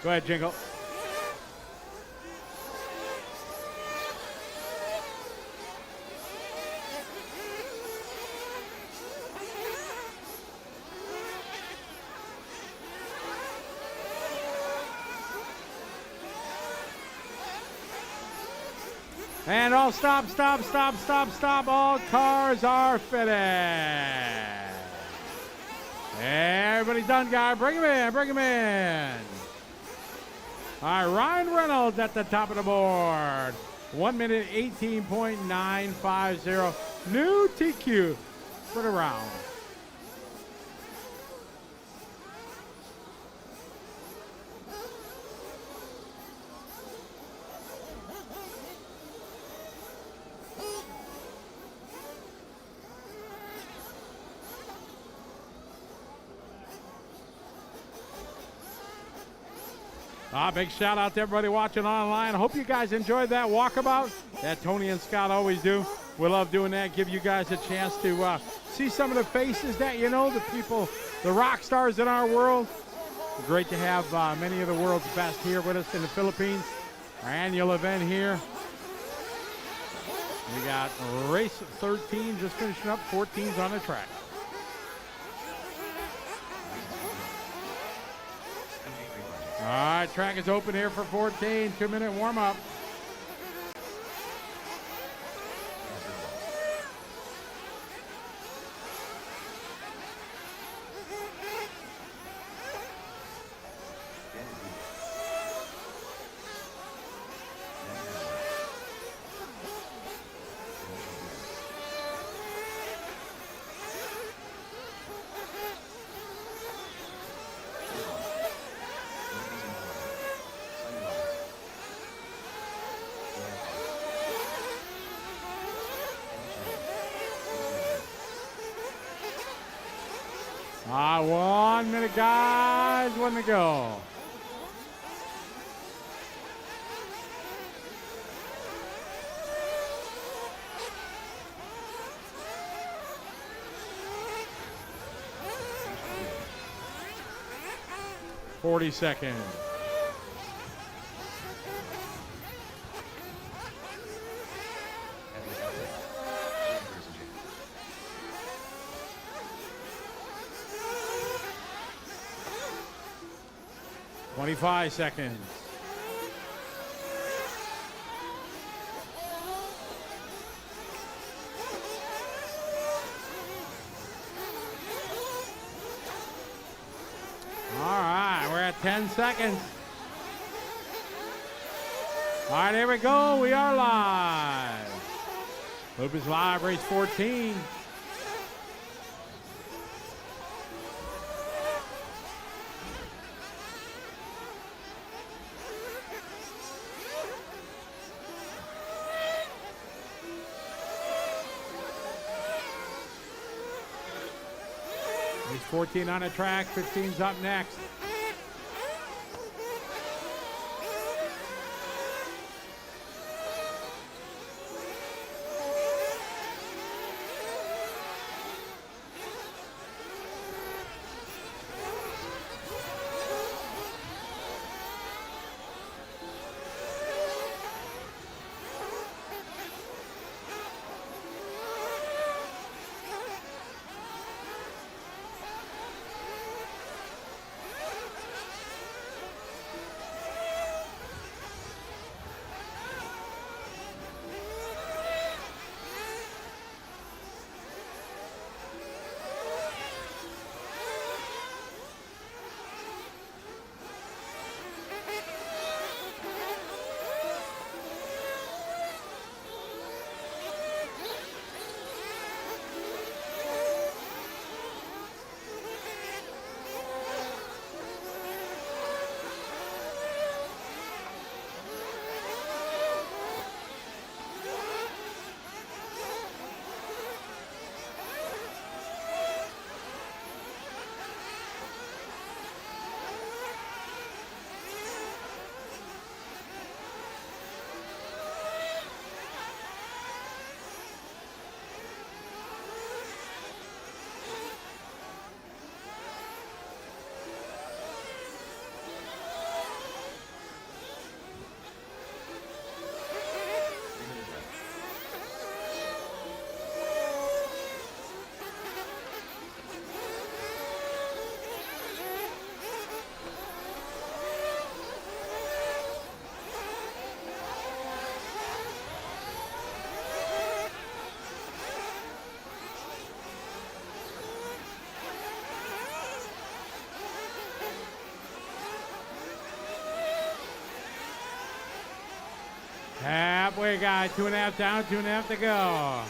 [SPEAKER 2] Go ahead, Jingle. And all stop, stop, stop, stop, stop. All cars are finished. Everybody's done, guy. Bring him in, bring him in. All right, Ryan Reynolds at the top of the board. 1 minute 18.950. New TQ for the round. Big shout out to everybody watching online. I hope you guys enjoyed that walkabout that Tony and Scott always do. We love doing that, give you guys a chance to see some of the faces that you know, the people, the rock stars in our world. Great to have many of the world's best here with us in the Philippines. Our annual event here. We got race 13 just finishing up, 14's on the track. All right, track is open here for 14. 2-minute warm-up. Ah, 1 minute, guys. 1 to go. Forty seconds. Twenty-five seconds. All right, we're at 10 seconds. All right, here we go. We are live. Loop is live, race 14. Race 14 on the track, 15's up next. halfway guy, 2.5 down, 2.5 to go.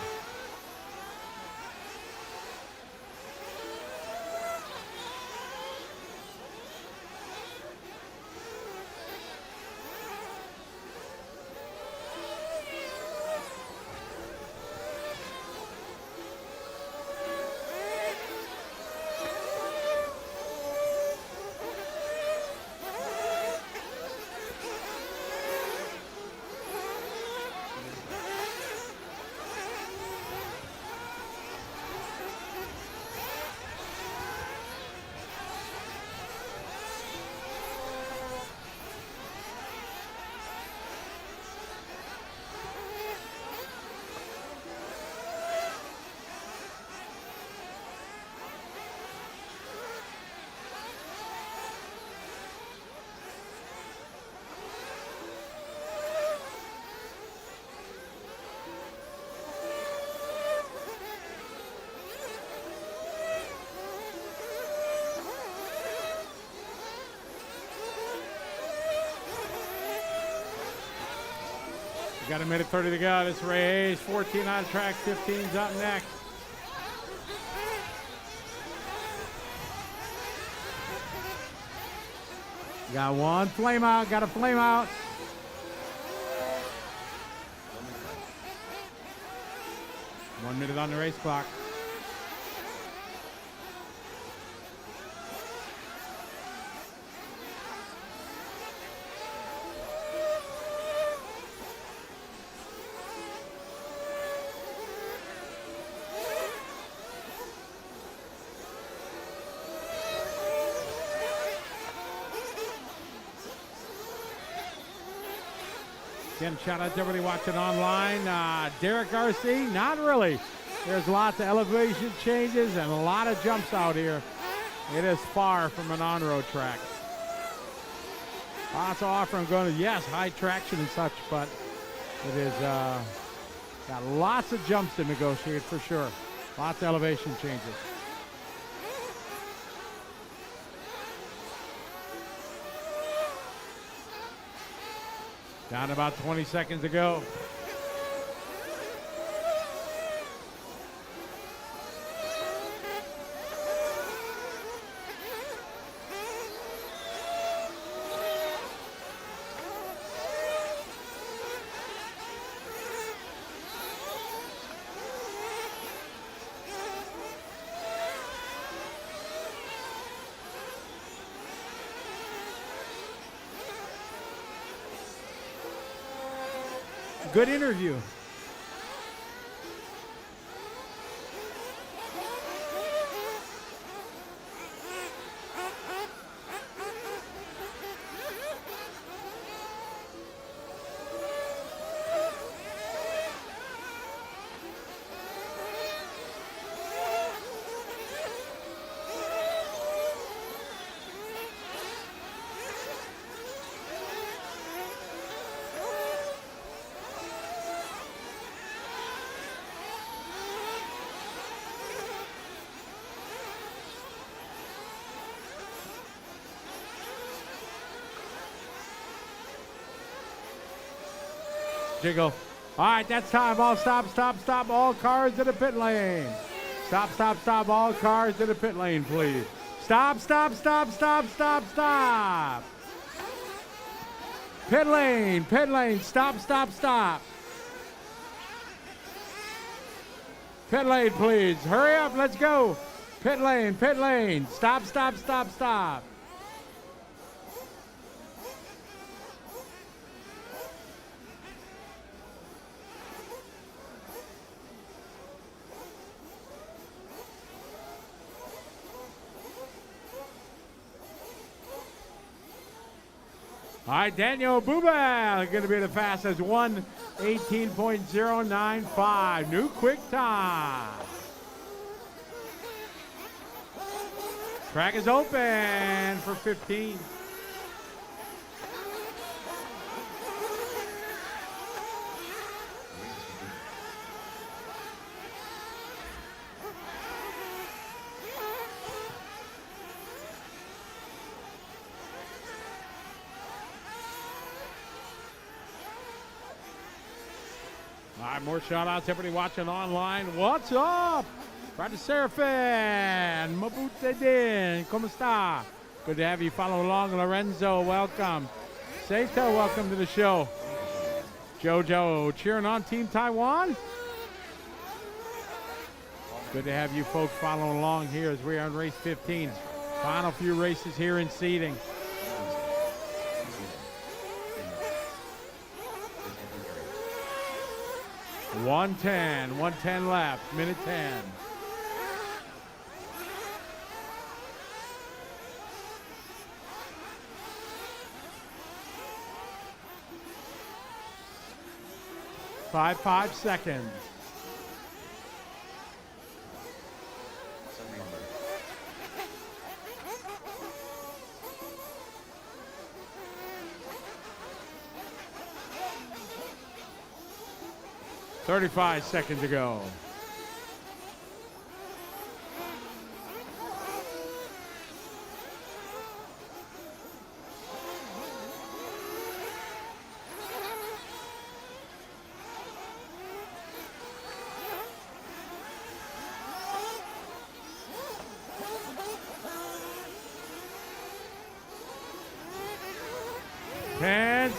[SPEAKER 2] Got 1:30 to go. This race, 14 on track, 15's up next. Got one flame out, got a flame out. One minute on the race clock. Again, shout out to everybody watching online. Derek RC, not really. There's lots of elevation changes and a lot of jumps out here. It is far from an on-road track. Lots of offering going to, yes, high traction and such, but it is got lots of jumps to negotiate for sure. Lots of elevation changes. Down about 20 seconds to go. Good interview. Jiggle. All right, that's time. All stop, stop, stop. All cars to the pit lane. Stop, stop, stop. All cars to the pit lane, please. Stop, stop, stop, stop, stop, stop. Pit lane, stop, stop, stop. Pit lane, please. Hurry up, let's go. Pit lane. Stop, stop, stop, stop. All right, Daniel Bubal going to be the fastest, 1:18.095. New quick time. Track is open for 15. right, more shout-outs. Everybody watching online. What's up? Brad Serafin. Mabute din. ¿Cómo está? Good to have you follow along. Lorenzo, welcome. Seito, welcome to the show. Jojo, cheering on Team Taiwan. Good to have you folks following along here as we are on race 15. Final few races here in seeding. 110 left, minute 10. Five seconds.
[SPEAKER 3] Sunday number.
[SPEAKER 2] 35 seconds to go.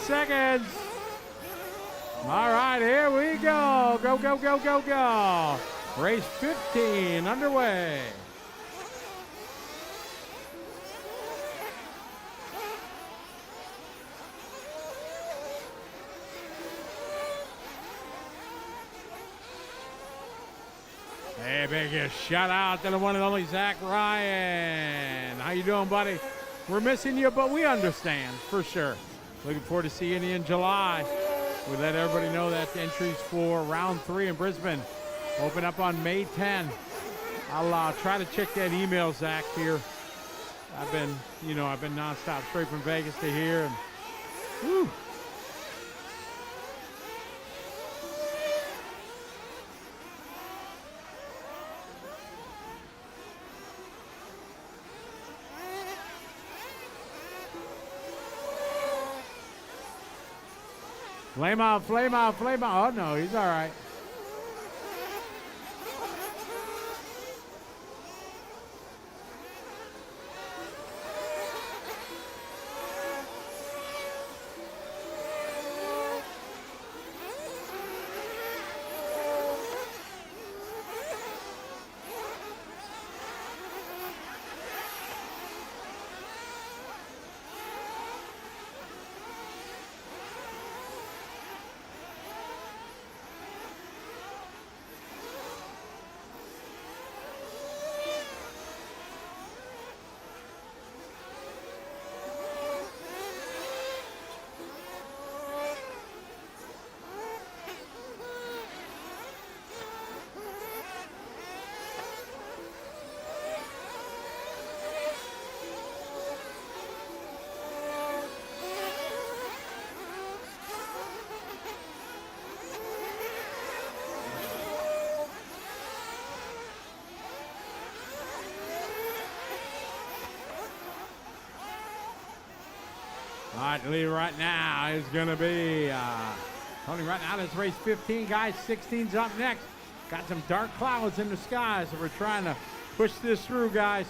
[SPEAKER 2] Seconds. All right, here we go. Go, go, go, go, go. Race 15 underway. Hey, big shout out to the one and only Zach Ryan. How you doing, buddy? We're missing you, but we understand for sure. Looking forward to seeing you in July. We let everybody know that the entries for round 3 in Brisbane open up on May 10. I'll try to check that email, Zach, here. I've been nonstop straight from Vegas to here. And, whew. Flame out, flame out, flame out. Oh, no, he's all right. All right, the lead right now is going to be Tony. Right now, it's race 15, guys. 16's up next. Got some dark clouds in the sky, so we're trying to push this through, guys.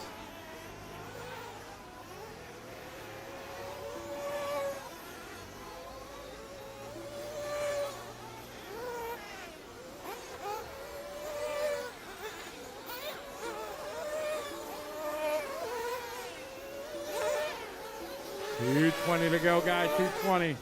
[SPEAKER 2] $220 to go, guys. $220.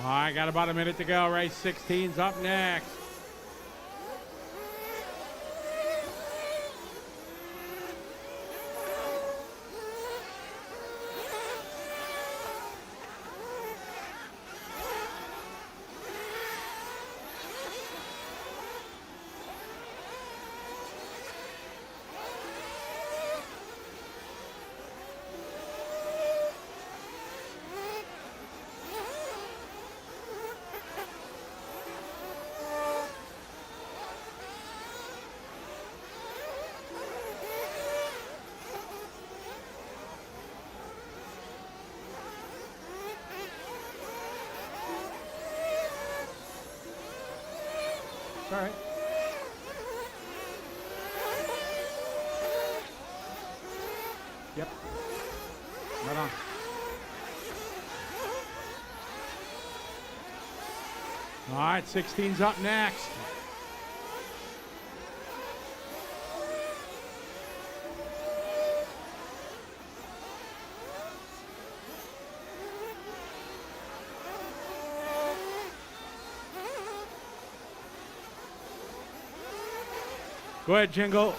[SPEAKER 2] All right, got about a minute to go. Race 16's up next. All right. Yep. Right on. All right, 16's up next. Go ahead, Jingle.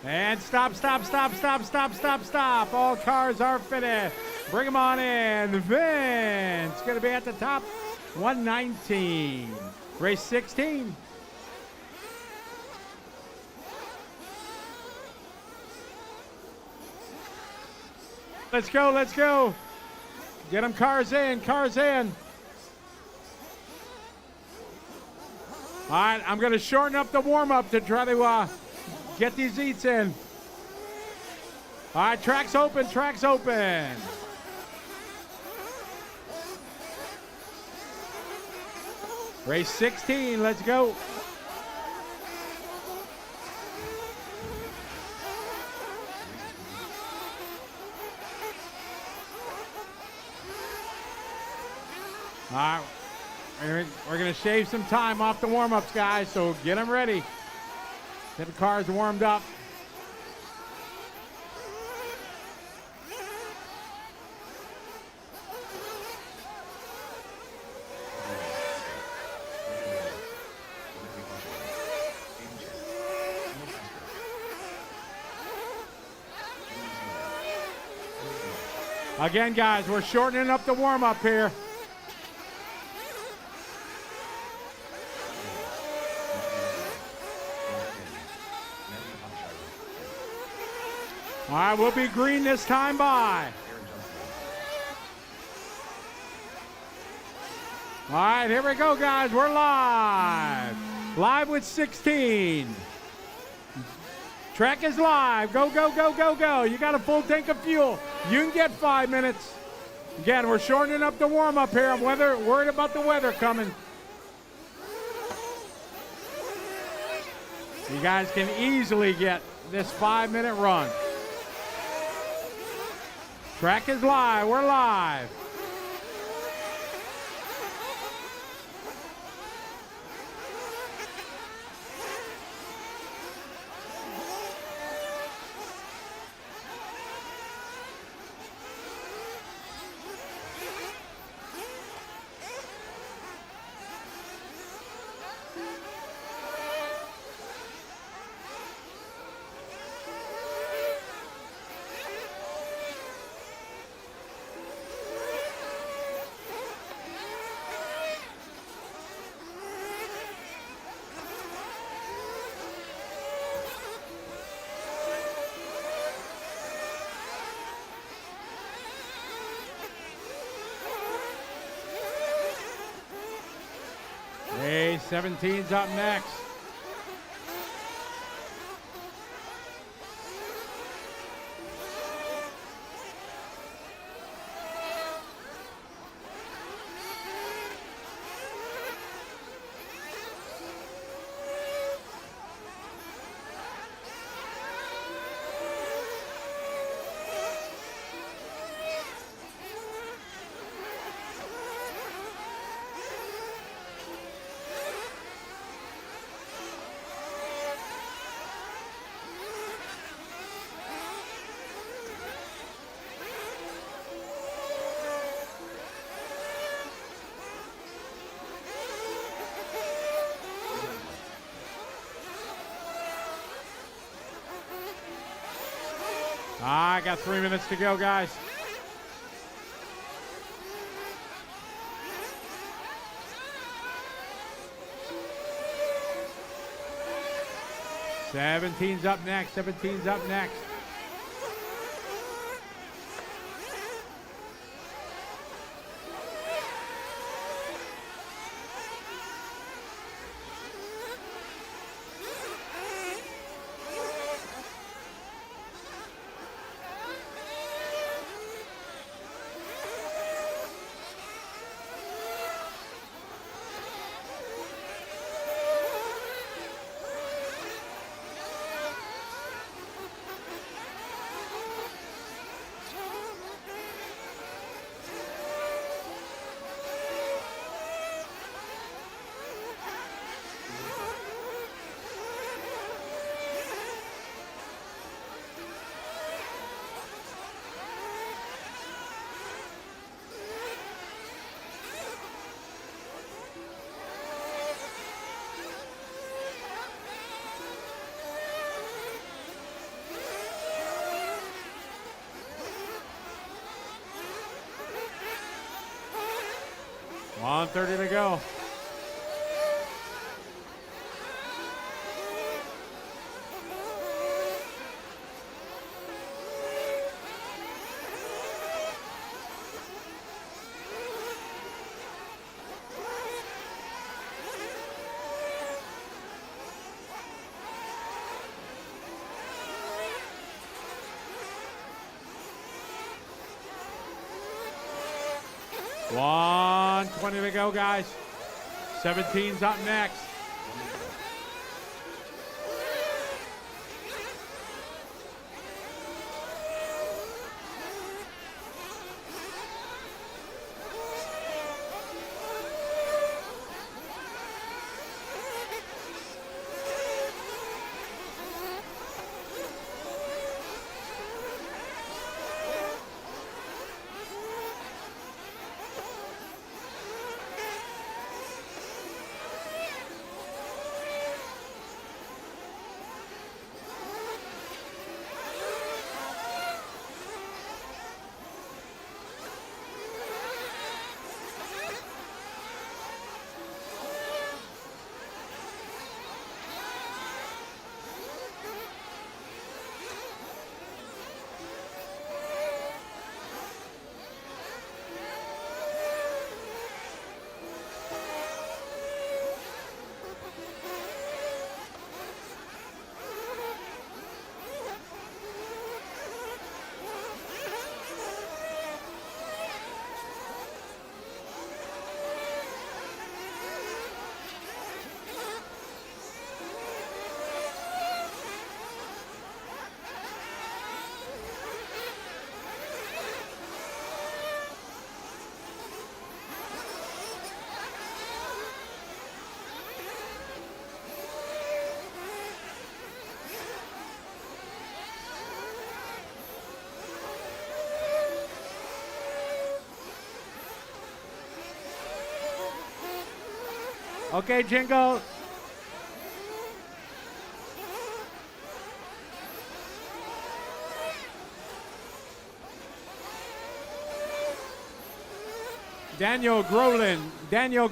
[SPEAKER 2] And stop. All cars are finished. Bring them on in. Vince going to be at the top. 119. Race 16. Let's go. Get them cars in. All right, I'm going to shorten up the warm-up to try to get these eats in. All right, track's open. Race 16, let's go. All right, we're going to shave some time off the warm-ups, guys, so get them ready. Get the cars warmed up. Again, guys, we're shortening up the warm-up here. All right, we'll be green this time by. All right, here we go, guys. We're live. Live with 16. Track is live. Go. You got a full tank of fuel. You can get 5 minutes. Again, we're shortening up the warm-up here. I'm worried about the weather coming. You guys can easily get this 5-minute run. Track is live. We're live. Hey, 17's up next. right, got 3 minutes to go, guys. Seventeen's up next. 17's up next. $1:30 to go. $1:20 to go, guys. 17's up next. Okay, Jingle. Daniel Groland. Daniel.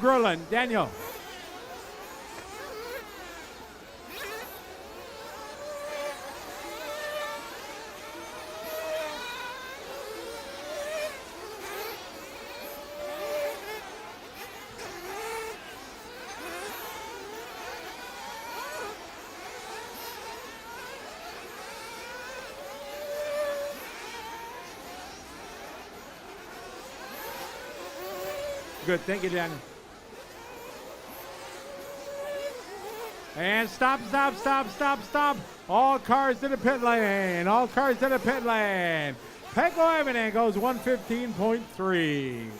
[SPEAKER 2] Good, thank you, Daniel. And stop. All cars to the pit lane. Peko Evenen goes 115.3.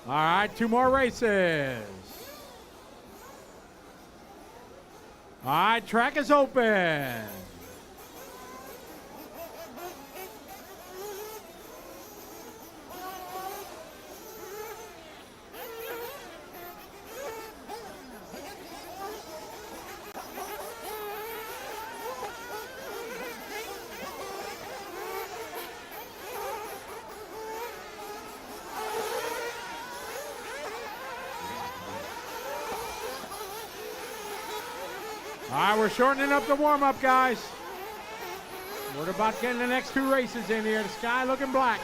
[SPEAKER 2] All right, 2 more races. All right, track is open. right, we're shortening up the warm-up, guys. We're about getting the next 2 races in here. The sky looking black.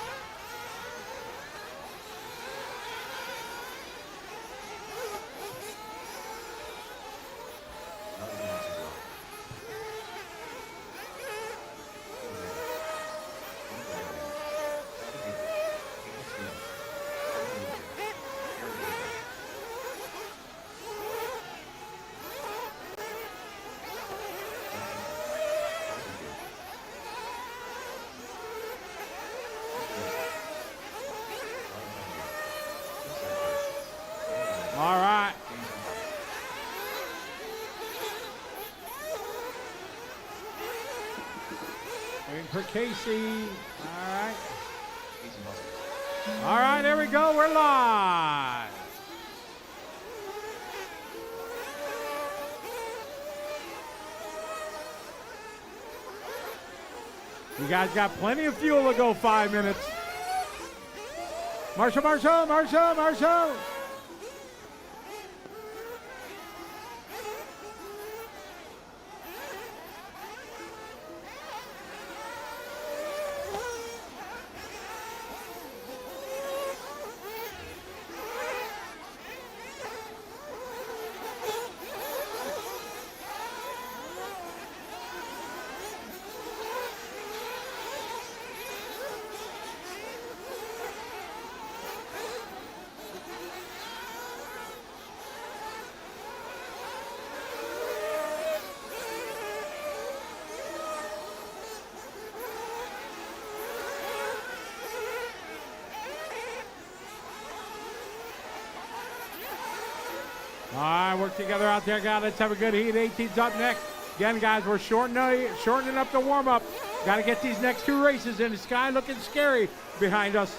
[SPEAKER 2] All right. Waiting for Casey. All right. All right, there we go. We're live. You guys got plenty of fuel to go 5 minutes. Marshall, Marshall, Marshall, Marshall. All right, work together out there, guys. Let's have a good heat. 18's up next. Again, guys, we're shortening up the warm-up. Got to get these next 2 races in. The sky looking scary behind us.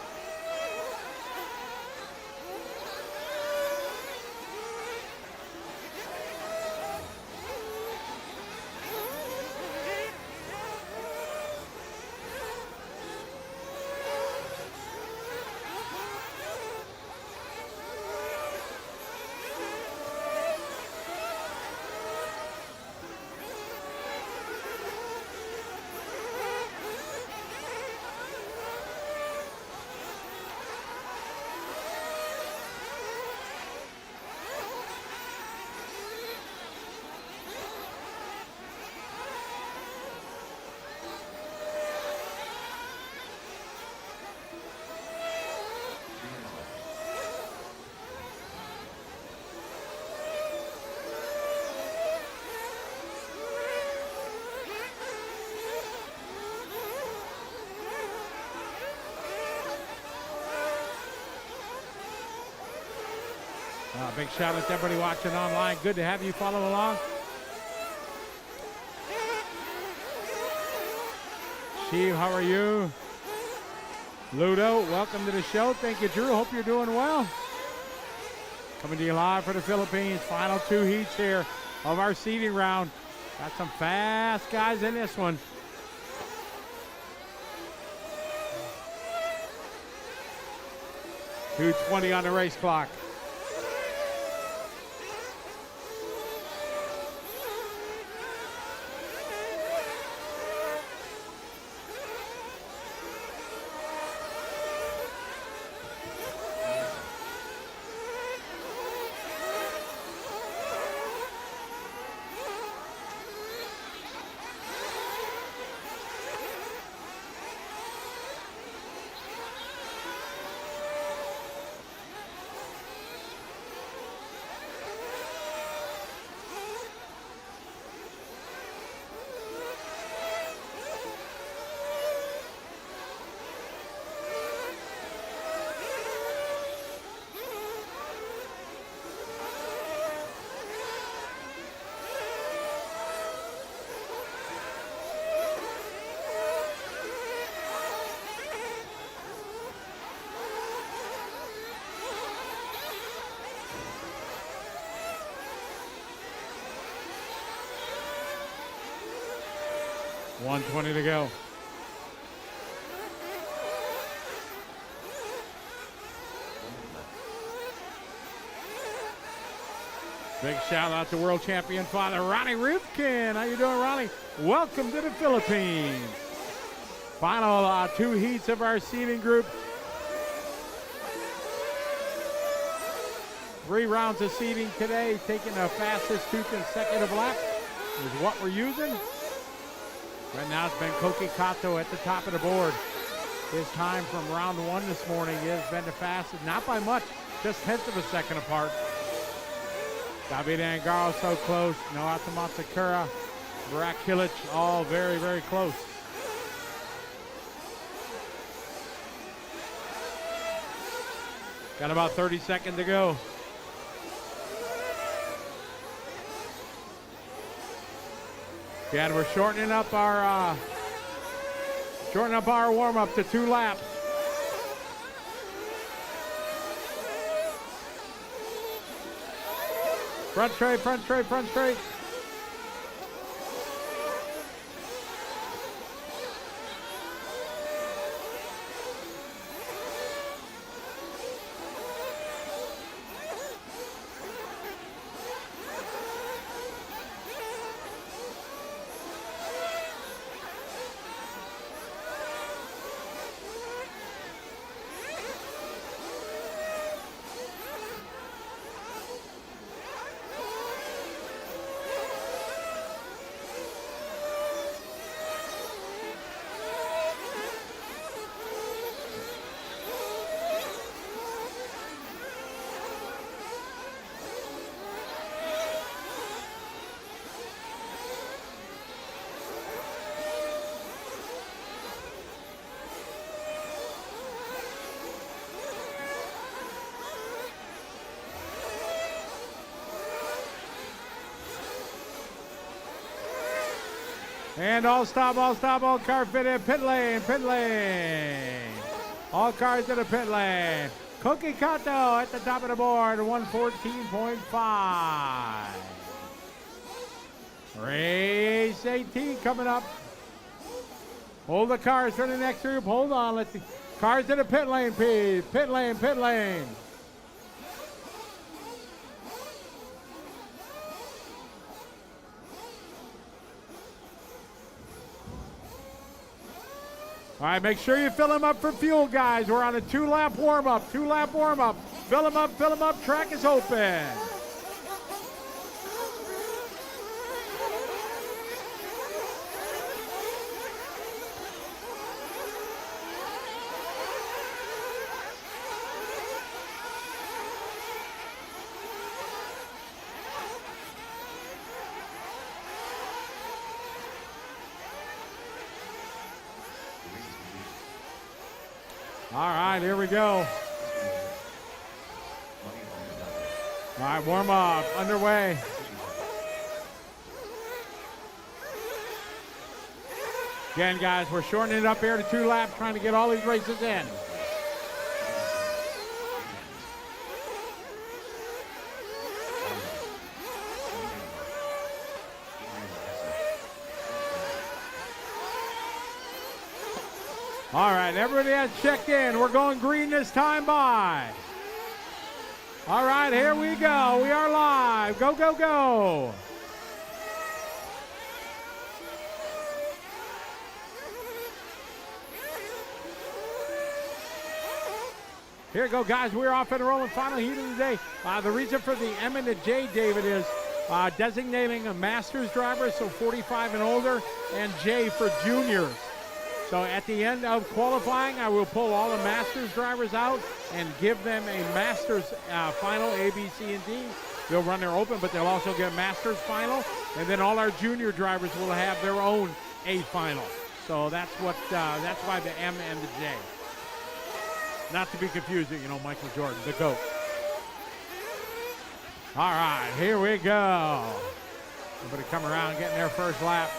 [SPEAKER 2] Big shout out to everybody watching online. Good to have you follow along. Steve, how are you? Ludo, welcome to the show. Thank you, Drew. Hope you're doing well. Coming to you live for the Philippines. Final 2 heats here of our seeding round. Got some fast guys in this one. .220 on the race clock. .120 to go. Big shout out to world champion father Ronnie Rivkin. How you doing, Ronnie? Welcome to the Philippines. Final 2 heats of our seeding group. 3 rounds of seeding today. Taking the fastest 2 consecutive laps is what we're using. Right now it's been Koki Kato at the top of the board. His time from round 1 this morning has been the fastest, not by much, just 1/10 of a second apart. David Angaro so close. Noata Matsakura, Barak Kilic, all very, very close. Got about 30 seconds to go. Yeah, and we're shortening up our warm-up to 2 laps. Front straight, front straight, front straight. And all car fit in pit lane. All cars in the pit lane. Koki Kato at the top of the board, 114.5. Race 18 coming up. Hold the cars for the next group. Hold on, let's see. Cars in the pit lane, please. Pit lane. All right, make sure you fill them up for fuel, guys. We're on a 2-lap warm-up. Fill them up. Track is open. All right, here we go. All right, warm up, underway. Again, guys, we're shortening it up here to 2 laps, trying to get all these races in. All right, everybody has checked in. We're going green this time by. All right, here we go. We are live. Go, go, go. Here we go, guys. We're off and rolling. Final heat of the day. The reason for the M and the J, David, is designating a Masters driver, so 45 and older, and J for juniors. So at the end of qualifying, I will pull all the Masters drivers out and give them a Masters final, A, B, C, and D. They'll run their open, but they'll also get Masters final. And then all our junior drivers will have their own A final. So that's why the M and the J. Not to be confusing, Michael Jordan, the GOAT. All right, here we go. Everybody come around, getting their first lap.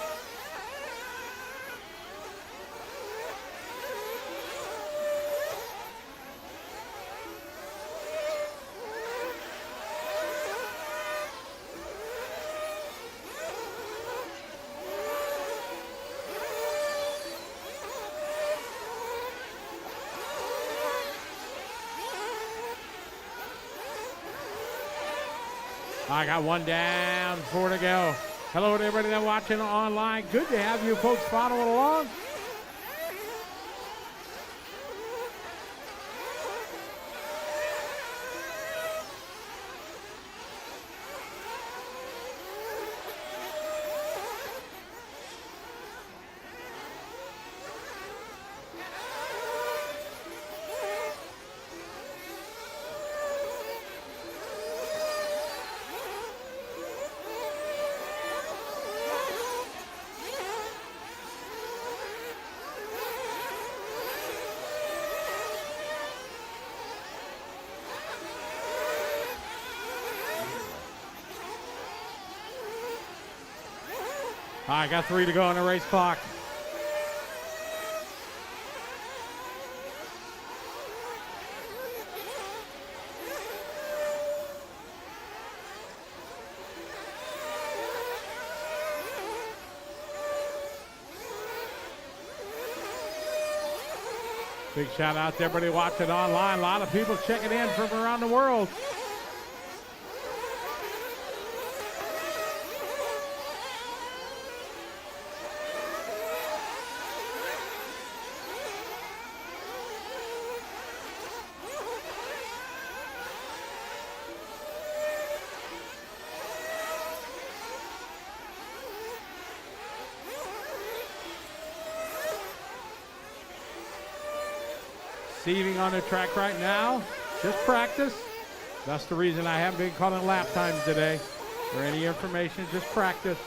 [SPEAKER 2] I got one down, 4 to go. Hello to everybody that's watching online. Good to have you folks following along. I got 3 to go on the race clock. Big shout out to everybody watching online. A lot of people checking in from around the world. Receiving on the track right now, just practice. That's the reason I haven't been calling lap times today or any information, just practice.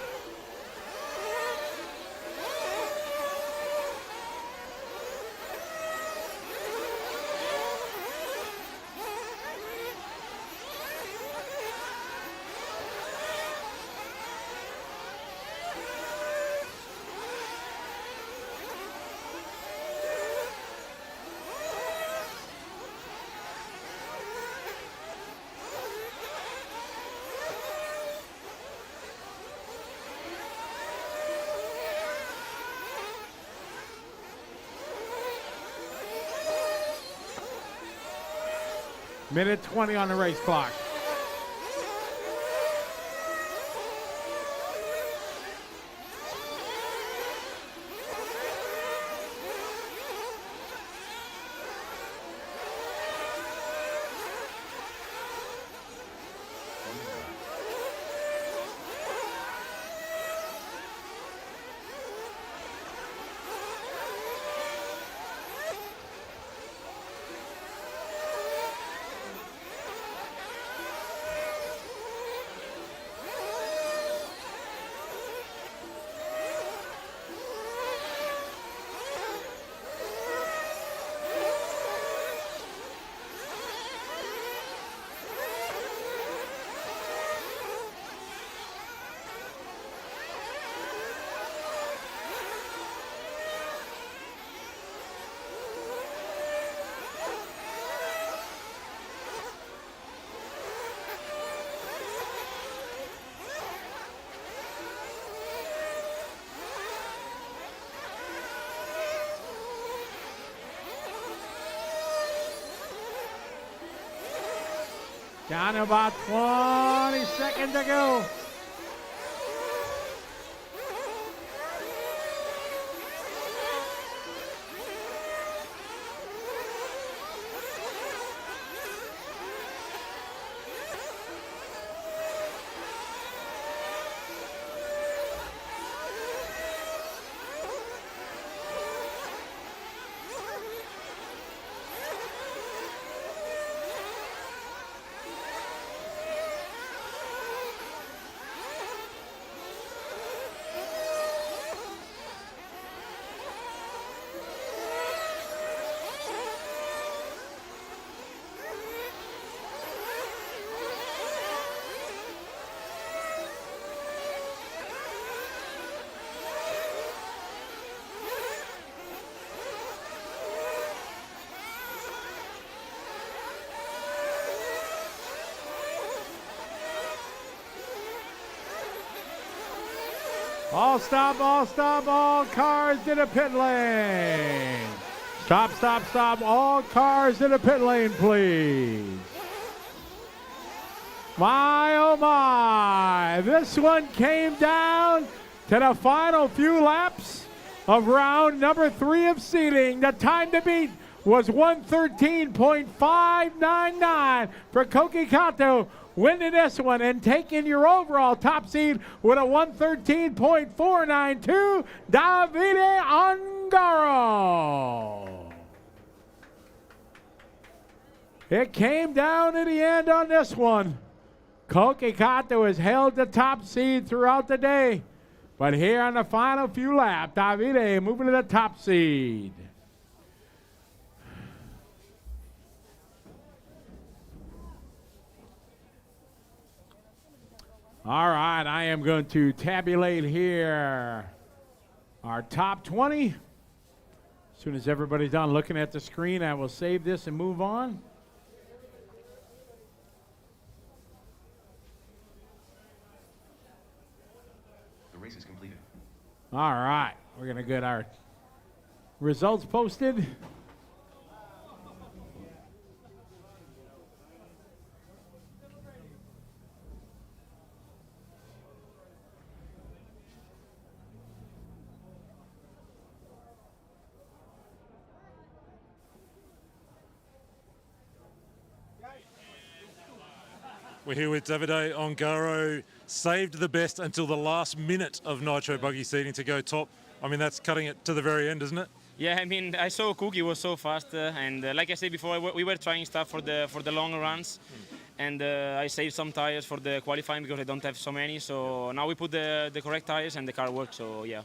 [SPEAKER 2] Minute 20 on the race clock. Down to about 20 seconds to go. All stop, all cars to the pit lane. Stop, all cars to the pit lane, please. My, oh my. This one came down to the final few laps of round number 3 of seeding. The time to beat was 113.599 for Koki Kato, winning this one and taking your overall top seed with a 113.492, Davide Ongaro. It came down to the end on this one. Koki Kato has held the top seed throughout the day. But here on the final few laps, Davide moving to the top seed. All right, I am going to tabulate here our top 20. As soon as everybody's done looking at the screen, I will save this and move on.
[SPEAKER 3] The race is completed.
[SPEAKER 2] All right, we're going to get our results posted.
[SPEAKER 1] We're here with Davide Ongaro. Saved the best until the last minute of Nitro Buggy seating to go top. I mean, that's cutting it to the very end, isn't it?
[SPEAKER 9] Yeah, I mean, I saw Cookie was so fast, and like I said before, we were trying stuff for the long runs, and I saved some tires for the qualifying because I don't have so many. So now we put the correct tires and the car works. So yeah,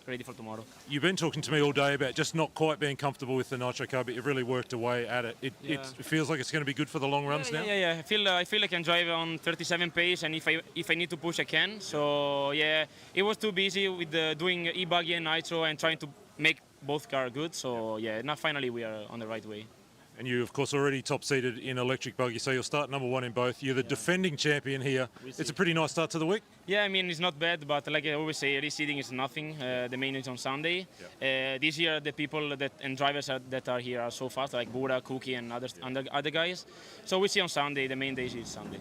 [SPEAKER 9] ready for tomorrow.
[SPEAKER 1] You've been talking to me all day about just not quite being comfortable with the Nitro car, but you've really worked away at it. It feels like it's going to be good for the long runs now.
[SPEAKER 9] Yeah. I feel I can drive on 37 pace, and if I need to push, I can. So yeah, it was too busy with doing e-buggy and Nitro and trying to make both cars good. So yeah, now finally we are on the right way.
[SPEAKER 1] And you, of course, already top-seeded in electric buggy, so you'll start number 1 in both. You're the defending champion here. It's a pretty nice start to the week.
[SPEAKER 9] Yeah, I mean, it's not bad, but like I always say, reseeding is nothing. The main is on Sunday. This year, the people and drivers that are here are so fast, like Bura, Cookie, and other guys. So we see on Sunday. The main day is Sunday.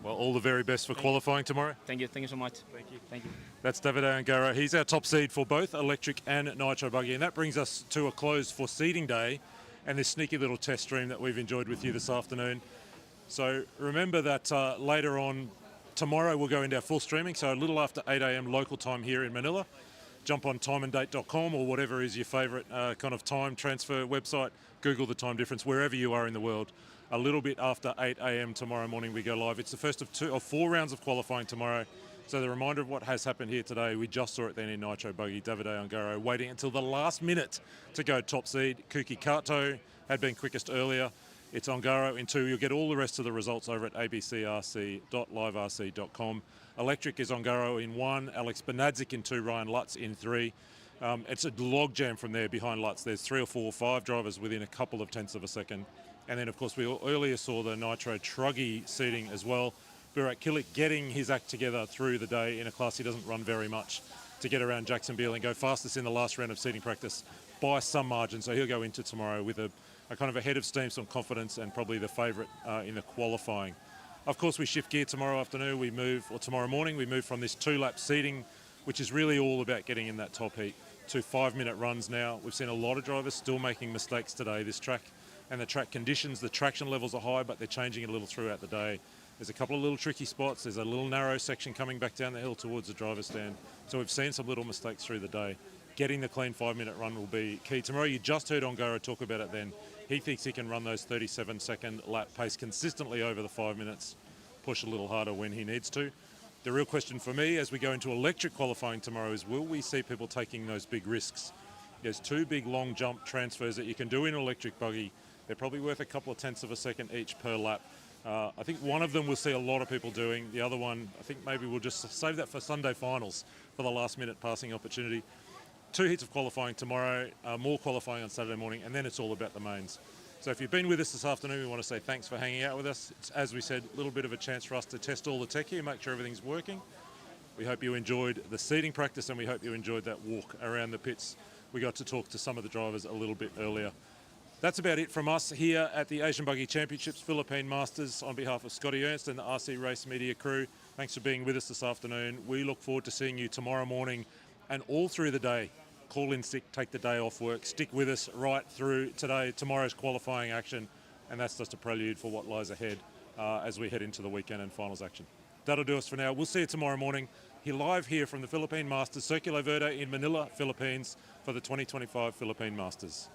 [SPEAKER 1] Well, all the very best for qualifying tomorrow.
[SPEAKER 9] Thank you so much. Thank you.
[SPEAKER 1] That's Davide Ongaro. He's our top seed for both electric and Nitro buggy, and that brings us to a close for seeding day and this sneaky little test stream that we've enjoyed with you this afternoon. So remember that later on tomorrow we'll go into our full streaming, so a little after 8 a.m. local time here in Manila. Jump on timeanddate.com or whatever is your favourite kind of time transfer website. Google the time difference wherever you are in the world. A little bit after 8 a.m. tomorrow morning we go live. It's the first of 4 rounds of qualifying tomorrow. So the reminder of what has happened here today, we just saw it then in Nitro Buggy. Davide Ongaro waiting until the last minute to go top seed. Koki Kato had been quickest earlier. It's Ongaro in 2. You'll get all the rest of the results over at abcrc.liverc.com. Electric is Ongaro in 1, Alex Benadzik in 2, Ryan Lutz in 3. It's a logjam from there behind Lutz. There's 3 or 4 or 5 drivers within a couple of tenths of a second. And then, of course, we earlier saw the Nitro Truggy seating as well. Burak Kilik getting his act together through the day in a class he doesn't run very much to get around Jackson Beale and go fastest in the last round of seating practice by some margin. So he'll go into tomorrow with a kind of a head of steam, some confidence, and probably the favourite in the qualifying. Of course, we shift gear tomorrow afternoon. Tomorrow morning, we move from this 2-lap seating, which is really all about getting in that top heat, to 5-minute runs now. We've seen a lot of drivers still making mistakes today. This track and the track conditions, the traction levels are high, but they're changing it a little throughout the day. There's a couple of little tricky spots. There's a little narrow section coming back down the hill towards the driver's stand. So we've seen some little mistakes through the day. Getting the clean 5-minute run will be key. Tomorrow, you just heard Ongaro talk about it then. He thinks he can run those 37-second lap pace consistently over the 5 minutes, push a little harder when he needs to. The real question for me as we go into electric qualifying tomorrow is, will we see people taking those big risks? There's 2 big long jump transfers that you can do in an electric buggy. They're probably worth a couple of tenths of a second each per lap. I think one of them we'll see a lot of people doing. The other one, I think maybe we'll just save that for Sunday finals for the last minute passing opportunity. 2 heats of qualifying tomorrow, more qualifying on Saturday morning, and then it's all about the mains. So if you've been with us this afternoon, we want to say thanks for hanging out with us. It's, as we said, a little bit of a chance for us to test all the tech here, make sure everything's working. We hope you enjoyed the seating practice, and we hope you enjoyed that walk around the pits. We got to talk to some of the drivers a little bit earlier. That's about it from us here at the Asian Buggy Championships Philippine Masters. On behalf of Scotty Ernst and the RC Race Media crew, thanks for being with us this afternoon. We look forward to seeing you tomorrow morning and all through the day. Call in sick, take the day off work, stick with us right through tomorrow's qualifying action, and that's just a prelude for what lies ahead as we head into the weekend and finals action. That'll do us for now. We'll see you tomorrow morning live here from the Philippine Masters, Circulo Verde in Manila, Philippines, for the 2025 Philippine Masters.